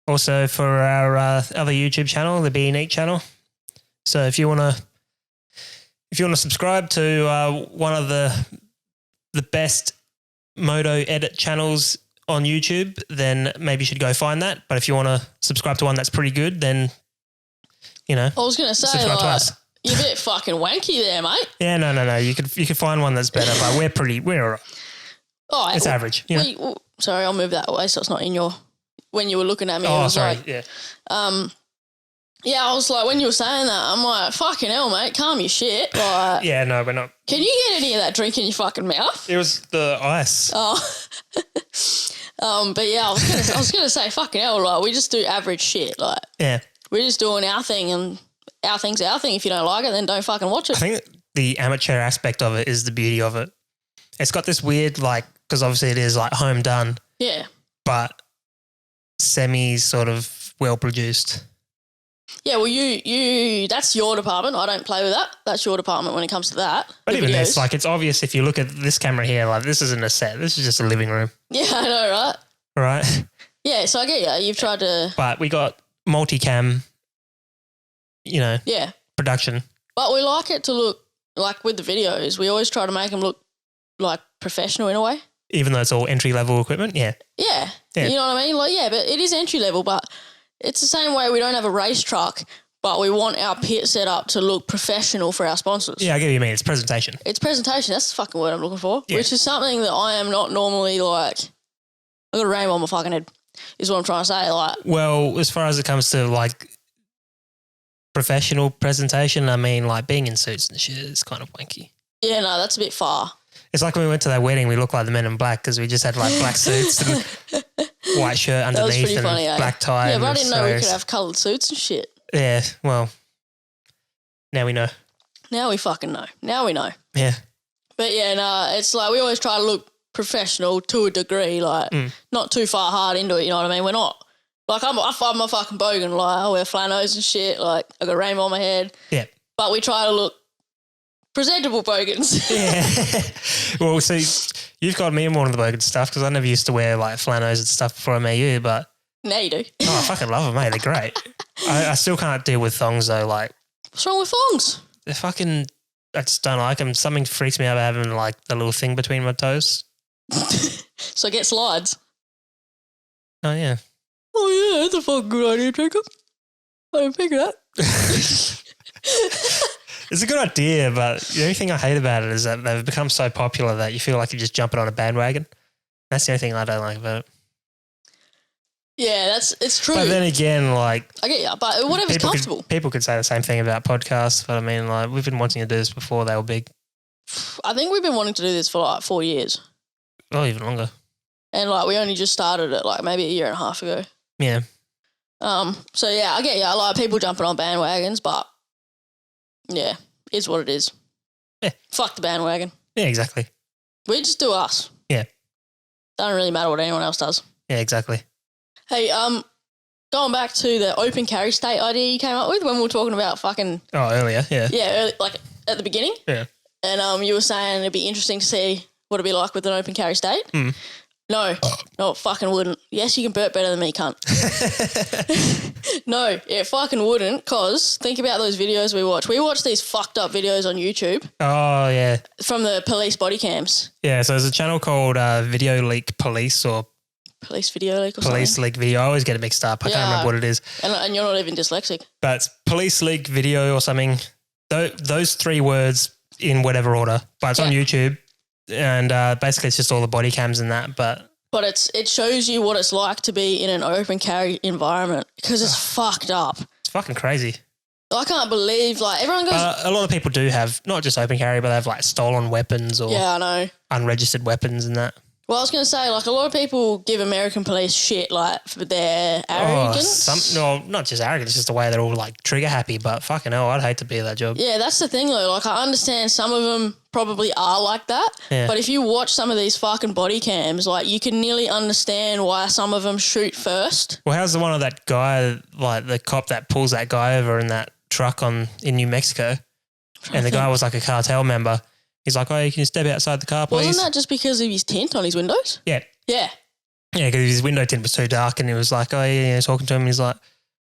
also for our other YouTube channel, the Youneek channel. So if you want to subscribe to one of the best moto edit channels on YouTube, then maybe you should go find that. But if you want to subscribe to one that's pretty good, then, you know, I was going to say, subscribe to us. You're a bit fucking wanky there, mate. Yeah, no. You could find one that's better, but we're all right. Oh, It's average. You know? Sorry, I'll move that away so it's not in your... When you were looking at me, Oh, it was sorry. like... Yeah. Yeah, I was like, when you were saying that, I'm like, fucking hell, mate, calm your shit. Like, Yeah, no, we're not. can you get any of that drink in your fucking mouth? It was the ice. Oh. But yeah, I was gonna say, fucking hell, like, we just do average shit. Like, Yeah. we're just doing our thing, and our thing's our thing. If you don't like it, then don't fucking watch I it. think the amateur aspect of it is the beauty of it. It's got this weird, like, because obviously it is like home done, Yeah. but semi sort of well produced. Yeah, well, you that's your department. I don't play with that. That's your department when it comes to that. But the even videos. this, like, it's obvious if you look at this camera here, like, this isn't a set. This is just a living room, Yeah, I know, right? right? Yeah, so I get you. You've tried to... But we got multicam, you know, Yeah. production. But we like it to look, like with the videos, we always try to make them look like professional in a way. Even though it's all entry level equipment, yeah. Yeah. Yeah. You know what I mean? Like, yeah, but it is entry level, but it's the same way we don't have a race truck, but we want our pit set up to look professional for our sponsors. Yeah, I get what you mean. It's presentation. It's presentation. That's the fucking word I'm looking for, Yeah. which is something that I am not normally like, I got a rainbow on my fucking head, is what I'm trying to say. Like, Well, as far as it comes to, like, professional presentation, I mean, like, being in suits and shit is kind of wanky. yeah, no, that's a bit far. It's like when we went to that wedding, we looked like the Men in Black because we just had like black suits and white shirt That was underneath pretty and funny, eh? black tie. Yeah, and but I didn't know we so- could have coloured suits and shit. Yeah, well, now we know. Now we fucking know. Now we know. Yeah, But yeah, no, it's like we always try to look professional to a degree, like not too far hard into it, you know what I mean? We're not. Like, I find my fucking bogan, like, I wear flannels and shit, like, I got a rainbow on my head. yeah, But we try to look presentable bogans. yeah. Well, see, you've got me in one of the bogan stuff because I never used to wear like flannels and stuff before I met you, but Now you do. oh, I fucking love them, mate. They're great. I still can't deal with thongs though. Like, What's wrong with thongs? they're fucking, I just don't like them. Something freaks me out about having like the little thing between my toes. So get slides. Oh, yeah. Oh, yeah, that's a fucking good idea, Jacob. I didn't think of that. It's a good idea, but the only thing I hate about it is that they've become so popular that you feel like you're just jumping on a bandwagon. That's the only thing I don't like about it. Yeah, it's true. But then again, like... I get you, but whatever's comfortable. People could say the same thing about podcasts, but I mean, like, we've been wanting to do this before they were big. I think we've been wanting to do this for like 4 years. Oh, even longer. And like we only just started it like maybe a year and a half ago. Yeah. So yeah, I get you. I like people jumping on bandwagons, but yeah, it's what it is. Yeah. Fuck the bandwagon. Yeah, exactly. We just do us. Yeah. Doesn't really matter what anyone else does. Yeah, exactly. Hey, going back to the open carry state idea you came up with when we were talking about fucking... Oh, earlier, yeah. Yeah, early, like at the beginning. Yeah. And you were saying it'd be interesting to see what it'd be like with an open carry state. Mm. No, it fucking wouldn't. Yes, you can burp better than me, cunt. No, it fucking wouldn't, because think about those videos we watch. We watch these fucked up videos on YouTube. Oh, yeah. From the police body cams. Yeah, so there's a channel called Video Leak Police or... Police Video Leak or Police something. Leak Video. I always get it mixed up. I can't remember what it is. And you're not even dyslexic. But it's Police Leak Video or something. Those three words in whatever order. But it's on YouTube. And basically it's just all the body cams and that. But it shows you what it's like to be in an open carry environment because it's fucked up. It's fucking crazy. I can't believe, like, everyone goes... a lot of people do have, not just open carry, but they have, like, stolen weapons or I know. Unregistered weapons and that. Well, I was going to say, like, a lot of people give American police shit, like, for their arrogance. Not just arrogance, it's just the way they're all, like, trigger happy, but fucking hell, I'd hate to be that job. Yeah, that's the thing, though. Like, I understand some of them probably are like that, but if you watch some of these fucking body cams, like, you can nearly understand why some of them shoot first. Well, how's the one of that guy, like, the cop that pulls that guy over in that truck in New Mexico, and the guy was, like, a cartel member. He's like, oh, you can step outside the car, please. Wasn't that just because of his tint on his windows? Yeah. Yeah. Yeah, because his window tint was too dark and he was like, oh, yeah, talking to him. He's like,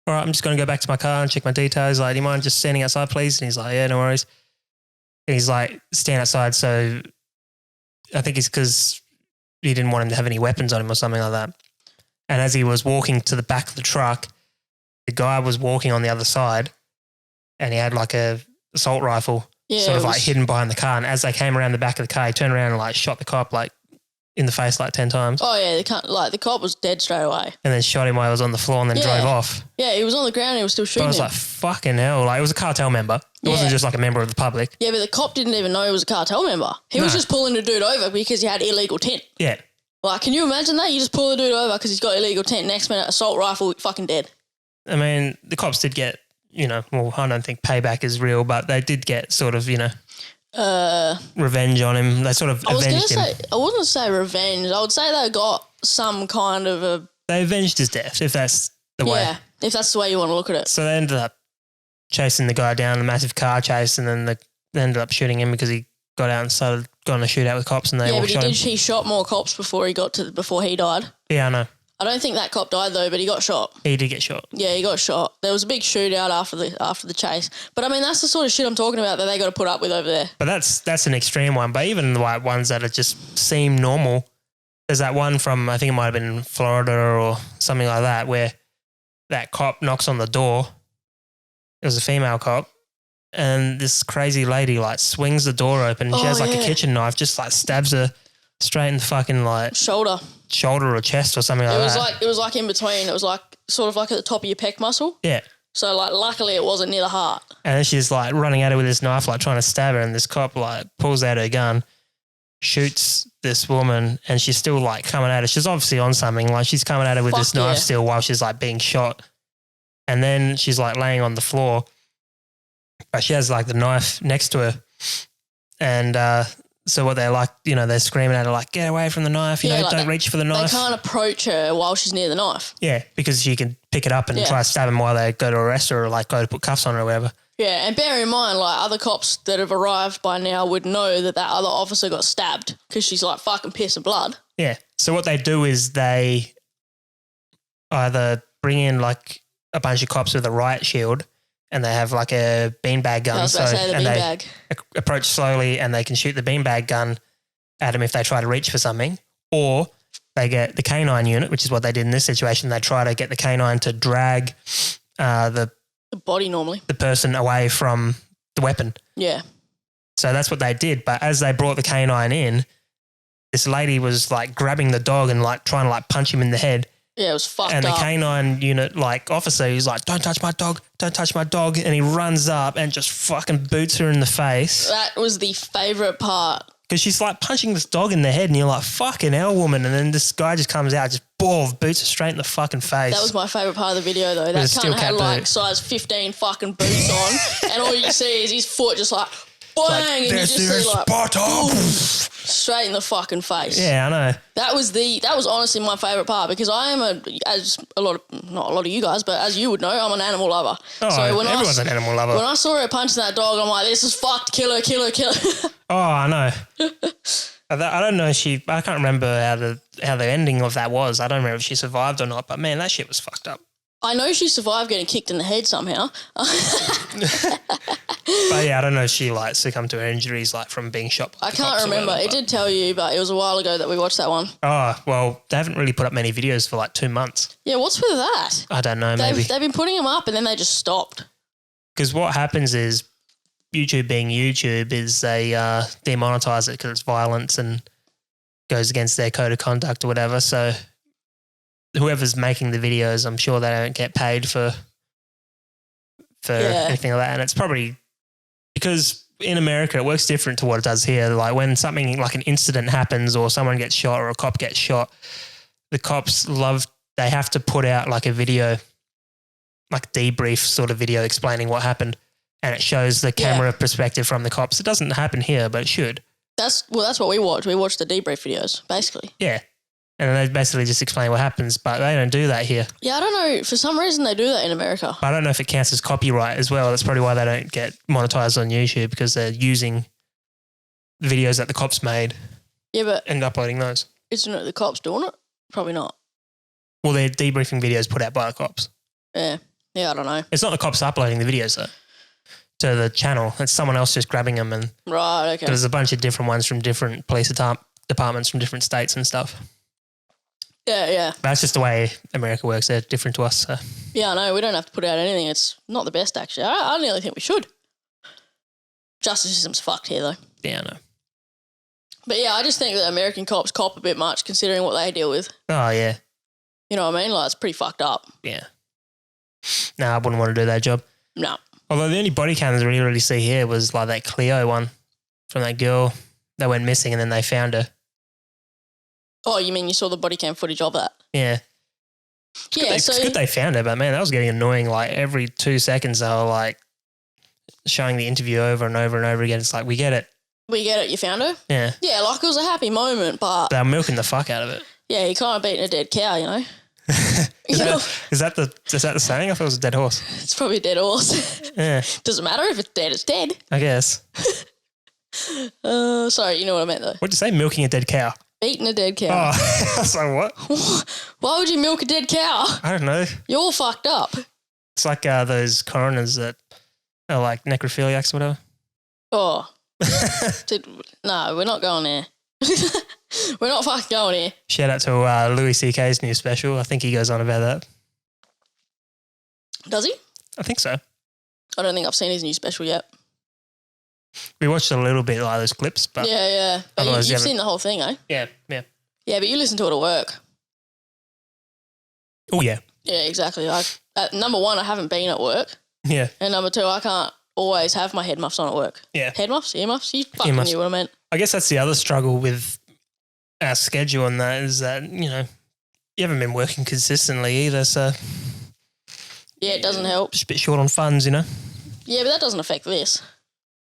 all right, I'm just going to go back to my car and check my details. Like, do you mind just standing outside, please? And he's like, yeah, no worries. And he's like, stand outside. So I think it's because he didn't want him to have any weapons on him or something like that. And as he was walking to the back of the truck, the guy was walking on the other side and he had like a assault rifle. Yeah, sort of like hidden behind the car. And as they came around the back of the car, he turned around and like shot the cop like in the face like 10 times. Oh, yeah. The cop was dead straight away. And then shot him while he was on the floor and then drove off. Yeah, he was on the ground and he was still shooting But I was him. like, fucking hell. Like, it was a cartel member. It wasn't just like a member of the public. Yeah, but the cop didn't even know he was a cartel member. He was just pulling the dude over because he had illegal tint. Yeah. Like, can you imagine that? You just pull the dude over because he's got illegal tint. Next minute, assault rifle, fucking dead. I mean, the cops did get, well, I don't think payback is real, but they did get sort of, revenge on him. They sort of avenged him. I wouldn't say revenge. I would say they got some kind of They avenged his death, if that's the way. Yeah, if that's the way you want to look at it. So they ended up chasing the guy down, a massive car chase, and then they ended up shooting him because he got out and started going to shoot out with cops and they all shot him. He shot more cops before he died. Yeah, I know. I don't think that cop died though, but he got shot. He did get shot. Yeah, he got shot. There was a big shootout after the chase. But I mean, that's the sort of shit I'm talking about that they got to put up with over there. But that's an extreme one. But even the ones that just seem normal, there's that one from, I think it might have been Florida or something like that, where that cop knocks on the door. It was a female cop. And this crazy lady like swings the door open. She has like a kitchen knife, just like stabs her straight in the fucking like shoulder or chest or something like that. It was like in between. It was like sort of like at the top of your pec muscle. Yeah. So like luckily it wasn't near the heart. And then she's like running at her with this knife, like trying to stab her. And this cop like pulls out her gun, shoots this woman, and she's still like coming at her. She's obviously on something. Like she's coming at her with this knife still while she's like being shot. And then she's like laying on the floor, but she has like the knife next to her. And, so what they're like, they're screaming at her like, get away from the knife, don't reach for the knife. They can't approach her while she's near the knife. Yeah, because she can pick it up and try to stab him while they go to arrest her or like go to put cuffs on her or whatever. Yeah, and bear in mind, like other cops that have arrived by now would know that other officer got stabbed because she's like fucking piss and blood. Yeah, so what they do is they either bring in like a bunch of cops with a riot shield and they have like a beanbag gun. They approach slowly and they can shoot the beanbag gun at them if they try to reach for something. Or they get the canine unit, which is what they did in this situation. They try to get the canine to drag the body normally. the person away from the weapon. Yeah. So that's what they did. But as they brought the canine in, this lady was like grabbing the dog and like trying to like punch him in the head. Yeah, it was fucked up. And the canine unit like officer, he's like, don't touch my dog, don't touch my dog. And he runs up and just fucking boots her in the face. That was the favourite part. Because she's like punching this dog in the head and you're like, fucking hell, woman. And then this guy just comes out, just boots her straight in the fucking face. That was my favourite part of the video though. That cunt had like size 15 fucking boots on and all you see is his foot just like bang like, and you just see like boom, straight in the fucking face. Yeah, I know. That was honestly my favourite part because I am not a lot of you guys, but as you would know, I'm an animal lover. Oh, so everyone's an animal lover. When I saw her punching that dog, I'm like, this is fucked, kill her. Oh, I know. I don't know. I can't remember how the ending of that was. I don't remember if she survived or not. But man, that shit was fucked up. I know she survived getting kicked in the head somehow. But yeah, I don't know if she like succumbed to her injuries like from being shot. I can't remember. It did tell you, but it was a while ago that we watched that one. Oh well, they haven't really put up many videos for like 2 months. Yeah, what's with that? I don't know. Maybe they've been putting them up and then they just stopped. Because what happens is YouTube being YouTube is they demonetize it because it's violence and goes against their code of conduct or whatever. So whoever's making the videos, I'm sure they don't get paid for anything like that. And it's probably because in America it works different to what it does here. Like when something like an incident happens or someone gets shot or a cop gets shot, the cops they have to put out like a video, like debrief sort of video explaining what happened. And it shows the camera perspective from the cops. It doesn't happen here, but it should. That's what we watch. We watch the debrief videos, basically. Yeah. And they basically just explain what happens, but they don't do that here. Yeah, I don't know. For some reason, they do that in America. I don't know if it counts as copyright as well. That's probably why they don't get monetized on YouTube because they're using videos that the cops made. Yeah, but and uploading those. Isn't it the cops doing it? Probably not. Well, they're debriefing videos put out by the cops. Yeah, I don't know. It's not the cops uploading the videos though to the channel. It's someone else just grabbing them and right. Okay. There's a bunch of different ones from different police departments from different states and stuff. Yeah. That's just the way America works. They're different to us. So. Yeah, I know. We don't have to put out anything. It's not the best, actually. I nearly think we should. Justice system's fucked here, though. Yeah, I know. But yeah, I just think that American cops cop a bit much considering what they deal with. Oh, yeah. You know what I mean? Like, it's pretty fucked up. Yeah. No, I wouldn't want to do that job. No. Although the only body cams we really see here was like that Cleo one from that girl that went missing and then they found her. Oh, you mean you saw the body cam footage of that? Yeah. It's good they found her, but man, that was getting annoying. Like every 2 seconds they were like showing the interview over and over and over again. It's like, we get it. We get it, you found her? Yeah. Yeah, like it was a happy moment, but... They're milking the fuck out of it. Yeah, you kind of beating a dead cow, you know? Is that the saying? I thought it was a dead horse. It's probably a dead horse. Yeah. Doesn't matter if it's dead, it's dead. I guess. Sorry, you know what I meant though. What'd you say? Milking a dead cow? Beating a dead cow. Oh, so what? Why would you milk a dead cow? I don't know. You're all fucked up. It's like those coroners that are like necrophiliacs or whatever. Oh. No, we're not going there. We're not fucking going here. Shout out to Louis C.K.'s new special. I think he goes on about that. Does he? I think so. I don't think I've seen his new special yet. We watched a little bit like those clips, but yeah. But you've seen the whole thing, eh? Yeah. Yeah, but you listen to it at work. Oh yeah. Yeah, exactly. Number one, I haven't been at work. Yeah. And number two, I can't always have my head muffs on at work. Yeah. Head muffs, ear muffs. You fucking knew what I meant. I guess that's the other struggle with our schedule, and that is that you haven't been working consistently either, so yeah, it doesn't help. Just a bit short on funds, you know. Yeah, but that doesn't affect this.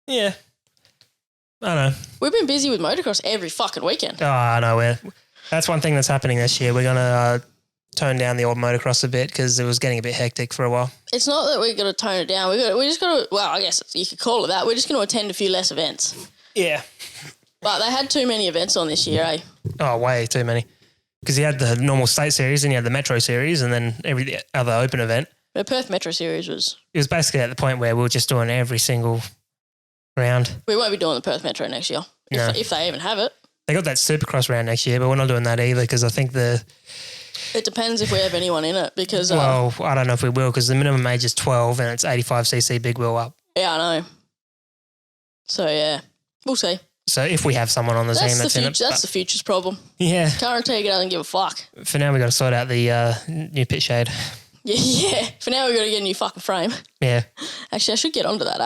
Yeah. I know. We've been busy with motocross every fucking weekend. Oh, I know. That's one thing that's happening this year. We're going to tone down the old motocross a bit because it was getting a bit hectic for a while. It's not that we're going to tone it down. We just got to, well, I guess you could call it that. We're just going to attend a few less events. Yeah. But they had too many events on this year, eh? Oh, way too many. Because you had the normal state series and you had the Metro series and then every other open event. The Perth Metro series was... It was basically at the point where we were just doing every single round. We won't be doing the Perth Metro next year. No. If they even have it. They got that Supercross round next year, but we're not doing that either because I think It depends if we have anyone in it because... well, I don't know if we will because the minimum age is 12 and it's 85cc big wheel up. Yeah, I know. So, yeah, we'll see. So if we have someone on the team that's in it. That's the future's problem. Yeah. Current Tika doesn't give a fuck. For now, we got to sort out the new pit shade. Yeah. For now, we got to get a new fucking frame. Yeah. Actually, I should get onto that,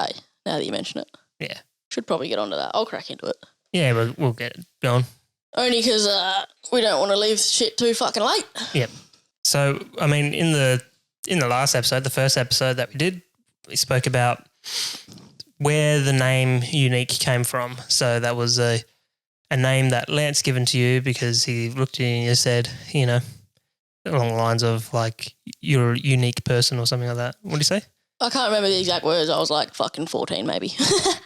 now that you mention it. Yeah. Should probably get onto that. I'll crack into it. Yeah, we'll get it going. Only because we don't want to leave shit too fucking late. Yep. So, I mean, in the last episode, the first episode that we did, we spoke about where the name Youneek came from. So that was a name that Lance given to you because he looked at you and you said, you know, along the lines of like, you're a unique person or something like that. What did he say? I can't remember the exact words. I was like fucking 14 maybe.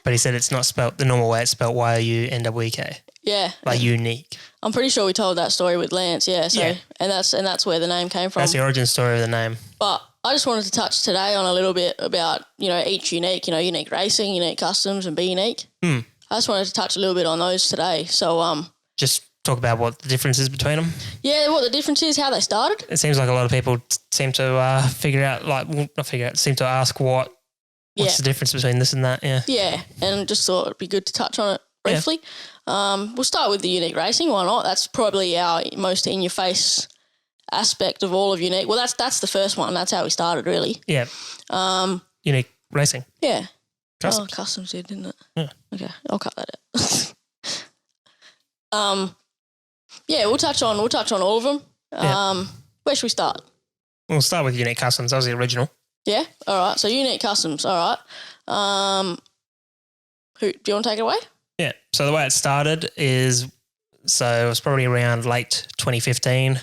But he said it's not spelt the normal way. It's spelt Y-O-U-N-E-K. Yeah. Like unique. I'm pretty sure we told that story with Lance, yeah. So Yeah. and that's where the name came from. That's the origin story of the name. But I just wanted to touch today on a little bit about, you know, each Youneek, you know, Youneek Racing, Youneek Customs and Be Youneek. I just wanted to touch a little bit on those today. So Just talk about what the difference is between them. yeah, what the difference is, how they started. It seems like a lot of people seem to seem to ask what's the difference between this and that, yeah. Yeah, and just thought it'd be good to touch on it briefly. We'll start with the Youneek Racing, why not? That's probably our most in-your-face aspect of all of Youneek. Well, that's the first one. That's how we started, really. Yeah. Youneek Racing. Yeah. Customs. Oh, Customs did, didn't it? Yeah. Okay, I'll cut that out. Yeah, we'll touch on all of them. Where should we start? We'll start with Youneek Customs. That was the original. Yeah, all right. So Youneek Customs, all right. Do you want to take it away? Yeah. So the way it started is, so it was probably around late 2015.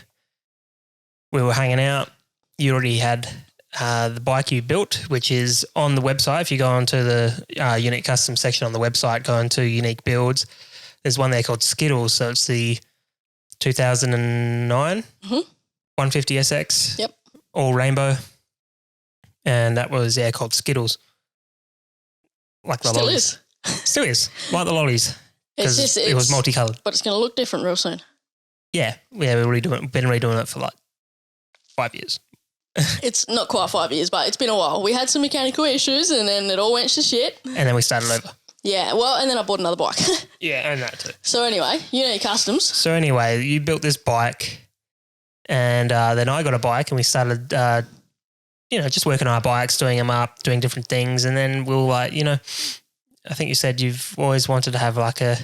We were hanging out. You already had the bike you built, which is on the website. If you go onto the Youneek Customs section on the website, go into Youneek Builds, there's one there called Skittles. So it's the 2009 150 SX. Yep. All rainbow. And that was, called Skittles. Like the Still lollies. is. Still is. Like the lollies. It's Because just it was multicoloured. but it's going to look different real soon. Yeah. Yeah, we've been redoing it for like 5 years. It's not quite 5 years, but it's been a while. We had some mechanical issues and then it all went to shit. And then we started over. Yeah, well, and then I bought another bike. Yeah, and that too. So anyway, Youneek Customs. So anyway, you built this bike and then I got a bike and we started, just working on our bikes, doing them up, doing different things. And then we'll like, I think you said you've always wanted to have like a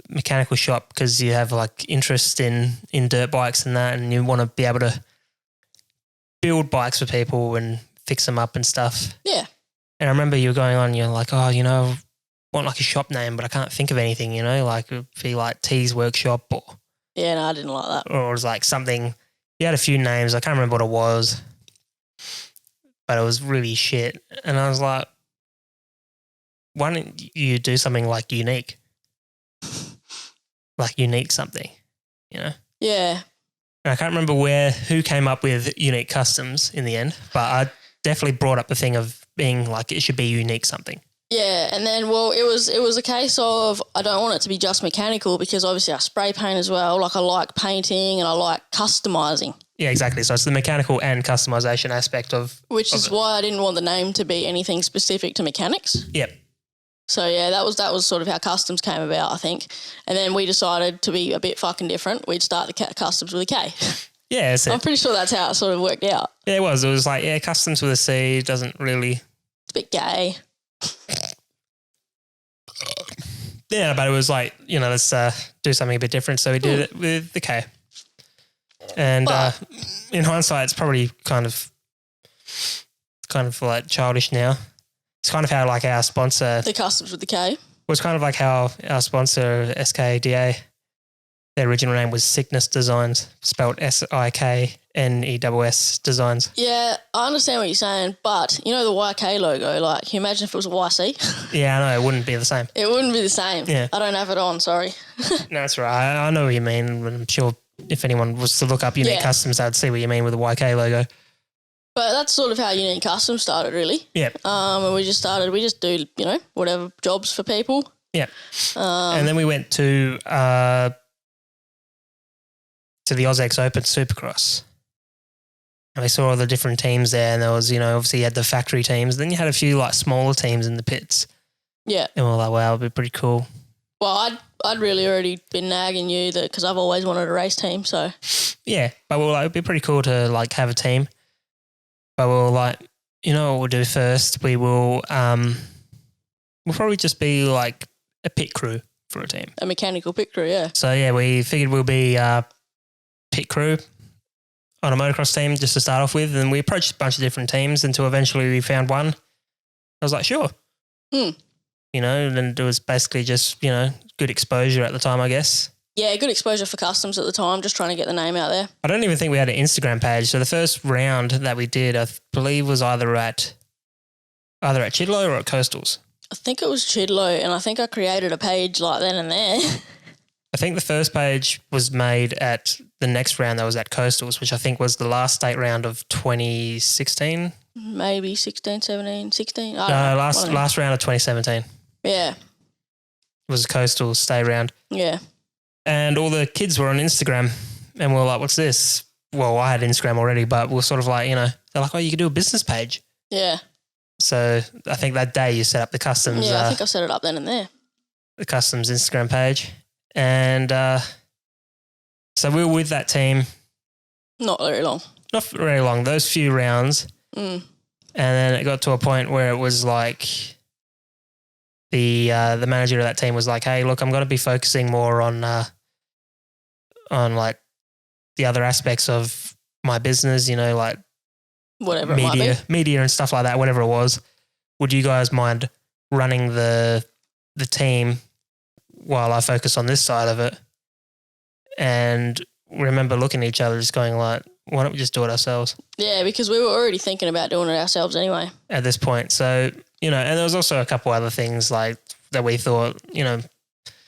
mechanical shop because you have like interest in dirt bikes and that, and you want to be able to build bikes for people and fix them up and stuff. Yeah. And I remember you were going on, you're like, I want like a shop name, but I can't think of anything, like it would be like T's Workshop or... Yeah, no, I didn't like that. Or it was like something, you had a few names, I can't remember what it was, but it was really shit. And I was like, why don't you do something like Youneek? Like Youneek something, Yeah. And I can't remember who came up with Youneek Customs in the end, but I definitely brought up the thing of being like it should be unique something. Yeah, and then, well, it was a case of I don't want it to be just mechanical because obviously I spray paint as well. Like I like painting and I like customising. Yeah, exactly. So it's the mechanical and customisation aspect of... Which is why I didn't want the name to be anything specific to mechanics. Yep. So, yeah, that was sort of how Customs came about, I think. And then we decided to be a bit fucking different. We'd start the Customs with a K. Yeah, that's it. I'm pretty sure that's how it sort of worked out. Yeah, it was. It was like, Customs with a C doesn't really... It's a bit gay. Yeah, but it was like, let's do something a bit different. So we did it with the K. And in hindsight, it's probably kind of like childish now. It's kind of how like our sponsor... The Customs with the K. Was kind of like how our sponsor, SKDA, their original name was Sickness Designs, spelled SIKNESS Designs. Yeah, I understand what you're saying, but you know the YK logo, like, can you imagine if it was a YC? Yeah, I know, it wouldn't be the same. It wouldn't be the same. Yeah. I don't have it on, sorry. No, that's right. I know what you mean. I'm sure if anyone was to look up Youneek Customs, they'd see what you mean with the YK logo. But that's sort of how Youneek Customs started, really. Yeah. And we just do, whatever jobs for people. Yeah. And then we went to the AusX Open Supercross. And we saw all the different teams there, and there was, obviously you had the factory teams. Then you had a few like smaller teams in the pits. Yeah. And we're like, wow, it'd be pretty cool. Well, I'd really already been nagging you that because I've always wanted a race team. So Yeah, but we were like, it'd be pretty cool to like have a team. But we were like, you know what we'll do first? We'll probably just be like a pit crew for a team. a mechanical pit crew, yeah. So yeah, we figured we'll be pit crew on a motocross team just to start off with, and we approached a bunch of different teams until eventually we found one. I was like, sure. You know, and it was basically just, you know, good exposure at the time, I guess. Yeah, good exposure for customs at the time, just trying to get the name out there. I don't even think we had an Instagram page. So the first round that we did, I believe, was either at Chidlow or at Coastals. I think it was Chidlow, and I think I created a page like then and there. I think the first page was made at the next round that was at Coastals, which I think was the last state round of 2016. Maybe 16, 17, 16. I No, don't know. last round of 2017 Yeah, was a Coastal state round. yeah. And all the kids were on Instagram and we were like, what's this? Well, I had Instagram already, but we were sort of like, you know, they're like, oh, you could do a business page. Yeah. So I think that day you set up the customs. Yeah, I think I set it up then and there. The customs Instagram page. And so we were with that team. Not very long. Not very long, those few rounds. Mm. And then it got to a point where it was like the manager of that team was like, hey, look, I'm going to be focusing more on like the other aspects of my business, you know, like Whatever it might be. media and stuff like that, whatever it was. Would you guys mind running the team while I focus on this side of it? And we remember looking at each other just going like, why don't we just do it ourselves Yeah, because we were already thinking about doing it ourselves anyway. at this point? So, you know, and there was also a couple other things like that we thought, you know,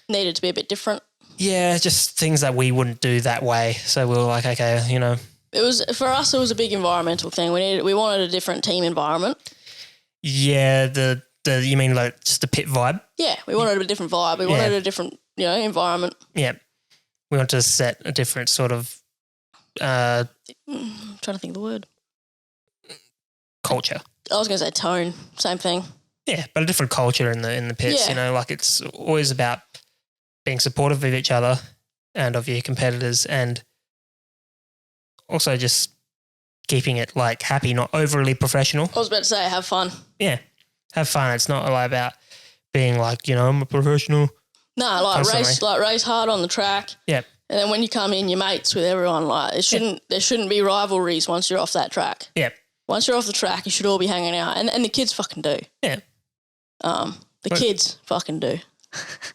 Needed to be a bit different. yeah, just things that we wouldn't do that way. So we were like, okay, you know. It was for us. It was a big environmental thing. We wanted a different team environment. Yeah, the you mean like just the pit vibe? Yeah, we wanted a different vibe. We wanted a different, you know, environment. Yeah. We want to set a different sort of I'm trying to think of the word. culture. I was going to say tone. Same thing. Yeah, but a different culture in the pits, Yeah. you know, like it's always about being supportive of each other and of your competitors, and also just keeping it like happy, not overly professional. I was about to say have fun. Yeah. Have fun. It's not like about being like, you know, I'm a professional. No, like Constantly. race hard on the track. Yeah. And then when you come in, you're mates with everyone. Like there shouldn't be rivalries once you're off that track. Yeah. Once you're off the track, you should all be hanging out, and the kids fucking do. Yeah. Kids fucking do.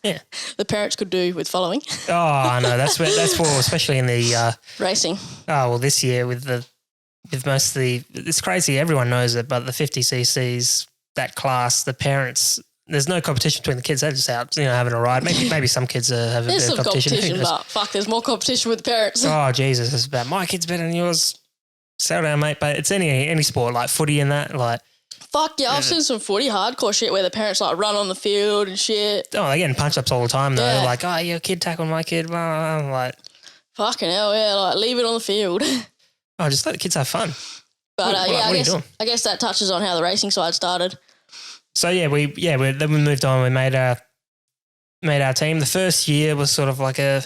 Yeah. The parents could do with following. Oh, I know. That's for especially in the Racing. this year with most of the, it's crazy. Everyone knows it, but the 50cc's, that class, the parents, there's no competition between the kids. They're just out, you know, having a ride. Maybe some kids have a There's bit some of competition. competition, but fuck, there's more competition with the parents. Oh, Jesus. It's about my kid's better than yours. Settle down, mate. But it's any sport, like footy and that, like. Fuck yeah, I've seen some footy hardcore shit where the parents like run on the field and shit. Oh, they're getting punch-ups all the time, though. Yeah. Like, oh, your kid tackled my kid. Blah, blah, blah. Like, Fucking hell, yeah, like leave it on the field. oh, just let the kids have fun. But What are you doing? I guess that touches on how the racing side started. So, then we moved on. We made our team. The first year was sort of like a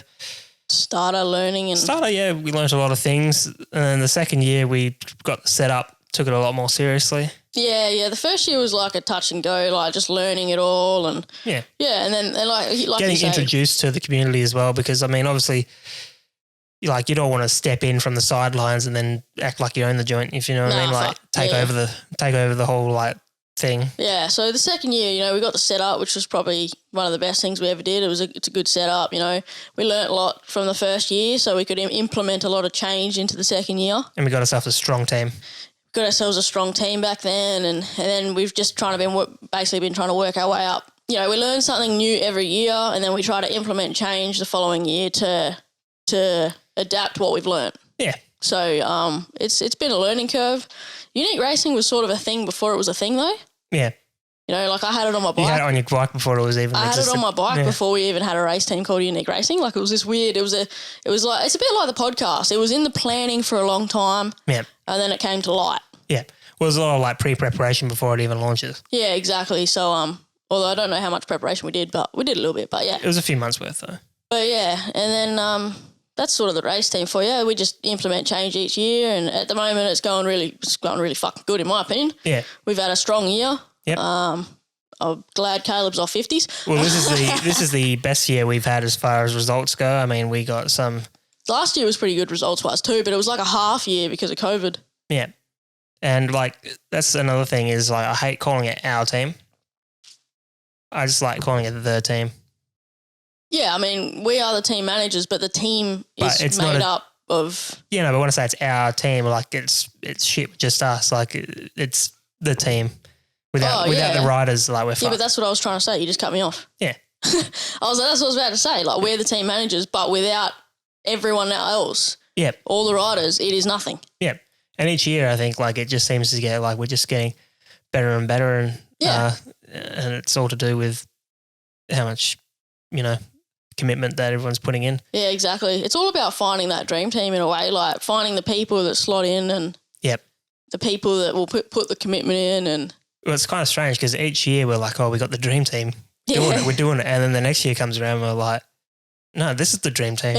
Starter learning and starter. Yeah, we learned a lot of things. And the second year we got set up, took it a lot more seriously. yeah. The first year was like a touch and go, like just learning it all and Yeah. and then like Getting you say, introduced to the community as well, because I mean, obviously, like you don't want to step in from the sidelines and then act like you own the joint, if you know what I mean. Like fuck, take over the whole like thing. Yeah, so the second year, you know, we got the setup, which was probably one of the best things we ever did. It's a good setup, you know. We learnt a lot from the first year, so we could implement a lot of change into the second year. And we got ourselves a strong team. Got ourselves a strong team back then, and then we've just basically been trying to work our way up. You know, we learn something new every year, and then we try to implement change the following year to adapt what we've learnt. Yeah. So it's been a learning curve. Youneek racing was sort of a thing before it was a thing, though. Yeah. You know, like I had it on my bike. You had it on your bike before it was even I had it on my bike before we even had a race team called Youneek Racing. Like it was this weird. It was like it's a bit like the podcast. It was in the planning for a long time. Yeah. And then it came to light. Yeah. Well, there's a lot of like pre-preparation before it even launches. Yeah, exactly. So Although I don't know how much preparation we did, but we did a little bit. But yeah. It was a few months worth though. But yeah, and then that's sort of the race team for you. We just implement change each year, and at the moment it's going really fucking good in my opinion. Yeah. We've had a strong year. Yep. I'm glad Caleb's off 50s. Well, this is the best year we've had as far as results go. I mean, we got some. Last year was pretty good results-wise too, but it was like a half year because of COVID. Yeah. And like, that's another thing is like, I hate calling it our team. I just like calling it the team. Yeah, I mean, we are the team managers, but the team is made up of... Yeah, no, but when I say it's our team, like it's shit with just us. Like it's the team. Without the riders, like we're fucked. Yeah, but that's what I was trying to say. You just cut me off. Yeah. That's what I was about to say. Like, we're the team managers, but without everyone else, Yep. all the riders, it is nothing. Yep. And each year, I think, like, it just seems to get, like, we're just getting better and better. And, and it's all to do with how much, commitment that everyone's putting in. Yeah, exactly. It's all about finding that dream team in a way, like finding the people that slot in and the people that will put the commitment in. And well, it's kind of strange because each year we're like, oh, we got the dream team doing it. We're doing it. And then the next year comes around and we're like, no, this is the dream team.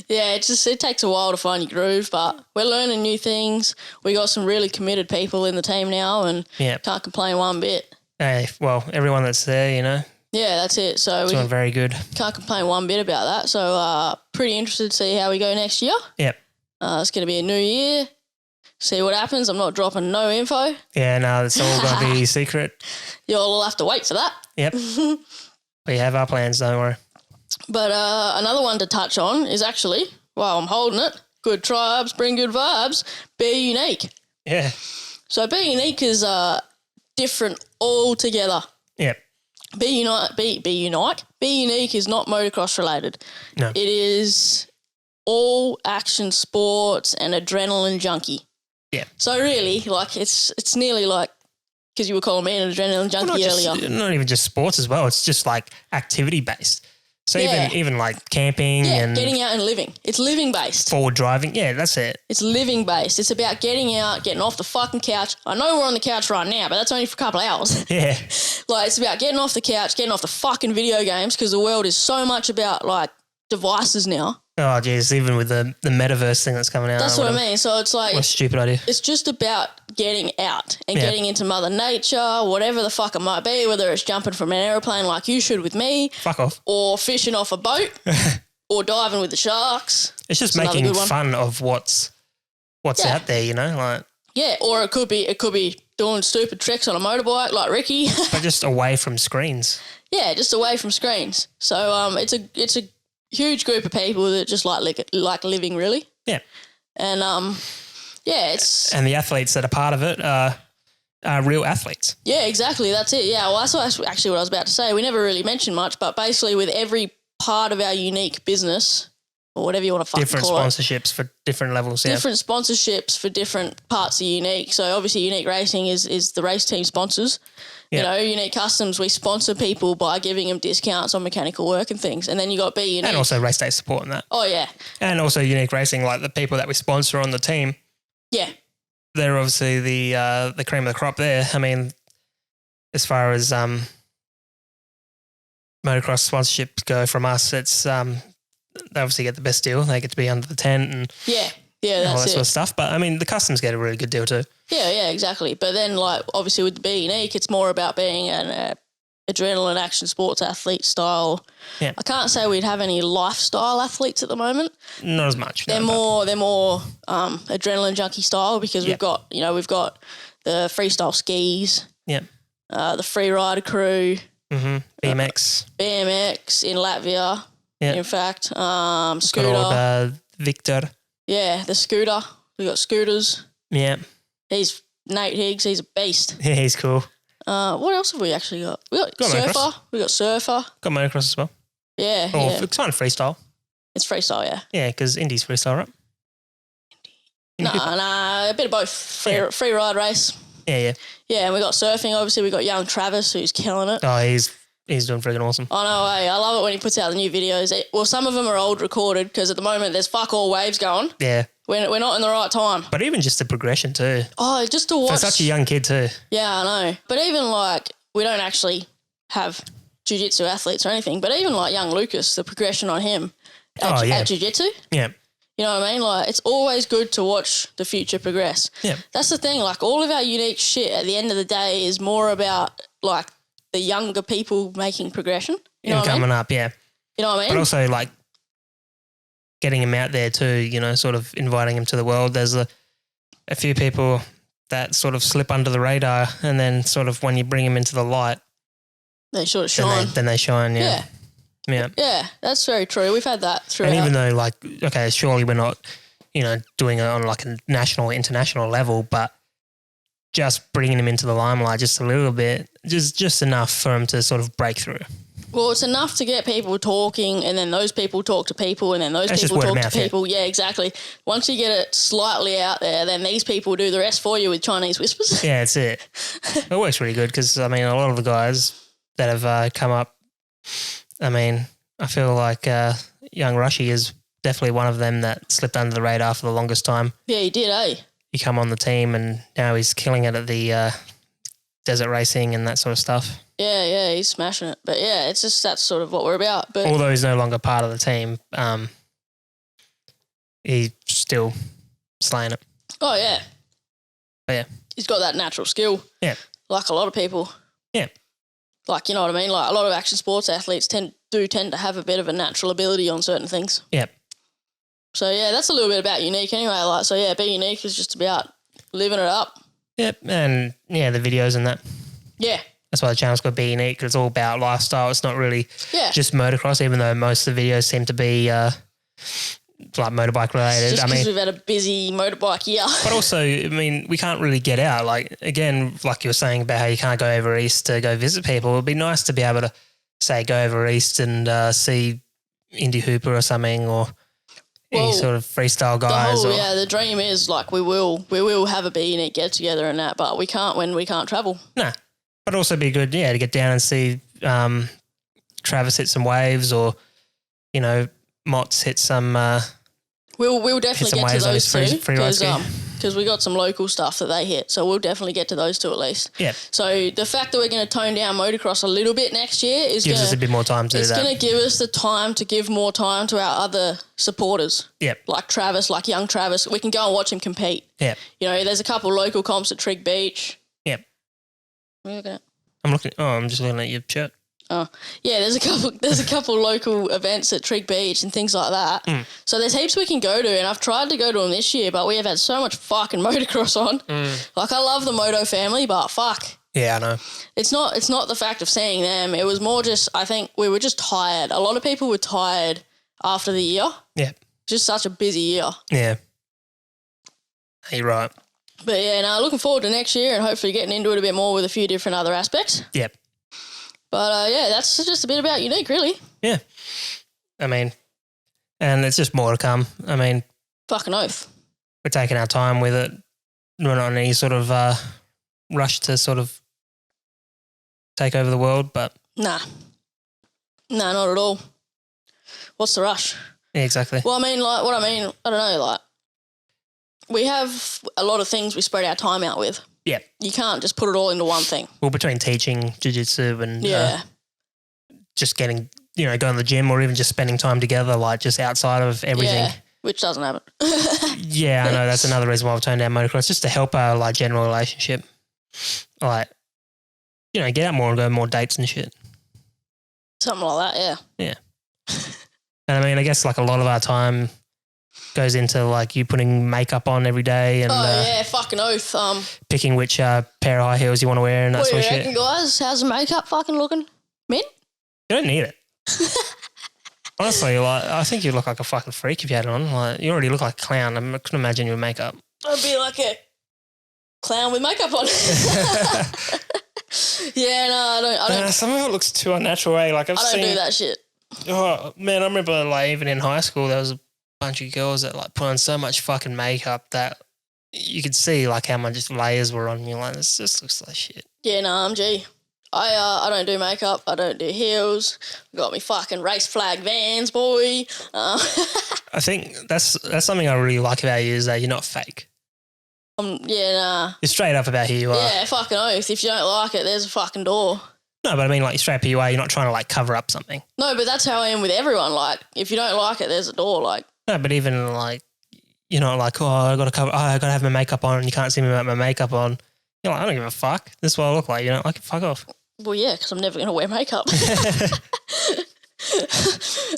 Yeah, it takes a while to find your groove, but we're learning new things. We got some really committed people in the team now and can't complain one bit. Hey, well, everyone that's there, Yeah, that's it. So it's doing very good. Can't complain one bit about that. So pretty interested to see how we go next year. Yep. It's going to be a new year. See what happens. I'm not dropping no info. Yeah, no, it's all going to be secret. You'll have to wait for that. Yep. We have our plans, don't worry. But another one to touch on is actually, while I'm holding it, good tribes bring good vibes, Be Youneek. Yeah. So Be Youneek is different altogether. Yep. Be Youneek is not motocross related. No. It is all action sports and adrenaline junkie. Yeah. So really, like it's nearly like, because you were calling me an adrenaline junkie earlier. Not even just sports as well. It's just like activity based. So even like camping and getting out and living. It's living based. Forward driving. Yeah, that's it. It's living based. It's about getting out, getting off the fucking couch. I know we're on the couch right now, but that's only for a couple of hours. Yeah. Like, it's about getting off the couch, getting off the fucking video games, because the world is so much about like devices now. Oh, geez, even with the metaverse thing that's coming out. That's what I mean. So it's like... What a stupid idea. It's just about getting out and getting into Mother Nature, whatever the fuck it might be, whether it's jumping from an aeroplane like you should with me. Fuck off. Or fishing off a boat. Or diving with the sharks. It's just making fun of what's out there, like... Yeah, or it could be doing stupid tricks on a motorbike like Ricky. But just away from screens. Yeah, just away from screens. So it's a huge group of people that just like living, really. Yeah. And it's... And the athletes that are part of it are real athletes. Yeah, exactly. That's it. Yeah, well, that's actually what I was about to say. We never really mentioned much, but basically with every part of our Youneek business, or whatever you want to fucking call it. Different sponsorships for different levels, Different sponsorships for different parts of Youneek. So obviously Youneek Racing is the race team sponsors. Yep. Youneek Customs, we sponsor people by giving them discounts on mechanical work and things. And then you got Be Youneek. And also race day support and that. Oh, yeah. And also Youneek Racing, like the people that we sponsor on the team. Yeah. They're obviously the cream of the crop there. I mean, as far as motocross sponsorships go from us, it's they obviously get the best deal. They get to be under the tent and that's all that it. sort of stuff. But I mean, the customs get a really good deal too. Yeah, exactly. But then, like, obviously with the Be Youneek, it's more about being an adrenaline action sports athlete style. Yeah. I can't say we'd have any lifestyle athletes at the moment. Not as much. They're more adrenaline junkie style because we've got the freestyle skis. Yeah. The free rider crew. Mm-hmm. BMX in Latvia. Yeah. In fact, scooter. Got old, Victor. Yeah, the scooter. We got scooters. Yeah. He's Nate Higgs. He's a beast. Yeah, he's cool. What else have we actually got? We got surfer. Motocross. We got surfer. Got motocross as well. Yeah. It's kind of freestyle. It's freestyle, yeah. Yeah, because Indy's freestyle, right? Nah, a bit of both. Free ride race. Yeah. Yeah, and we got surfing. Obviously, we got young Travis who's killing it. Oh, he's doing freaking awesome. I know, I love it when he puts out the new videos. Some of them are old recorded because at the moment there's fuck all waves going. Yeah. We're not in the right time. But even just the progression too. Oh, just to watch. For such a young kid too. Yeah, I know. But even like we don't actually have jiu-jitsu athletes or anything, but even like young Lucas, the progression on him at jiu-jitsu. Yeah. You know what I mean? Like, it's always good to watch the future progress. Yeah. That's the thing. Like, all of our unique shit at the end of the day is more about, like, the younger people making progression. You know what I mean? Coming up, yeah. You know what I mean? But also, like, getting him out there too, you know, sort of inviting him to the world. There's a few people that sort of slip under the radar, and then sort of when you bring them into the light, they sort of shine. Then they shine, yeah. Yeah. Yeah, that's very true. We've had that throughout. And even though, like, okay, surely we're not, you know, doing it on like a national, international level, but just bringing them into the limelight just a little bit, just enough for them to sort of break through. Well, it's enough to get people talking, and then those people talk to people, and then those people talk to people. Yeah, exactly. Once you get it slightly out there, then these people do the rest for you with Chinese whispers. Yeah, that's it. It works really good because, I mean, a lot of the guys that have come up, I mean, I feel like young Rushy is definitely one of them that slipped under the radar for the longest time. Yeah, he did, eh? He come on the team and now he's killing it at the desert racing and that sort of stuff. Yeah, he's smashing it. But yeah, it's just that's sort of what we're about. But although he's no longer part of the team, he's still slaying it. Oh, yeah. Oh, yeah. He's got that natural skill. Yeah. Like a lot of people. Yeah. Like, you know what I mean? Like, a lot of action sports athletes tend to have a bit of a natural ability on certain things. Yep. So, yeah, that's a little bit about Youneek anyway. Like, so, yeah, Be Youneek is just about living it up. Yep, and, yeah, the videos and that. Yeah. That's why the channel's got Be Youneek, because it's all about lifestyle. It's not really just motocross, even though most of the videos seem to be like motorbike related. Just because we've had a busy motorbike year. But also, I mean, we can't really get out. Like, again, like you were saying about how you can't go over east to go visit people. It would be nice to be able to, say, go over east and see Indy Hooper or something, or any sort of freestyle guys. The dream is like we will have a Be Youneek get together and that, but we can't when we can't travel. Nah, but also be good, to get down and see Travis hit some waves, or Mott's hit some. We'll definitely get to those two because we got some local stuff that they hit, so we'll definitely get to those two at least. Yeah. So the fact that we're going to tone down motocross a little bit next year gives us a bit more time to do that. It's going to give us the time to give more time to our other supporters. Yep. Like Travis, like young Travis. We can go and watch him compete. Yeah. There's a couple local comps at Trig Beach. Yep. What are you looking at? I'm just looking at your shirt. Oh, yeah, there's a couple local events at Trig Beach and things like that. Mm. So there's heaps we can go to, and I've tried to go to them this year, but we have had so much fucking motocross on. Mm. Like, I love the moto family, but fuck. Yeah, I know. It's not the fact of seeing them. It was more just, I think we were just tired. A lot of people were tired after the year. Yeah. Just such a busy year. Yeah. You're right. But yeah, looking forward to next year and hopefully getting into it a bit more with a few different other aspects. Yep. But yeah, that's just a bit about Youneek, really. Yeah. I mean, and it's just more to come. I mean, fucking oath. We're taking our time with it. We're not in any sort of rush to sort of take over the world, but. Nah, not at all. What's the rush? Yeah, exactly. Well, I don't know, like, we have a lot of things we spread our time out with. Yeah. You can't just put it all into one thing. Well, between teaching jiu-jitsu and just getting, going to the gym, or even just spending time together, like just outside of everything. Yeah, which doesn't happen. Yeah, I know. That's another reason why I've toned down motocross, just to help our like general relationship. Like, get out more and go on more dates and shit. Something like that, yeah. Yeah. And I mean, I guess like a lot of our time goes into like you putting makeup on every day and fucking oath. Picking which pair of high heels you want to wear and that sort of shit. What do you reckon, guys? How's the makeup fucking looking? Men? You don't need it. Honestly, like I think you look like a fucking freak if you had it on. Like you already look like a clown. I couldn't imagine you with makeup. I'd be like a clown with makeup on. Yeah, no, I don't. Some of it looks too unnatural. Like I don't do that shit. Oh man, I remember like even in high school there was a bunch of girls that like put on so much fucking makeup that you could see like how much layers were on you. Like this just looks like shit. Yeah, no, I'm G. I don't do makeup. I don't do heels. Got me fucking race flag Vans, boy. I think that's something I really like about you is that you're not fake. Yeah, nah. You're straight up about who you are. Yeah, fucking oath. If you don't like it, there's a fucking door. No, but I mean, like, you're straight up who you are. You're not trying to, like, cover up something. No, but that's how I am with everyone. Like, if you don't like it, there's a door. Like, No, but even, like, you're not like, I got to have my makeup on and you can't see me without my makeup on. You're like, I don't give a fuck. This is what I look like. You don't like it? Fuck off. well, yeah, because I'm never going to wear makeup. It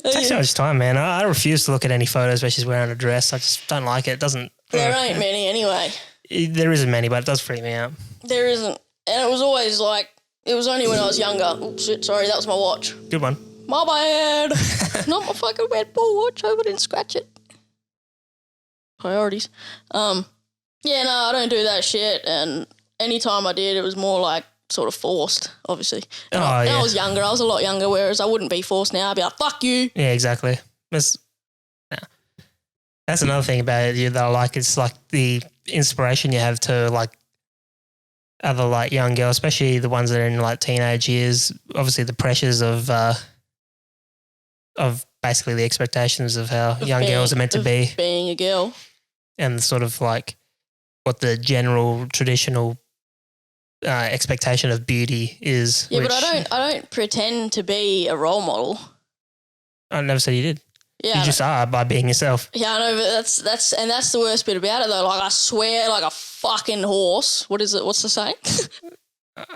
takes so much time, man. I refuse to look at any photos where she's wearing a dress. I just don't like it. It doesn't. There ain't many anyway. There isn't many, but it does freak me out. There isn't. And it was always like, it was only when I was younger. Oh, shit, sorry, that was my watch. Good one. My bad. Not my fucking red ball watch. I hope I didn't scratch it. Priorities. Yeah, no, I don't do that shit. And anytime I did, it was more like sort of forced, obviously. And I was younger. I was a lot younger, whereas I wouldn't be forced now. I'd be like, fuck you. Yeah, exactly. That's another thing about you that I like. It's like the inspiration you have to like other like young girls, especially the ones that are in like teenage years. Obviously, the pressures of basically the expectations of how young girls are meant to be, being a girl, and sort of like what the general traditional expectation of beauty is. Yeah, but I don't pretend to be a role model. I never said you did. Yeah, you just are by being yourself. Yeah, I know, but that's the worst bit about it though. Like I swear like a fucking horse. What is it? What's the saying?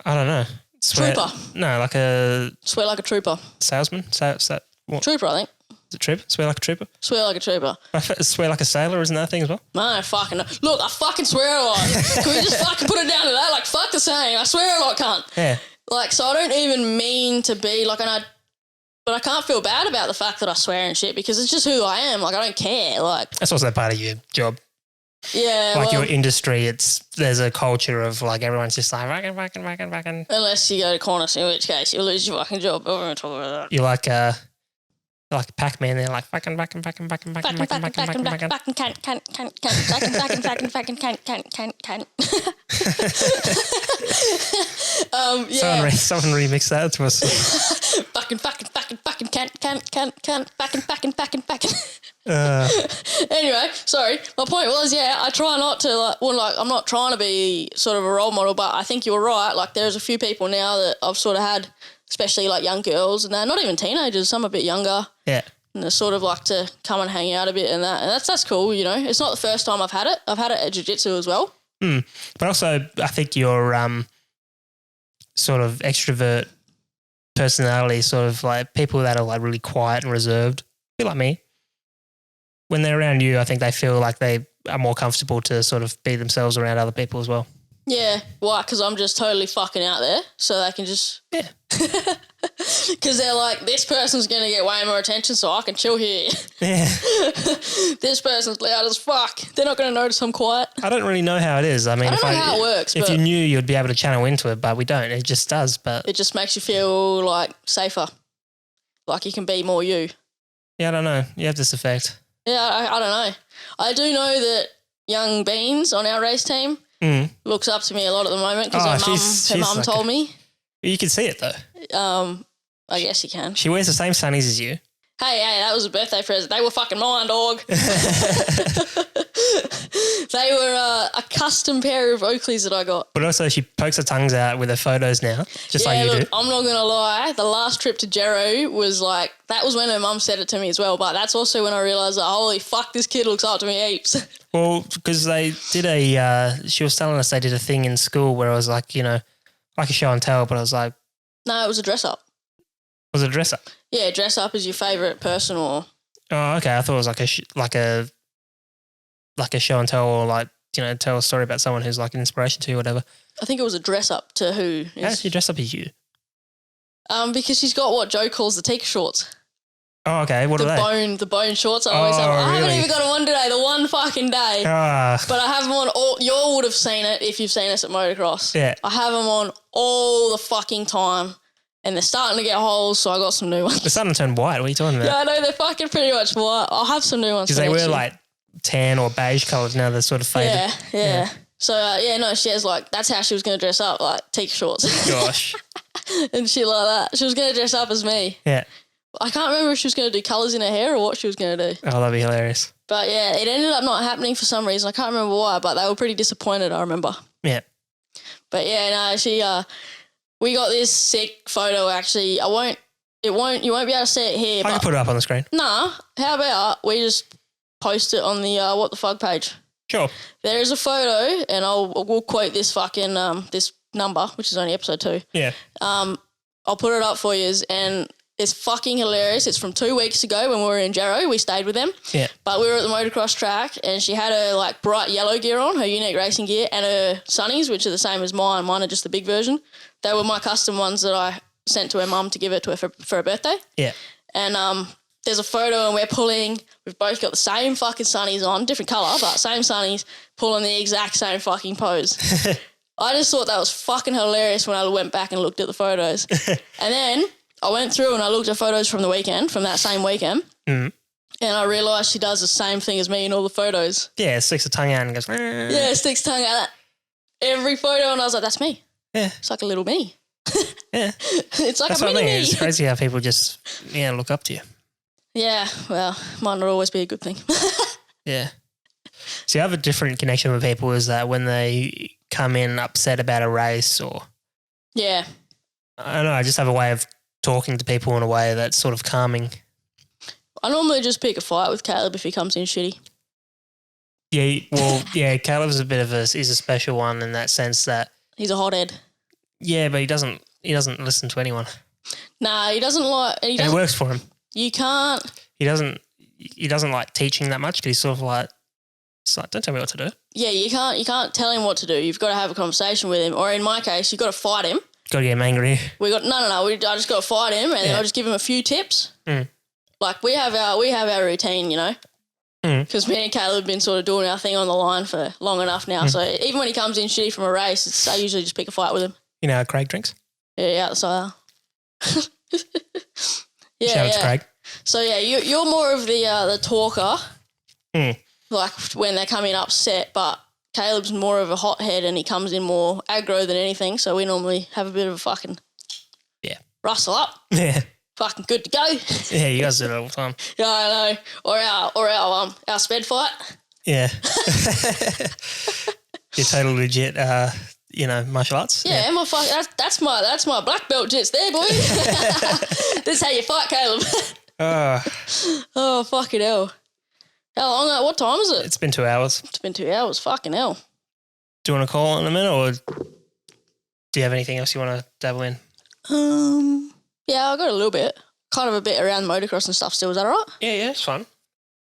I don't know. Trooper. No, like a swear like a trooper. Salesman. What? Trooper, I think. Is it trooper? Swear like a trooper. Swear like a trooper. Swear like a sailor, isn't that a thing as well? No, fucking look. I fucking swear a lot. Can we just fucking put it down to that? Like fuck the saying. I swear a lot, cunt. Yeah. Like so, I don't even mean to be like, but I can't feel bad about the fact that I swear and shit because it's just who I am. Like I don't care. Like that's also part of your job. Yeah, like your industry, there's a culture of like everyone's just like fucking. Unless you go to Qantas, in which case you lose your fucking job. I'm not talking about that. You're like Pac-Man. They're like fucking. Yeah. Someone remix that to us. Anyway, sorry. My point was, I try not to I'm not trying to be sort of a role model, but I think you were right. Like, there's a few people now that I've sort of had, especially like young girls, and they're not even teenagers. Some a bit younger. Yeah. And they sort of like to come and hang out a bit, and that's cool. You know, it's not the first time I've had it. I've had it at jiu-jitsu as well. But also, I think your sort of extrovert personality, sort of like people that are like really quiet and reserved, feel like me. When they're around you, I think they feel like they are more comfortable to sort of be themselves around other people as well. Yeah. Why? Because I'm just totally fucking out there, so they can just... Yeah. Because they're like, this person's going to get way more attention, so I can chill here. Yeah. This person's loud as fuck. They're not going to notice I'm quiet. I don't really know how it is. I mean, I don't know how it works. If you knew, you'd be able to channel into it, but we don't. It just does. But it just makes you feel like safer, like you can be more you. Yeah, I don't know. You have this effect. Yeah, I don't know. I do know that young Beans on our race team looks up to me a lot at the moment because her mum told me. You can see it though. I guess you can. She wears the same sunnies as you. Hey, that was a birthday present. They were fucking mine, dog. They were a custom pair of Oakleys that I got. But also she pokes her tongues out with her photos now, just like you do. I'm not going to lie. The last trip to Jero was like, that was when her mum said it to me as well. But that's also when I realised that, holy fuck, this kid looks up to me heaps. Well, because they did she was telling us they did a thing in school where I was like, you know, like a show and tell, but I was like. No, it was a dress up. Was it a dress up? Yeah, dress up as your favourite person or... Oh, okay. I thought it was like a show and tell or like, you know, tell a story about someone who's like an inspiration to you or whatever. I think it was a dress up to who is... How does she dress up as you? Because she's got what Joe calls the Tika shorts. Oh, okay. What are they? The bone shorts I always have. I haven't even got on one today, the one fucking day. But I have them on all... You all would have seen it if you've seen us at motocross. Yeah. I have them on all the fucking time. And they're starting to get holes, so I got some new ones. They're starting to turn white. What are you talking about? Yeah, I know. They're fucking pretty much white. I'll have some new ones. Because they were like tan or beige colours. Now they're sort of faded. Yeah. So, she has like, that's how she was going to dress up, like Tika shorts. Gosh. And shit like that. She was going to dress up as me. Yeah. I can't remember if she was going to do colours in her hair or what she was going to do. Oh, that'd be hilarious. But yeah, it ended up not happening for some reason. I can't remember why, but they were pretty disappointed, I remember. Yeah. But yeah, no, we got this sick photo actually. You won't be able to see it here. I can put it up on the screen. Nah, how about we just post it on the What the Fugg page? Sure. There is a photo, and we'll quote this fucking this number, which is only episode 2. Yeah. I'll put it up for you, and it's fucking hilarious. It's from 2 weeks ago when we were in Jarrow. We stayed with them. Yeah. But we were at the motocross track, and she had her like bright yellow gear on, her Youneek racing gear, and her sunnies, which are the same as mine. Mine are just the big version. They were my custom ones that I sent to her mum to give her to her for her birthday. Yeah. And there's a photo, and we're pulling. We've both got the same fucking sunnies on, different colour, but same sunnies, pulling the exact same fucking pose. I just thought that was fucking hilarious when I went back and looked at the photos. And then I went through and I looked at photos from the weekend, from that same weekend, and I realised she does the same thing as me in all the photos. Yeah, sticks the tongue out and goes, Yeah, sticks tongue out every photo, and I was like, that's me. Yeah. It's like a little me. Yeah. It's like That's a what I mini mean. me. It's crazy how people just, look up to you. Yeah, well, might not always be a good thing. Yeah. See, I have a different connection with people is that when they come in upset about a race or, Yeah. I don't know, I just have a way of talking to people in a way that's sort of calming. I normally just pick a fight with Caleb if he comes in shitty. Yeah, well, yeah, Caleb's he's a special one in that sense that, He's a hothead. yeah, but he doesn't listen to anyone. Nah, he doesn't like... And it works for him. You can't... He doesn't like teaching that much because he's sort of like, it's like, don't tell me what to do. Yeah, you can't tell him what to do. You've got to have a conversation with him. Or in my case, you've got to fight him. Got to get him angry. I just got to fight him, and then I'll just give him a few tips. Like we have our routine, you know, because me and Caleb have been sort of doing our thing on the line for long enough now. So even when he comes in shitty from a race, I usually just pick a fight with him. You know how Craig drinks? Yeah, out the side. Shout out to Craig. So yeah, you're more of the talker, like when they come in upset, but Caleb's more of a hothead and he comes in more aggro than anything. So we normally have a bit of a fucking rustle up. Yeah. Fucking good to go. Yeah, you guys do it all the time. Yeah, I know. Or our sped fight. Yeah. You're totally legit, martial arts. Yeah, that's my black belt jits there, boy. This is how you fight, Caleb. Oh, fucking hell. How long? What time is it? It's been 2 hours. It's been 2 hours. Fucking hell. Do you want to call in a minute or do you have anything else you want to dabble in? Yeah, I got a little bit. Kind of a bit around motocross and stuff still. Is that all right? Yeah, it's fun.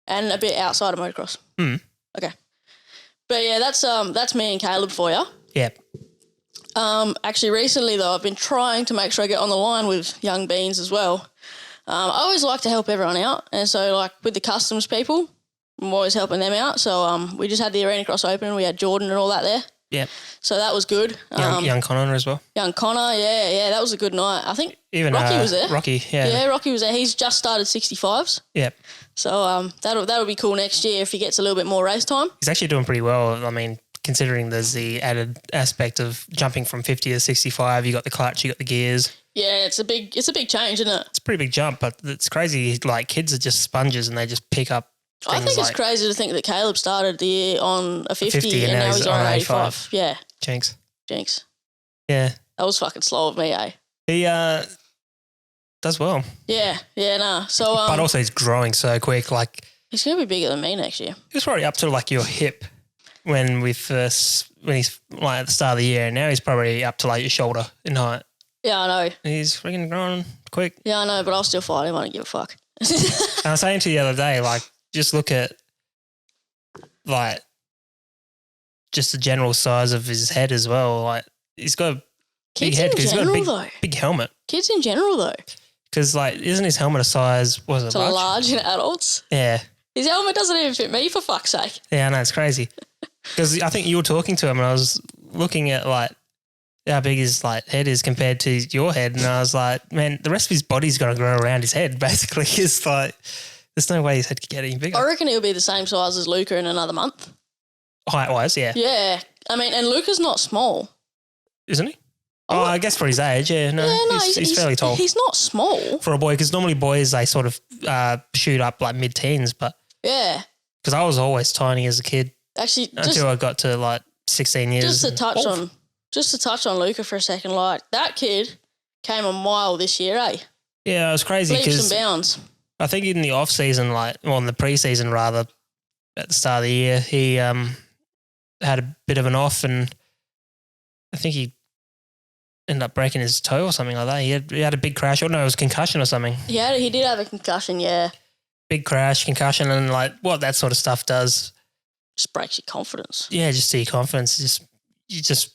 And a bit outside of motocross. Okay. But yeah, that's me and Caleb for you. Yeah. Actually, recently though, I've been trying to make sure I get on the line with Young Beans as well. I always like to help everyone out, and so like with the customs people, I'm always helping them out. So we just had the Arena Cross Open, we had Jordan and all that there. Yeah. So that was good. Young Connor as well. Young Connor, yeah, that was a good night. I think even Rocky was there. Rocky, yeah. Yeah, Rocky was there. He's just started 65s. Yeah. So that'll be cool next year if he gets a little bit more race time. He's actually doing pretty well. I mean, considering there's the added aspect of jumping from 50 to 65, you got the clutch, you got the gears. Yeah, it's a big change, isn't it? It's a pretty big jump, but it's crazy. Like kids are just sponges and they just pick up things. I think it's crazy to think that Caleb started the year on a 50 and now he's on 85. Yeah. Jinx. Yeah. That was fucking slow of me, eh? He does well. Yeah, nah. So but also he's growing so quick. Like he's gonna be bigger than me next year. He was probably up to like your hip when he's like at the start of the year, and now he's probably up to like your shoulder in height. Yeah, I know. He's freaking growing quick. Yeah, I know, but I'll still fight him. I don't give a fuck. I was saying to you the other day, like, just look at, like, just the general size of his head as well. Like, he's got a big head because he's got a big helmet. Kids in general, though. Because, like, isn't his helmet a size, was it large? Large in adults? Yeah. His helmet doesn't even fit me, for fuck's sake. Yeah, I know, it's crazy. Because I think you were talking to him and I was looking at, like, how big his like head is compared to your head, and I was like, man, the rest of his body's got to grow around his head. Basically, it's like there's no way his head could get any bigger. I reckon he'll be the same size as Luca in another month. Height wise, yeah. Yeah, I mean, and Luca's not small, isn't he? Oh, I guess for his age, yeah. No, he's fairly tall. He's not small. For a boy, because normally boys, they sort of shoot up like mid-teens, but Yeah. because I was always tiny as a kid Actually, until I got to like 16 years. Just to touch on Luca for a second, like that kid came a mile this year, eh? Yeah, it was crazy Leaps because and bounds. I think in the off season, in the preseason rather, at the start of the year, he had a bit of an off, and I think he ended up breaking his toe or something like that. He had a big crash, or no, it was concussion or something. He did have a concussion, yeah. Big crash, concussion, and like what that sort of stuff does. Just breaks your confidence. Yeah, just to your confidence. You're just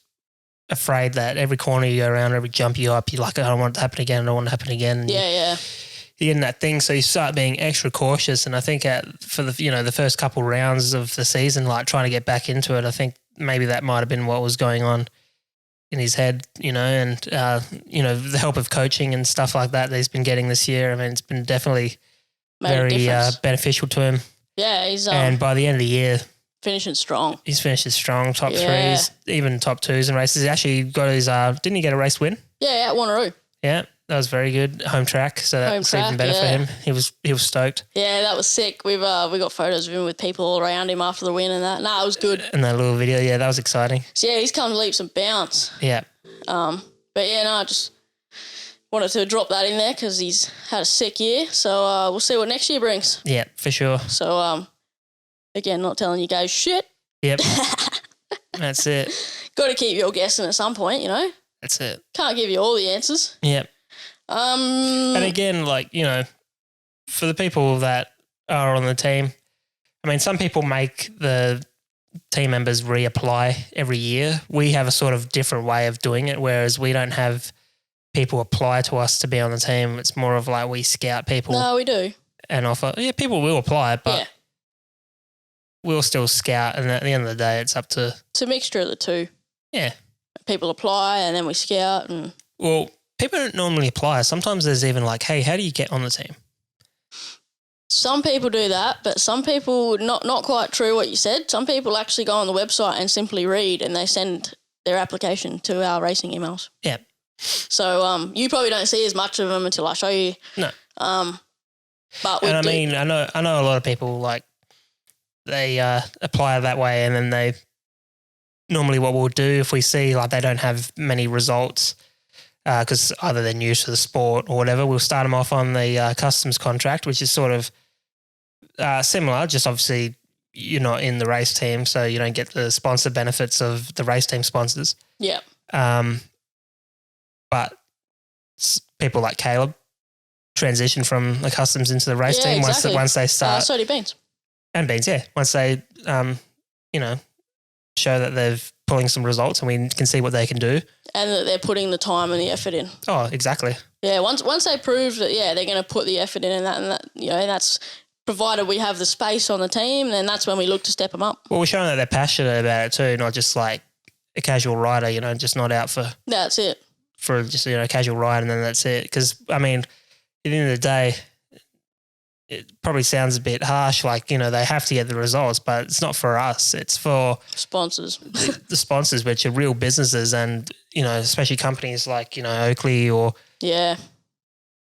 afraid that every corner you go around, every jump you up, you're like, I don't want it to happen again. I don't want it to happen again. And Yeah. you're getting that thing, so you start being extra cautious. And I think for the first couple rounds of the season, like trying to get back into it, I think maybe that might have been what was going on in his head, and the help of coaching and stuff like that he's been getting this year. I mean, it's been definitely very beneficial to him. Yeah, he's and by the end of the year, finishing strong. He's finished strong, top threes, even top twos in races. He actually got his didn't he get a race win? Yeah, at Wanneroo. Yeah, that was very good. Home track, so that's even better for him. He was stoked. Yeah, that was sick. We got photos of him with people all around him after the win and that. Nah, it was good. And that little video, yeah, that was exciting. So yeah, he's come leaps and bounds. Yeah. But yeah, no, I just wanted to drop that in there because he's had a sick year. So we'll see what next year brings. Yeah, for sure. So again, not telling you guys shit. Yep. That's it. Got to keep your guessing at some point, That's it. Can't give you all the answers. Yep. And again, for the people that are on the team, I mean, some people make the team members reapply every year. We have a sort of different way of doing it, whereas we don't have people apply to us to be on the team. It's more of like we scout people. No, we do. And offer. Yeah, people will apply, but we'll still scout. And at the end of the day, it's up to... It's a mixture of the two. Yeah. People apply and then we scout. And well, people don't normally apply. Sometimes there's even like, hey, how do you get on the team? Some people do that, but some people, not quite true what you said. Some people actually go on the website and simply read and they send their application to our racing emails. Yeah. So you probably don't see as much of them until I show you. No. But I mean, I know a lot of people like they apply that way, and then they normally what we'll do if we see like they don't have many results because either they're new to the sport or whatever, we'll start them off on the customs contract, which is sort of similar. Just obviously you're not in the race team, so you don't get the sponsor benefits of the race team sponsors. Yeah. But people like Caleb transition from the customs into the race team exactly. once they start. So do Beans. And Beans, yeah. Once they, show that they're pulling some results and we can see what they can do. And that they're putting the time and the effort in. Oh, exactly. Yeah, once they prove that, they're going to put the effort in and that, that's provided we have the space on the team, then that's when we look to step them up. Well, we're showing that they're passionate about it too, not just like a casual rider, just not out for... That's it. For just, a casual ride and then that's it. Because, I mean, at the end of the day, it probably sounds a bit harsh, like, they have to get the results, but it's not for us. It's for... Sponsors. the sponsors, which are real businesses and, especially companies like, Oakley or... Yeah.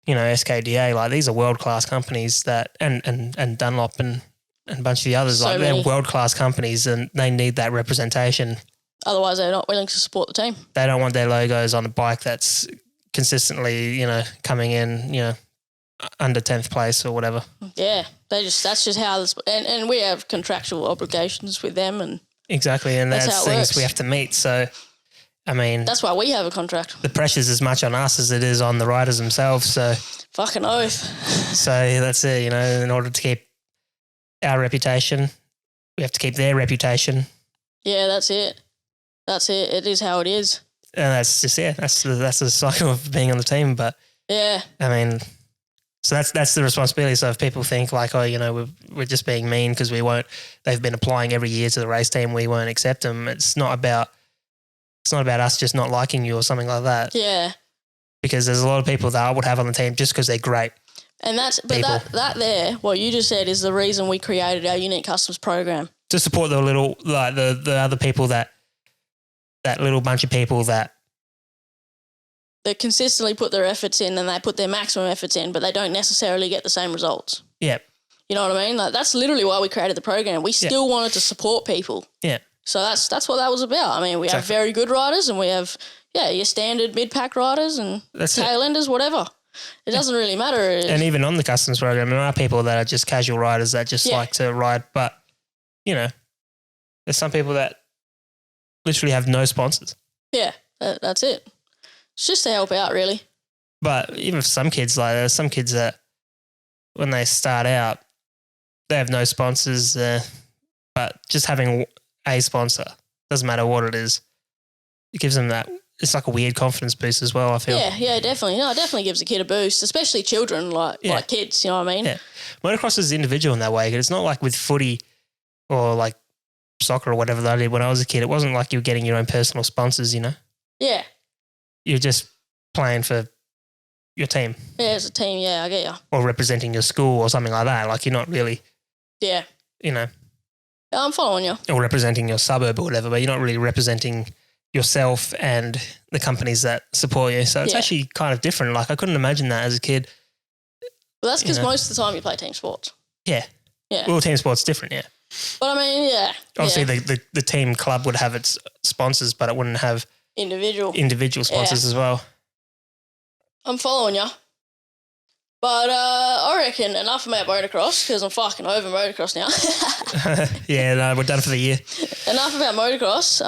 SKDA, like these are world-class companies that... And Dunlop and a bunch of the others, So they're many. world-class companies and they need that representation. Otherwise, they're not willing to support the team. They don't want their logos on a bike that's consistently, coming in, under 10th place or whatever. Yeah, that's just how this, and we have contractual obligations with them, and exactly, and that's that's how it things works. we have to meet. So, I mean, that's why we have a contract. the pressure's as much on us as it is on the riders themselves. So, Fucking oath. so that's it. In order to keep our reputation, we have to keep their reputation. Yeah, that's it. That's it. It is how it is. And that's just that's the cycle of being on the team. But Yeah. I mean, so that's the responsibility. So if people think like, oh, we're just being mean because they've been applying every year to the race team, we won't accept them. It's not about us just not liking you or something like that. Yeah. Because there's a lot of people that I would have on the team just because they're great. And people. that there, what you just said, is the reason we created our Youneek Customs program. To support the little, like the other people that little bunch of people that that consistently put their efforts in and they put their maximum efforts in, but they don't necessarily get the same results. Yeah. You know what I mean? Like that's literally why we created the program. We still wanted to support people. Yeah. So that's what that was about. I mean, we have very good riders and we have your standard mid-pack riders and tail enders, whatever. It doesn't really matter. And even on the customs program, there are people that are just casual riders that just like to ride, but you know, there's some people that literally have no sponsors. Yeah, that's it. It's just to help out, really. But even for some kids, like there's some kids that when they start out, they have no sponsors, but just having a sponsor, doesn't matter what it is, it gives them that. It's like a weird confidence boost as well, I feel. Yeah, definitely. No, it definitely gives a kid a boost, especially children, like kids, you know what I mean? Yeah. Motocross is individual in that way. It's not like with footy or like soccer or whatever that I did when I was a kid. It wasn't like you were getting your own personal sponsors, you know? Yeah. You're just playing for your team. Yeah, as a team, yeah, I get you. Or representing your school or something like that. Like you're not really, you know. Yeah, I'm following you. Or representing your suburb or whatever, but you're not really representing yourself and the companies that support you. So it's actually kind of different. Like I couldn't imagine that as a kid. Well, that's because most of the time you play team sports. Yeah. Yeah. Well, team sport's different, yeah. But I mean, yeah. Obviously the team club would have its sponsors, but it wouldn't have individual sponsors as well. I'm following you. But I reckon enough about motocross because I'm fucking over motocross now. Yeah, no, we're done for the year. Enough about motocross.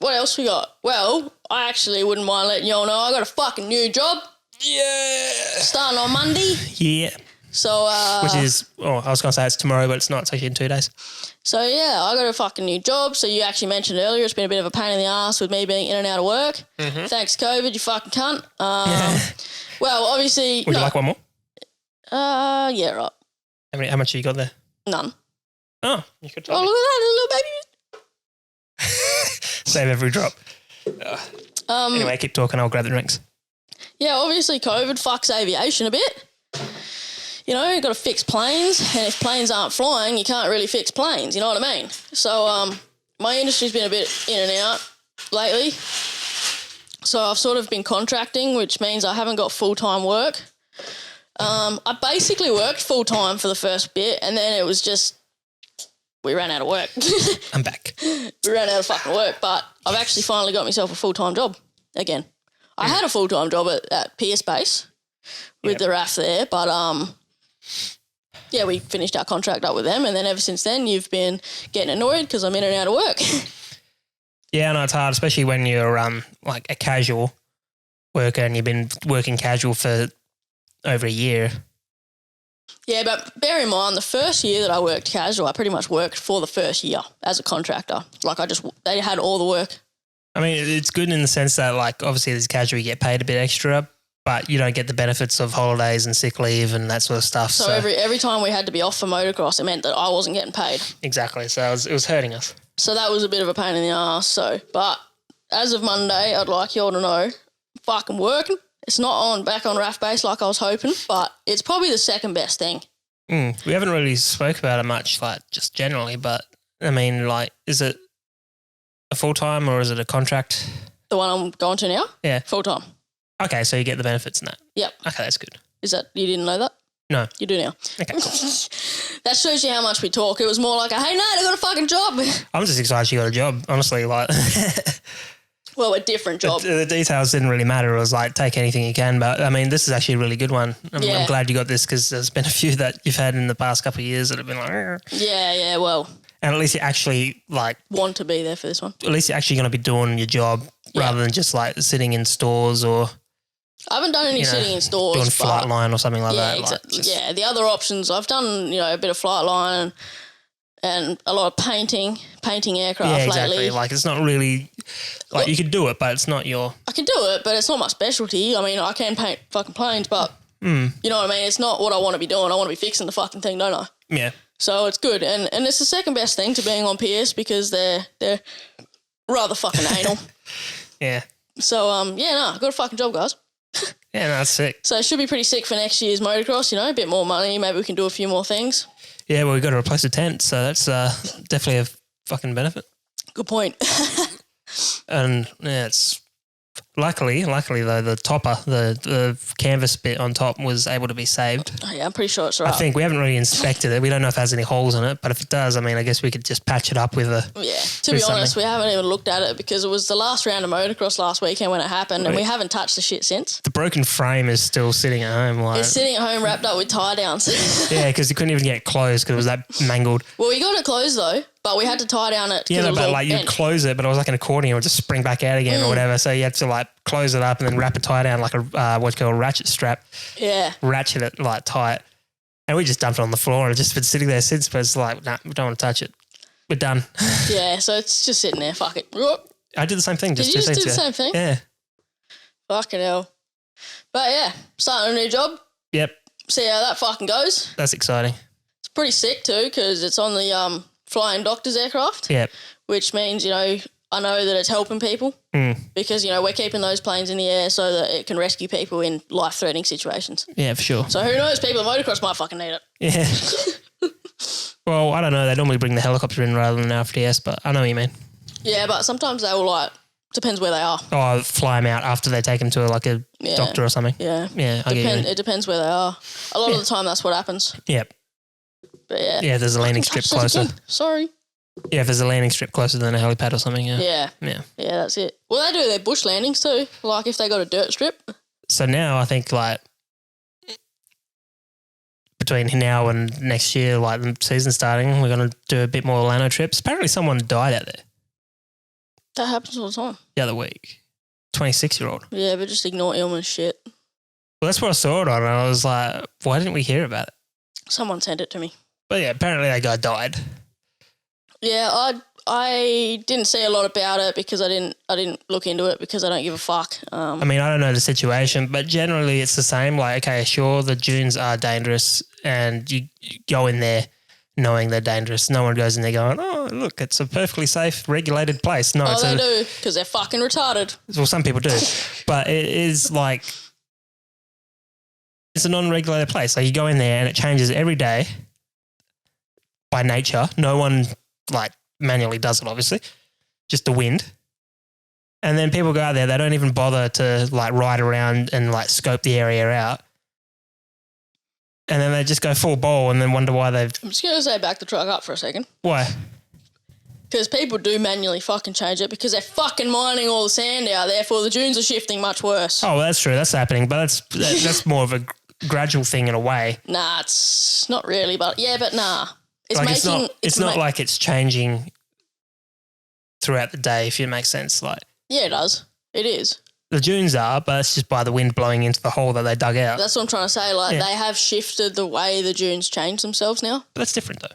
What else we got? Well, I actually wouldn't mind letting y'all know I got a fucking new job. Yeah. Starting on Monday. Yeah. So, which is, I was going to say it's tomorrow, but it's not. It's actually in 2 days. So, yeah, I got a fucking new job. So, you actually mentioned earlier it's been a bit of a pain in the ass with me being in and out of work. Mm-hmm. Thanks, COVID, you fucking cunt. Well, obviously... Would you like one more? Yeah, right. How much have you got there? None. Oh, you could tell me. Look at that, little baby. Save every drop. Anyway, keep talking. I'll grab the drinks. Yeah, obviously COVID fucks aviation a bit. You know, you've got to fix planes, and if planes aren't flying, you can't really fix planes, you know what I mean? So my industry's been a bit in and out lately. So I've sort of been contracting, which means I haven't got full-time work. I basically worked full-time for the first bit, and then it was just, we ran out of work. I'm back. We ran out of fucking work, but I've actually finally got myself a full-time job again. I had a full-time job at Pierce Base with the RAF there, but we finished our contract up with them, and then ever since then you've been getting annoyed because I'm in and out of work. Yeah, no, it's hard, especially when you're like a casual worker and you've been working casual for over a year. Yeah, but bear in mind, the first year that I worked casual, I pretty much worked for the first year as a contractor. Like they had all the work. I mean, it's good in the sense that, like, obviously as casual you get paid a bit extra, but you don't get the benefits of holidays and sick leave and that sort of stuff. So every time we had to be off for motocross, it meant that I wasn't getting paid. Exactly. So it was hurting us. So that was a bit of a pain in the ass. So, but as of Monday, I'd like you all to know, fucking working. It's not back on RAF base like I was hoping, but it's probably the second best thing. We haven't really spoke about it much, like just generally, but I mean, like, is it a full-time or is it a contract? The one I'm going to now? Yeah. Full-time. Okay, so you get the benefits in that? Yep. Okay, that's good. Is that, you didn't know that? No. You do now. Okay, cool. That shows you how much we talk. It was more like, hey, Nate, I got a fucking job. I'm just excited you got a job, honestly. Like, well, a different job. The details didn't really matter. It was like, take anything you can. But, I mean, this is actually a really good one. I'm glad you got this because there's been a few that you've had in the past couple of years that have been like... Argh. Yeah, well... And at least you actually, like... want to be there for this one. At least you're actually going to be doing your job rather than just, like, sitting in stores or... I haven't done any sitting in stores. Doing Flightline or something like that. Exactly. Like the other options, I've done, a bit of Flightline and a lot of painting aircraft lately. Exactly. Like, it's not really... Like, you could do it, but it's not your... I can do it, but it's not my specialty. I mean, I can paint fucking planes, but you know what I mean? It's not what I want to be doing. I want to be fixing the fucking thing, don't I? Yeah. So it's good. And it's the second best thing to being on PS because they're rather fucking anal. Yeah. So, I got a fucking job, guys. Yeah, no, that's sick. So it should be pretty sick for next year's motocross, a bit more money. Maybe we can do a few more things. Yeah, well, we've got to replace the tent, so that's definitely a fucking benefit. Good point. And, yeah, it's Luckily though, the topper, the canvas bit on top was able to be saved. Oh, yeah, I'm pretty sure it's all right. I think we haven't really inspected it. We don't know if it has any holes in it, but if it does, I mean, I guess we could just patch it up with a. Yeah, to be honest, we haven't even looked at it because it was the last round of motocross last weekend when it happened, and we haven't touched the shit since. The broken frame is still sitting at home. Like, it's sitting at home wrapped up with tie downs. yeah, because you couldn't even get it closed because it was that mangled. Well, we got it closed though, but we had to tie down it. Yeah, it was but all like you'd bent. close it, but it was like an accordion, it would just spring back out again or whatever. So you had to like close it up and then wrap a tie down like a what's called a ratchet strap. Yeah. Ratchet it like tight. And we just dumped it on the floor and it's just been sitting there since, but it's like, nah, we don't want to touch it. We're done. Yeah, so it's just sitting there. Fuck it. I did the same thing. Did you just do the same thing? Yeah. Fucking hell. But yeah, starting a new job. Yep. See how that fucking goes. That's exciting. It's pretty sick too because it's on the flying doctor's aircraft. Yep. Which means, I know that it's helping people because, we're keeping those planes in the air so that it can rescue people in life-threatening situations. Yeah, for sure. So who knows, people in motocross might fucking need it. Yeah. Well, I don't know. They normally bring the helicopter in rather than an RFDS, but I know what you mean. Yeah, but sometimes they will depends where they are. Oh, fly them out after they take them to a doctor or something. Yeah. Yeah, It depends where they are. A lot of the time that's what happens. Yep. But yeah. Yeah, if there's a landing strip closer. Sorry. Yeah, if there's a landing strip closer than a helipad or something, yeah. Yeah. Yeah. Yeah, that's it. Well, they do their bush landings too, like if they got a dirt strip. So now I think between now and next year, like the season starting, we're going to do a bit more Lano trips. Apparently someone died out there That happens all the time. the other week. 26-year-old. Yeah, but just ignore illness shit. Well, that's what I saw it on and I was like, why didn't we hear about it? Someone sent it to me. But yeah, apparently that guy died. Yeah, I didn't see a lot about it because I didn't look into it because I don't give a fuck. I mean, I don't know the situation, but generally it's the same. Like, okay, sure, the dunes are dangerous and you go in there knowing they're dangerous. No one goes in there going, oh, look, it's a perfectly safe, regulated place. No, they do because they're fucking retarded. Well, some people do. But it is like, it's a non-regulated place. Like you go in there and it changes every day by nature. No one manually does it, obviously. Just the wind. And then people go out there, they don't even bother to ride around and scope the area out. And then they just go full bowl and then wonder why they've... I'm just going to say back the truck up for a second. Why? Because people do manually fucking change it because they're fucking mining all the sand out, therefore the dunes are shifting much worse. Oh, well, that's true. That's happening. But that's more of a gradual thing in a way. Nah, it's not really, but nah. It's not like it's changing throughout the day, if it makes sense. Yeah, it does. It is. The dunes are, but it's just by the wind blowing into the hole that they dug out. That's what I'm trying to say. They have shifted the way the dunes change themselves now. But that's different though.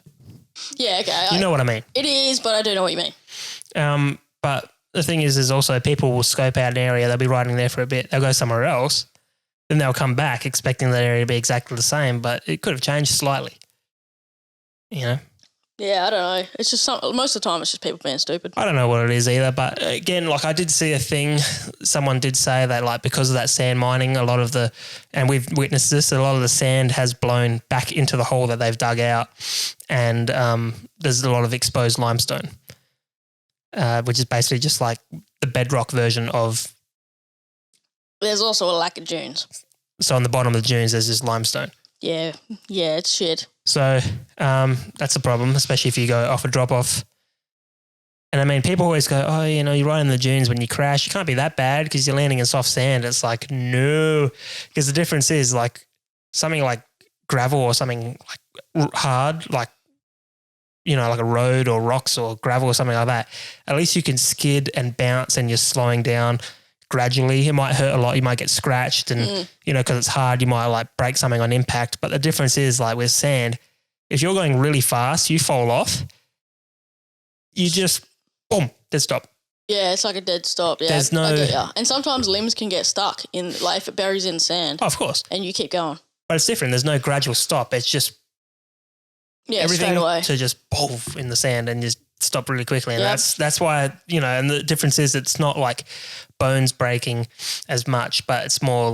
Yeah, okay. You know what I mean. It is, but I do know what you mean. But the thing is also people will scope out an area, they'll be riding there for a bit, they'll go somewhere else, then they'll come back expecting that area to be exactly the same, but it could have changed slightly. Yeah, I don't know. It's just most of the time it's just people being stupid. I don't know what it is either, but again, I did see a thing, someone did say that because of that sand mining, and we've witnessed this, a lot of the sand has blown back into the hole that they've dug out and there's a lot of exposed limestone, which is basically just the bedrock version of... There's also a lack of dunes. So on the bottom of the dunes, there's just limestone. Yeah, it's shit. So that's a problem, especially if you go off a drop-off. And I mean, people always go, oh, you ride in the dunes when you crash. You can't be that bad because you're landing in soft sand. It's no, because the difference is something like gravel or something hard, like a road or rocks or gravel or something like that. At least you can skid and bounce and you're slowing down gradually. It might hurt a lot. You might get scratched and, because it's hard, you might break something on impact. But the difference is with sand, if you're going really fast, you fall off, you just, boom, dead stop. Yeah, it's like a dead stop. Yeah, There's no... I get ya. And sometimes limbs can get stuck if it buries in sand. Oh, of course. And you keep going. But it's different. There's no gradual stop. It's just everything straight away. to just poof in the sand and just stop really quickly. And that's why, and the difference is it's not bones breaking as much, but it's more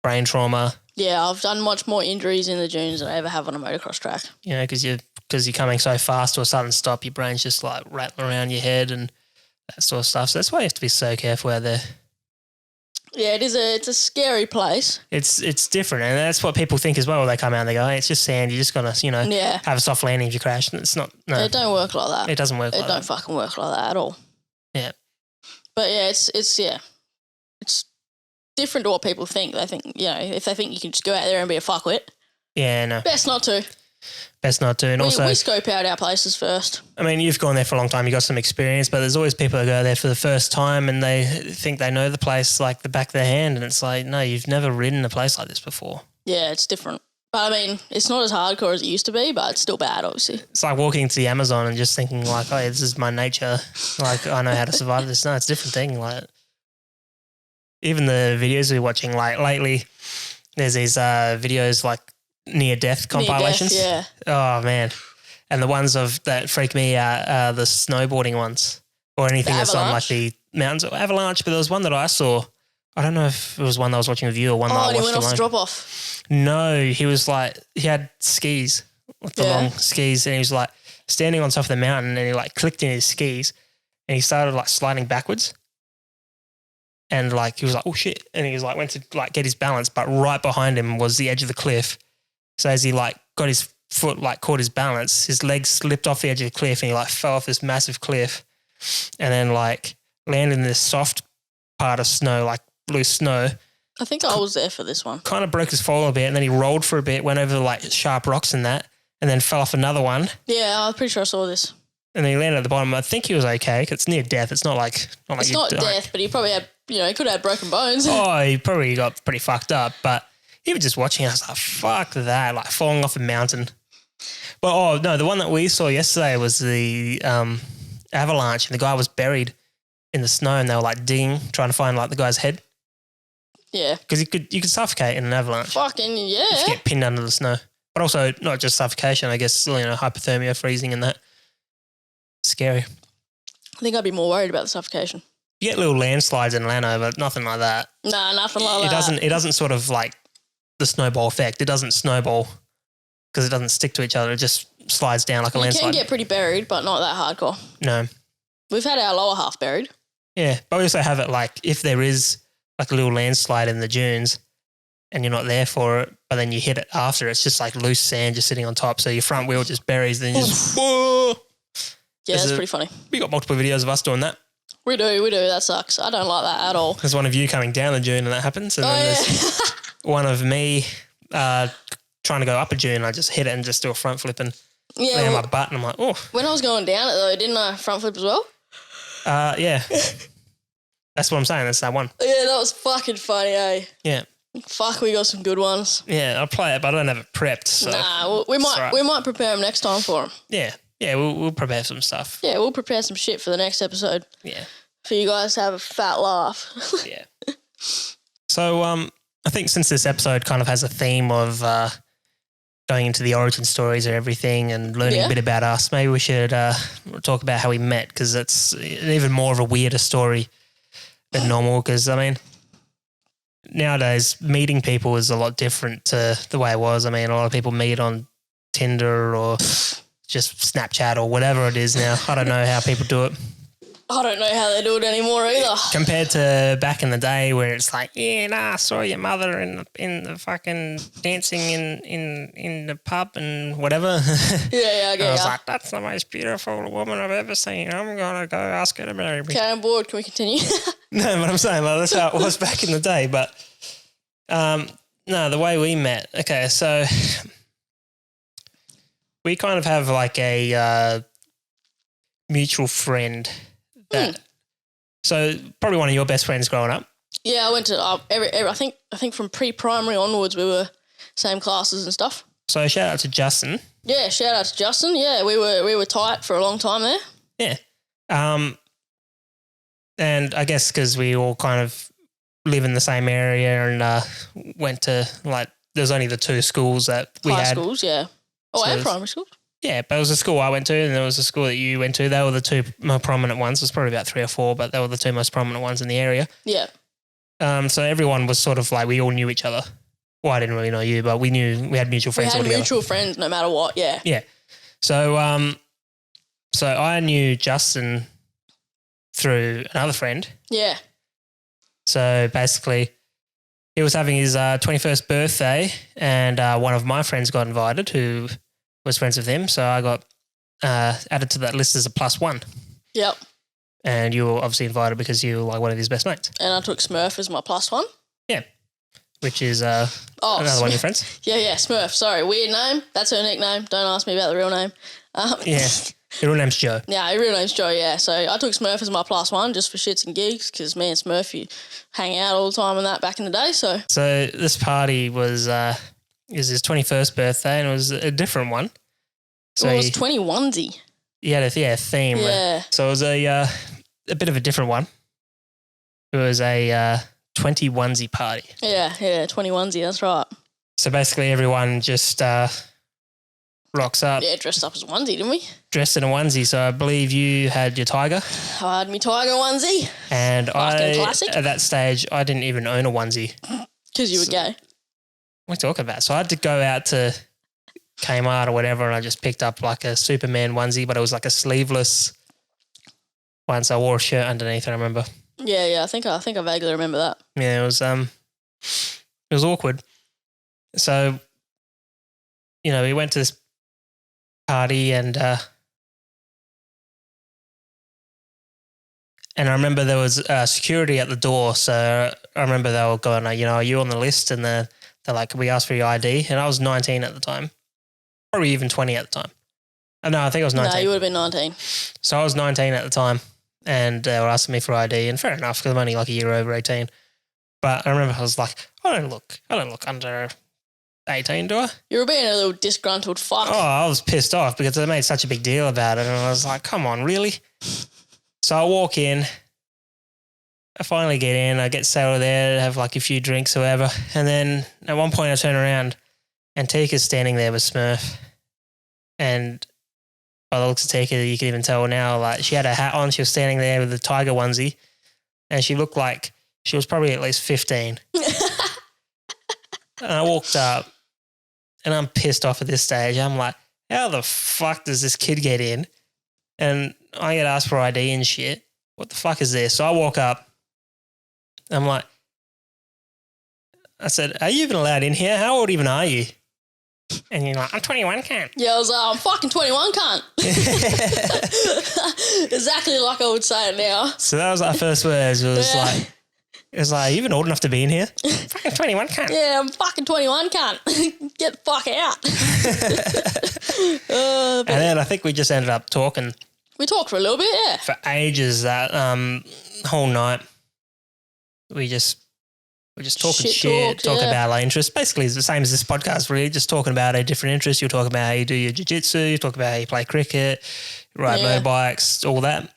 brain trauma. Yeah, I've done much more injuries in the dunes than I ever have on a motocross track. Because you're coming so fast to a sudden stop, your brain's just rattling around your head and that sort of stuff. So that's why you have to be so careful out there. Yeah, it's a scary place. It's different, and that's what people think as well. They come out and they go, hey, it's just sand. You're just going to, have a soft landing if you crash. And it's not, no. It don't work like that. It doesn't work like that. It don't fucking work like that at all. Yeah. But yeah, it's different to what people think. They think, if they think you can just go out there and be a fuckwit. Yeah, no. Best not to. And we scope out our places first. I mean, you've gone there for a long time, you've got some experience, but there's always people that go there for the first time and they think they know the place like the back of their hand, and it's like, no, you've never ridden a place like this before. Yeah, it's different. But I mean, it's not as hardcore as it used to be, but it's still bad, obviously. It's like walking to the Amazon and just thinking like, oh, this is my nature. Like, I know how to survive this. No, it's a different thing. Like, even the videos we're watching, like lately, there's these videos like near-death compilations. Yeah. Oh, man. And the ones that freak me out are the snowboarding ones or anything that's on like the mountains or avalanche. But there was one that I saw. I don't know if it was one that I was watching with you or one that I watched alone. Oh, and he went off the drop-off. No, he had skis, like the long skis, and he was like standing on top of the mountain and he like clicked in his skis and he started like sliding backwards. And like he was like, oh shit. And he was like, went to like get his balance, but right behind him was the edge of the cliff. So as he like got his foot, like caught his balance, his legs slipped off the edge of the cliff and he like fell off this massive cliff and then like landed in this soft part of snow, like loose snow. I think I was there for this one. Kind of broke his fall a bit and then he rolled for a bit, went over like sharp rocks and that, and then fell off another one. Yeah, I'm pretty sure I saw this. And then he landed at the bottom. I think he was okay because it's near death. It's not like it's not death, but he probably had, he could have had broken bones. Oh, he probably got pretty fucked up. But even just watching it, I was like, fuck that, like falling off a mountain. But, oh, no, the one that we saw yesterday was the avalanche and the guy was buried in the snow and they were like digging, trying to find like the guy's head. Yeah. Because you could suffocate in an avalanche. Fucking, yeah. If you get pinned under the snow. But also not just suffocation, I guess, hypothermia, freezing and that. Scary. I think I'd be more worried about the suffocation. You get little landslides in Lano, but nothing like that. Nah, nothing like that. It doesn't sort of like the snowball effect. It doesn't snowball because it doesn't stick to each other. It just slides down like a landslide. You can get pretty buried, but not that hardcore. No. We've had our lower half buried. Yeah, but we also have it like if there is like a little landslide in the dunes and you're not there for it, but then you hit it after, it's just like loose sand just sitting on top. So your front wheel just buries, then you just, whoa. Yeah, that's pretty funny. We got multiple videos of us doing that. We do. That sucks. I don't like that at all. There's one of you coming down the dune and that happens. And then there's one of me trying to go up a dune. I just hit it and just do a front flip and land on my butt. And I'm like, oh. When I was going down it though, didn't I front flip as well? Yeah. That's what I'm saying. That's that one. Yeah, that was fucking funny, eh? Yeah. Fuck, we got some good ones. Yeah, I'll play it, but I don't have it prepped. So nah, we might prepare them next time for them. Yeah. Yeah, we'll prepare some stuff. Yeah, we'll prepare some shit for the next episode. Yeah. For you guys to have a fat laugh. Yeah. So I think since this episode kind of has a theme of going into the origin stories of everything and learning a bit about us, maybe we should talk about how we met, because it's even more of a weirder story than normal. Because, I mean, nowadays meeting people is a lot different to the way it was. I mean, a lot of people meet on Tinder or just Snapchat or whatever it is now. I don't know how people do it. I don't know how they do it anymore either. Compared to back in the day where it's like, I saw your mother in the fucking dancing in the pub and whatever. Yeah, I get it. I was like, that's the most beautiful woman I've ever seen. I'm going to go ask her to marry me. Okay, I'm bored. Can we continue? No, but I'm saying, like, that's how it was back in the day. But no, the way we met. Okay, so we kind of have like a mutual friend. So probably one of your best friends growing up. Yeah, I went to I think from pre-primary onwards we were same classes and stuff. So shout out to Justin. Yeah, shout out to Justin. Yeah, we were tight for a long time there. Yeah. And I guess because we all kind of live in the same area and went to like there's only the two schools that we had. High schools, yeah. Oh, So and primary schools. Yeah, but it was a school I went to and there was a school that you went to. They were the two more prominent ones. There's probably about 3 or 4, but they were the two most prominent ones in the area. Yeah. So everyone was sort of like, we all knew each other. Well, I didn't really know you, but we had mutual friends. We had mutual friends no matter what, yeah. Yeah. So I knew Justin through another friend. Yeah. So basically, he was having his 21st birthday, and one of my friends got invited who was friends with him. So I got added to that list as a +1. Yep. And you were obviously invited because you were like one of his best mates. And I took Smurf as my +1. Yeah. Which is another one of your friends. Yeah, Smurf. Sorry, weird name. That's her nickname. Don't ask me about the real name. Yeah. Her real name's Joe. Yeah, her real name's Joe, yeah. So I took Smurf as my +1 just for shits and gigs because me and Smurf, you hang out all the time and that back in the day. So this party was his 21st birthday, and it was a different one. So it was 21-zy. He had a theme. Yeah. So it was a bit of a different one. It was a 21-zy party. Yeah, 21-zy, that's right. So basically everyone just rocks up. Yeah, dressed up as a onesie, didn't we? Dressed in a onesie. So I believe you had your tiger. I had me tiger onesie. And classic. at that stage, I didn't even own a onesie. Because you were gay. What are you talking about? So I had to go out to Kmart or whatever, and I just picked up like a Superman onesie, but it was like a sleeveless one. So I wore a shirt underneath, I remember. Yeah, I think I vaguely remember that. Yeah, it was awkward. So, we went to this party and I remember there was security at the door. So I remember they were going, are you on the list? And they're like, we asked for your ID. And I was 19 at the time, probably even 20 at the time. No, I think I was 19. No, you would have been 19. So I was 19 at the time, and they were asking me for ID, and fair enough because I'm only like a year over 18. But I remember I was like, I don't look under 18, do I? You were being a little disgruntled fuck. Oh, I was pissed off because they made such a big deal about it, and I was like, come on, really? So I walk in, I finally get in, I get settled there, have like a few drinks or whatever, and then at one point I turn around and Tika's standing there with Smurf, and by the looks of Tika, you can even tell now, like she had a hat on, she was standing there with a tiger onesie, and she looked like she was probably at least 15. And I walked up, and I'm pissed off at this stage. I'm like, how the fuck does this kid get in? And I get asked for ID and shit. What the fuck is this? So I walk up. I'm like, I said, are you even allowed in here? How old even are you? And you're like, I'm 21, cunt. Yeah, I was like, I'm fucking 21, cunt. Exactly like I would say it now. So that was our first words. It was like, are you even old enough to be in here? Fucking 21, cunt. Yeah, I'm fucking 21, cunt. Get the fuck out. And then I think we just ended up talking. We talked for a little bit, yeah. For ages that whole night. We just talking shit, talking about our interests. Basically, it's the same as this podcast, really. Just talking about our different interests. You're talking about how you do your jiu-jitsu. You talk about how you play cricket, ride motorbikes, all that.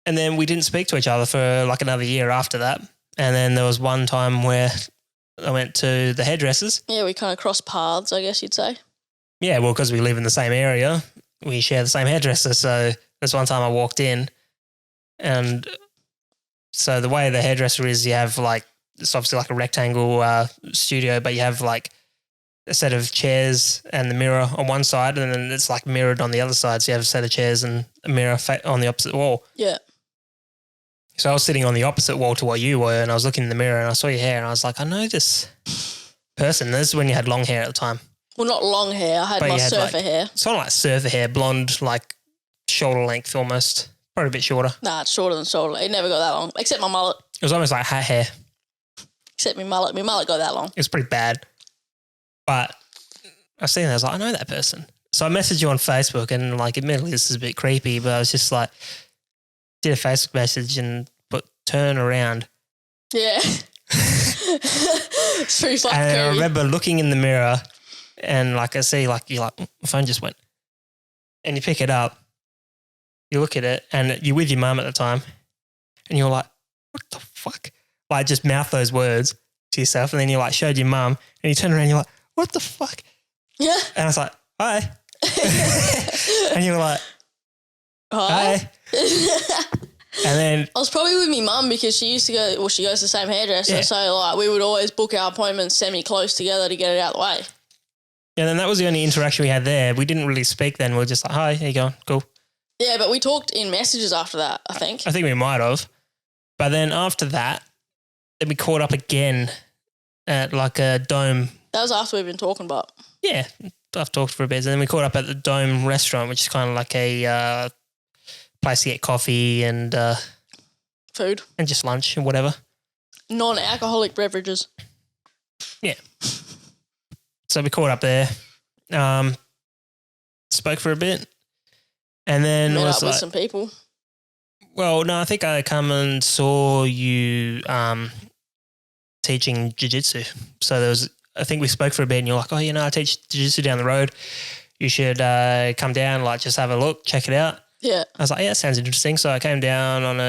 And then we didn't speak to each other for like another year after that. And then there was one time where I went to the hairdressers. Yeah, we kind of crossed paths, I guess you'd say. Yeah, well, because we live in the same area, we share the same hairdresser. So there's one time I walked in, and so the way the hairdresser is, you have like, it's obviously like a rectangle studio, but you have like a set of chairs and the mirror on one side, and then it's like mirrored on the other side. So you have a set of chairs and a mirror on the opposite wall. Yeah. So I was sitting on the opposite wall to what you were, and I was looking in the mirror and I saw your hair, and I was like, I know this person. This is when you had long hair at the time. Well, not long hair. I had my surfer hair. Sort of like surfer hair, blonde, like shoulder length almost. Probably a bit shorter. Nah, it's shorter than shoulder. It never got that long, except my mullet. It was almost like hat hair. Except my mullet. My mullet got that long. It was pretty bad. But I seen it, I was like, I know that person. So I messaged you on Facebook, and like, admittedly, this is a bit creepy, but I was just like, did a Facebook message and put turn around. Yeah. It's pretty fucking And creepy. I remember looking in the mirror, and like I see, like, you're like, my phone just went. And you pick it up, you look at it, and you're with your mum at the time, and you're like, what the fuck? Like, just mouth those words to yourself, and then you like showed your mum, and you turn around, and you're like, what the fuck? Yeah. And I was like, hi. And you were like, Hi. And then I was probably with my mum because she used to go, well, she goes to the same hairdresser. Yeah. So like we would always book our appointments semi-close together to get it out of the way. yeah, then that was the only interaction we had there. We didn't really speak then. We were just like, hi, how you going? Cool. Yeah, but we talked in messages after that, I think. I think we might have. But then after that, then we caught up again at like a Dome. That was after we've been talking about. Yeah, I've talked for a bit. And then we caught up at the Dome restaurant, which is kind of like a place to get coffee and Food. And just lunch and whatever. Non-alcoholic beverages. Yeah. So we caught up there, spoke for a bit, and then Met was up like, with some people. well, no, I think I come and saw you teaching jiu-jitsu. So there was, I think we spoke for a bit and you're like, oh, you know, I teach jiu-jitsu down the road. You should come down, like just have a look, check it out. Yeah. I was like, yeah, that sounds interesting. So I came down on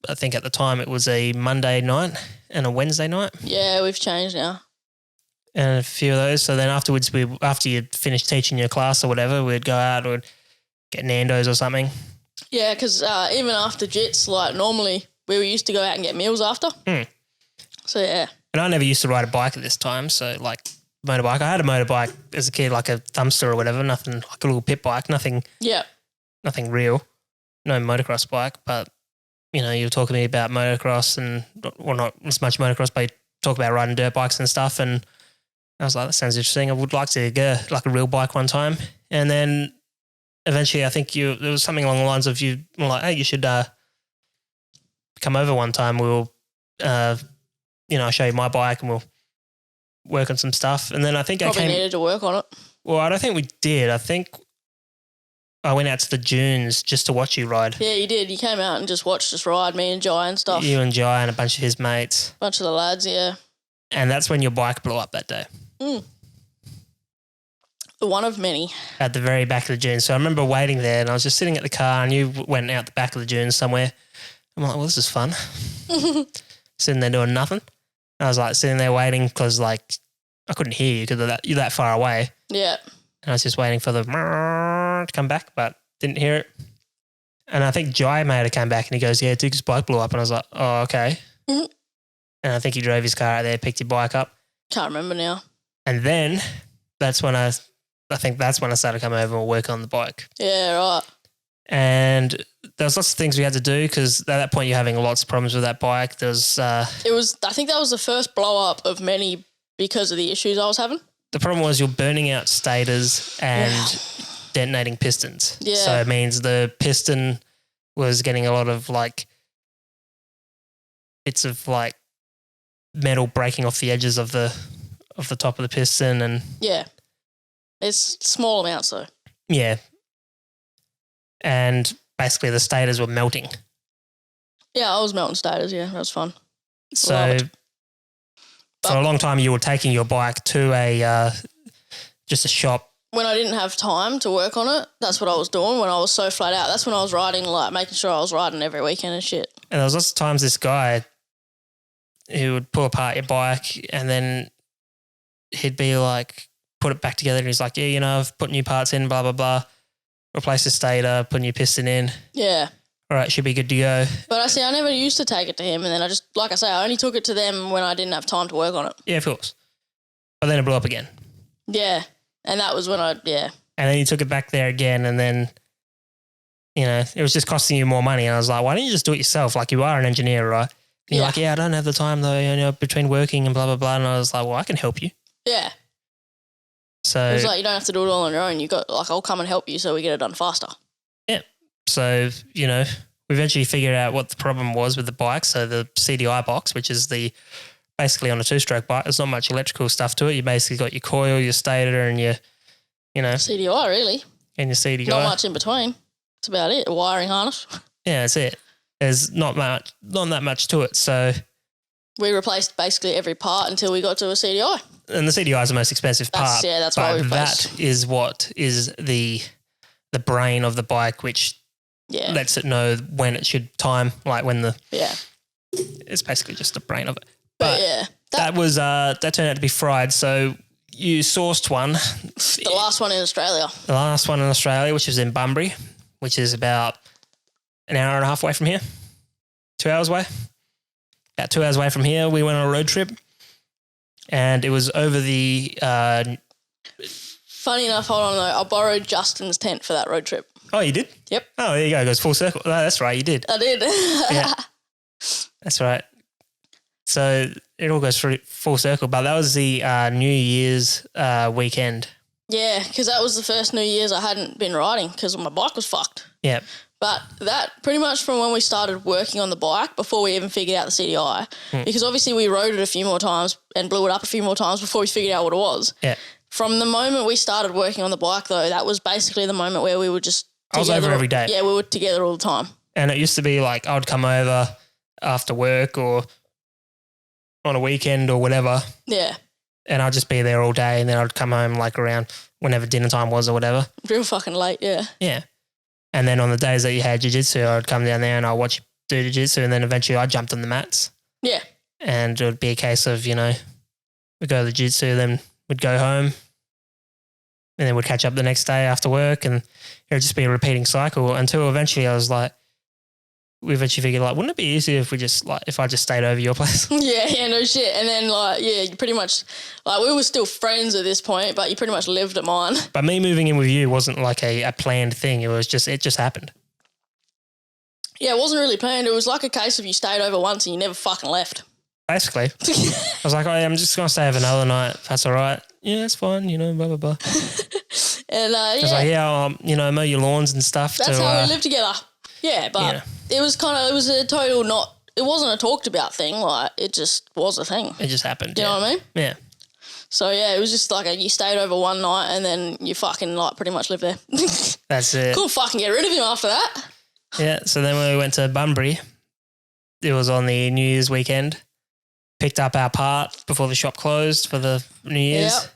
I think at the time it was a Monday night and a Wednesday night. Yeah, we've changed now. And a few of those. So then afterwards, after you'd finished teaching your class or whatever, we'd go out and we'd get Nando's or something. Yeah, because even after jits, like normally we used to go out and get meals after. So yeah. And I never used to ride a bike at this time. So like motorbike, I had a motorbike as a kid, like a Thumbster or whatever, nothing like a little pit bike, nothing real, no motocross bike. But, you know, you were talking to me about motocross and, well, not as much motocross, but you talk about riding dirt bikes and stuff. And I was like, that sounds interesting. I would like to get like a real bike one time. And then eventually I think there was something along the lines of you were like, hey, you should come over one time. We'll, I'll show you my bike and we'll work on some stuff. And then I think Probably needed to work on it. Well, I don't think we did. I think I went out to the dunes just to watch you ride. Yeah, you did. You came out and just watched us ride, me and Jai and stuff. You and Jai and a bunch of his mates. Bunch of the lads, yeah. And that's when your bike blew up that day. The one of many. At the very back of the dunes. So I remember waiting there and I was just sitting at the car and you went out the back of the dunes somewhere. I'm like, well, this is fun. Sitting there doing nothing. I was like sitting there waiting because like I couldn't hear you because you're that far away. Yeah. And I was just waiting for the to come back, but didn't hear it. And I think Jai may have come back and he goes, yeah, Tika's bike blew up. And I was like, oh, okay. And I think he drove his car out there, picked your bike up. Can't remember now. And then that's when I started coming over and work on the bike. Yeah, right. And there was lots of things we had to do because at that point you're having lots of problems with that bike. I think that was the first blow up of many because of the issues I was having. The problem was you're burning out stators and detonating pistons. Yeah. So it means the piston was getting a lot of like bits of like metal breaking off the edges of the top of the piston and yeah. It's small amounts though. Yeah. And basically the stators were melting. Yeah, I was melting stators, yeah. That was fun. So for a long time you were taking your bike to just a shop. When I didn't have time to work on it, that's what I was doing when I was so flat out. That's when I was riding, like making sure I was riding every weekend and shit. And there was lots of times this guy who would pull apart your bike and then he'd be like, put it back together and he's like, yeah, you know, I've put new parts in, blah, blah, blah. Replace the stator, put a new piston in. Yeah. All right, should be good to go. But I never used to take it to him and then I only took it to them when I didn't have time to work on it. Yeah, of course. But then it blew up again. Yeah. And that was when And then you took it back there again and then, you know, it was just costing you more money. And I was like, why don't you just do it yourself? Like you are an engineer, right? And you're like, yeah, I don't have the time though, you know, between working and blah, blah, blah. And I was like, well, I can help you. Yeah. So it was like, you don't have to do it all on your own. I'll come and help you so we get it done faster. Yeah. So, you know, we eventually figured out what the problem was with the bike. So the CDI box, which is basically on a 2-stroke bike, there's not much electrical stuff to it. You basically got your coil, your stator and your, you know. CDI, really. And your CDI. Not much in between. That's about it. A wiring harness. Yeah, that's it. There's not that much to it. So we replaced basically every part until we got to a CDI. And the CDI is the most expensive part. Yeah, that's why we replaced. That is what is the brain of the bike, which lets it know when it should time, like when it's basically just the brain of it. But yeah, that turned out to be fried. So you sourced one. The last one in Australia. The last one in Australia, which was in Bunbury, which is about an hour and a half away from here. 2 hours away. About 2 hours away from here, we went on a road trip. And it was over the... Funny enough, hold on though, I borrowed Justin's tent for that road trip. Oh, you did? Yep. Oh, there you go. It goes full circle. Oh, that's right, you did. I did. Yeah. That's right. So it all goes through full circle. But that was the New Year's weekend. Yeah, because that was the first New Year's I hadn't been riding because my bike was fucked. Yeah. But that pretty much from when we started working on the bike before we even figured out the CDI, because obviously we rode it a few more times and blew it up a few more times before we figured out what it was. Yeah. From the moment we started working on the bike, though, that was basically the moment where we were just together. I was over every day. Yeah, we were together all the time. And it used to be like I would come over after work or on a weekend or whatever. Yeah. And I'd just be there all day and then I'd come home like around whenever dinner time was or whatever. Real fucking late, yeah. Yeah. And then on the days that you had jiu-jitsu, I'd come down there and I'd watch you do jiu-jitsu and then eventually I jumped on the mats. Yeah. And it would be a case of, we'd go to the jiu-jitsu, then we'd go home and then we'd catch up the next day after work and it would just be a repeating cycle until eventually I was like, we eventually figured like, wouldn't it be easier if we just like, if I just stayed over your place? Yeah, no shit. And then you pretty much, we were still friends at this point, but you pretty much lived at mine. But me moving in with you wasn't like a planned thing. It just happened. Yeah, it wasn't really planned. It was like a case of you stayed over once and you never fucking left. Basically. I was like, I'm just going to stay over another night. If that's all right. Yeah, that's fine, blah, blah, blah. And I was like, I'll mow your lawns and stuff. That's how we lived together. Yeah, but it was a total it wasn't a talked about thing. Like, it just was a thing. It just happened. You know what I mean? Yeah. So, yeah, it was just like you stayed over one night and then you fucking pretty much lived there. That's it. Couldn't fucking get rid of him after that. Yeah, so then when we went to Bunbury, it was on the New Year's weekend, picked up our part before the shop closed for the New Year's,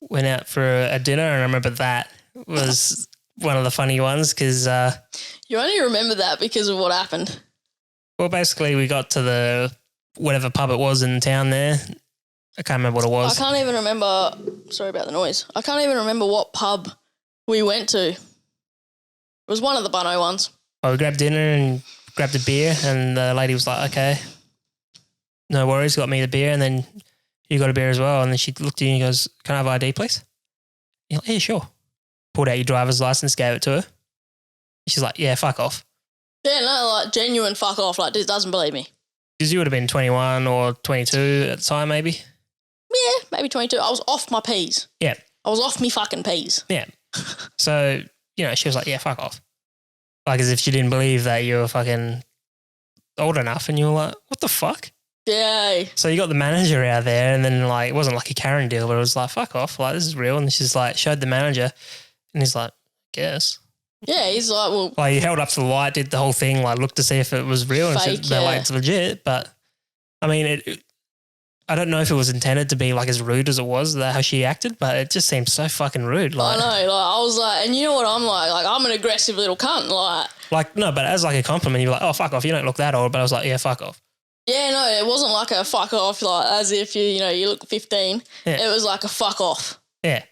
went out for a dinner, and I remember that was one of the funny ones because... you only remember that because of what happened. Well, basically we got to the whatever pub it was in town there. I can't remember what it was. I can't even remember... Sorry about the noise. I can't even remember what pub we went to. It was one of the Bunno ones. Oh, we grabbed dinner and grabbed a beer and the lady was like, okay, no worries, got me the beer and then you got a beer as well. And then she looked at you and goes, can I have ID, please? You're like, yeah, sure. Pulled out your driver's license, gave it to her. She's like, yeah, fuck off. Yeah, no, genuine fuck off. Doesn't believe me. Because you would have been 21 or 22 at the time, maybe. Yeah, maybe 22. I was off my peas. Yeah. I was off me fucking peas. Yeah. So, she was like, yeah, fuck off. Like as if she didn't believe that you were fucking old enough and you were like, what the fuck? Yeah. So you got the manager out there and then it wasn't like a Karen deal, but it was like, fuck off. Like, this is real. And she's like, showed the manager and he's like, guess. Yeah, he's like, well. Like he held up to the light, did the whole thing, like looked to see if it was real and said, no, it's legit. But I mean, I don't know if it was intended to be like as rude as it was, how she acted, but it just seemed so fucking rude. Like, I know, I was like, and you know what I'm like I'm an aggressive little cunt, no, but as like a compliment, you're like, oh, fuck off, you don't look that old. But I was like, yeah, fuck off. Yeah, no, it wasn't like a fuck off, as if you look 15. Yeah. It was like a fuck off. Yeah.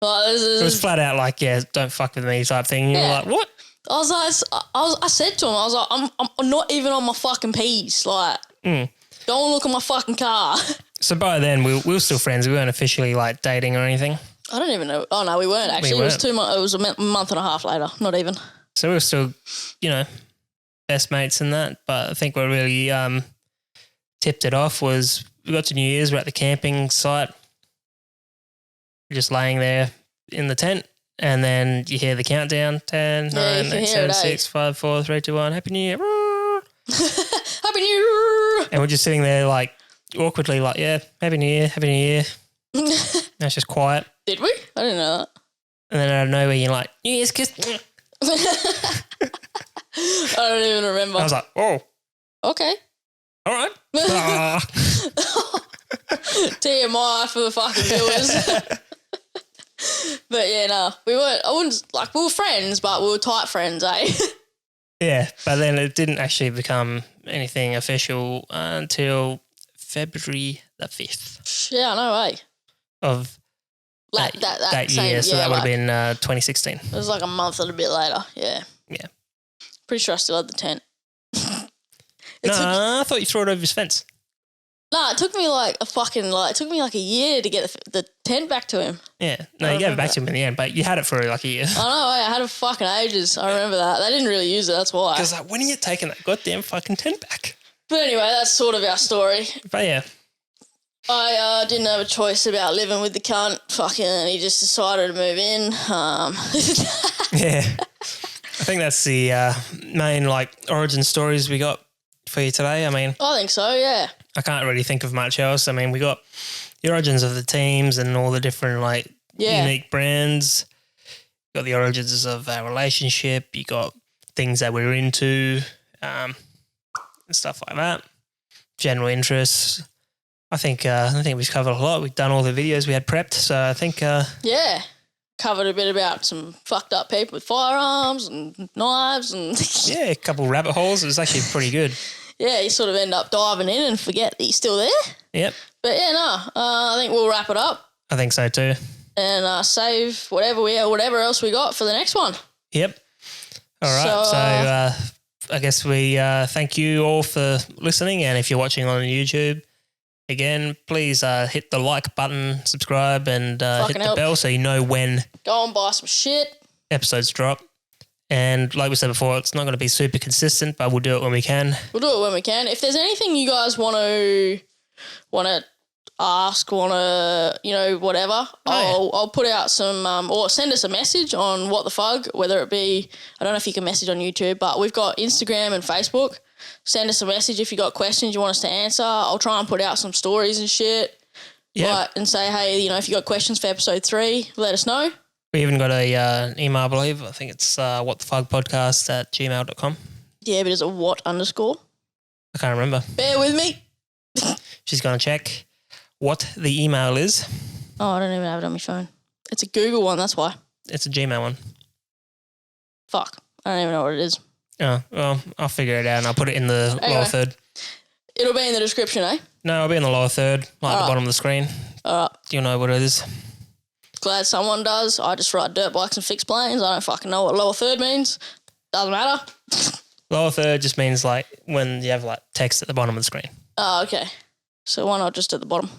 It was flat out like, yeah, don't fuck with me type thing. You're like, what? I was like, I said to him, I was like, I'm not even on my fucking P's. Don't look at my fucking car. So by then we were still friends. We weren't officially like dating or anything. I don't even know. Oh no, we weren't actually. It was 2 months. It was a month and a half later. Not even. So we were still, best mates and that. But I think what really tipped it off was we got to New Year's. We're at the camping site. We're just laying there in the tent, and then you hear the countdown: 10, 9, 8, 7, 6, 5, 4, 3, 2, 1. Happy New Year! Happy New Year! And we're just sitting there like awkwardly, like, yeah, Happy New Year, Happy New Year. And it's just quiet. Did we? I didn't know that. And then out of nowhere, you're like, New Year's kiss. I don't even remember. I was like, oh. Okay. All right. TMI for the fucking viewers. But yeah, no, we were friends, but we were tight friends, eh? Yeah, but then it didn't actually become anything official until February the 5th. Yeah, no way. Of that year, so that would have been 2016. It was like a month and a bit later, yeah. Yeah. Pretty sure I still had the tent. I thought you threw it over his fence. Nah, it took me like a year to get the tent back to him. Yeah. No, you gave it back to him in the end, but you had it for like a year. I know, I had it for fucking ages. I remember that. They didn't really use it, that's why. Because like, when are you taking that goddamn fucking tent back? But anyway, that's sort of our story. But yeah. I didn't have a choice about living with the cunt. Fucking, he just decided to move in. Yeah. I think that's the main like origin stories we got for you today. I mean, I think so, yeah. I can't really think of much else. I mean, we got the origins of the teams and all the different like unique brands. You got the origins of our relationship. You got things that we're into, and stuff like that. General interests. I think we've covered a lot. We've done all the videos we had prepped, so I think yeah. Covered a bit about some fucked up people with firearms and knives and yeah, a couple rabbit holes. It was actually pretty good. Yeah, you sort of end up diving in and forget that you're still there. Yep. But yeah, no, I think we'll wrap it up. I think so too. And save whatever else we got for the next one. Yep. All right. So I guess we thank you all for listening, and if you're watching on YouTube, again, please hit the like button, subscribe, and hit the bell so you know when go and buy some shit. Episodes drop. And like we said before, it's not going to be super consistent, but we'll do it when we can. We'll do it when we can. If there's anything you guys want to ask, whatever, I'll put out some or send us a message on What the Fugg, whether it be, I don't know if you can message on YouTube, but we've got Instagram and Facebook. Send us a message if you got questions you want us to answer. I'll try and put out some stories and shit. Yeah. And say, hey, if you got questions for episode 3, let us know. We even got a email, I believe. I think it's whatthefuggpodcast@gmail.com. Yeah, but is it what underscore? I can't remember. Bear with me. She's going to check what the email is. Oh, I don't even have it on my phone. It's a Google one, that's why. It's a Gmail one. Fuck. I don't even know what it is. Oh, well, I'll figure it out and I'll put it in the lower third. It'll be in the description, eh? No, it'll be in the lower third, like the bottom of the screen. All right. You'll know what it is. Glad someone does. I just ride dirt bikes and fix planes. I don't fucking know what lower third means. Doesn't matter. Lower third just means like when you have like text at the bottom of the screen. Oh, okay. So why not just at the bottom?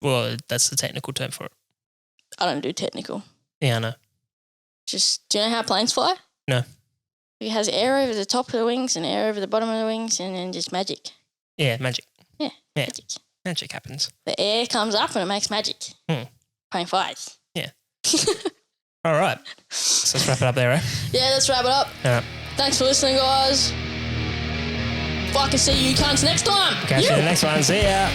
Well, that's the technical term for it. I don't do technical. Yeah, I know. Do you know how planes fly? No. It has air over the top of the wings and air over the bottom of the wings and then just magic. Yeah, magic. Yeah. Magic. Magic happens. The air comes up and it makes magic. Plane flies. Yeah. All right. So let's wrap it up there, eh? Yeah, let's wrap it up. All right. Thanks for listening, guys. Fucking see you cunts next time. Catch you in the next one. See ya.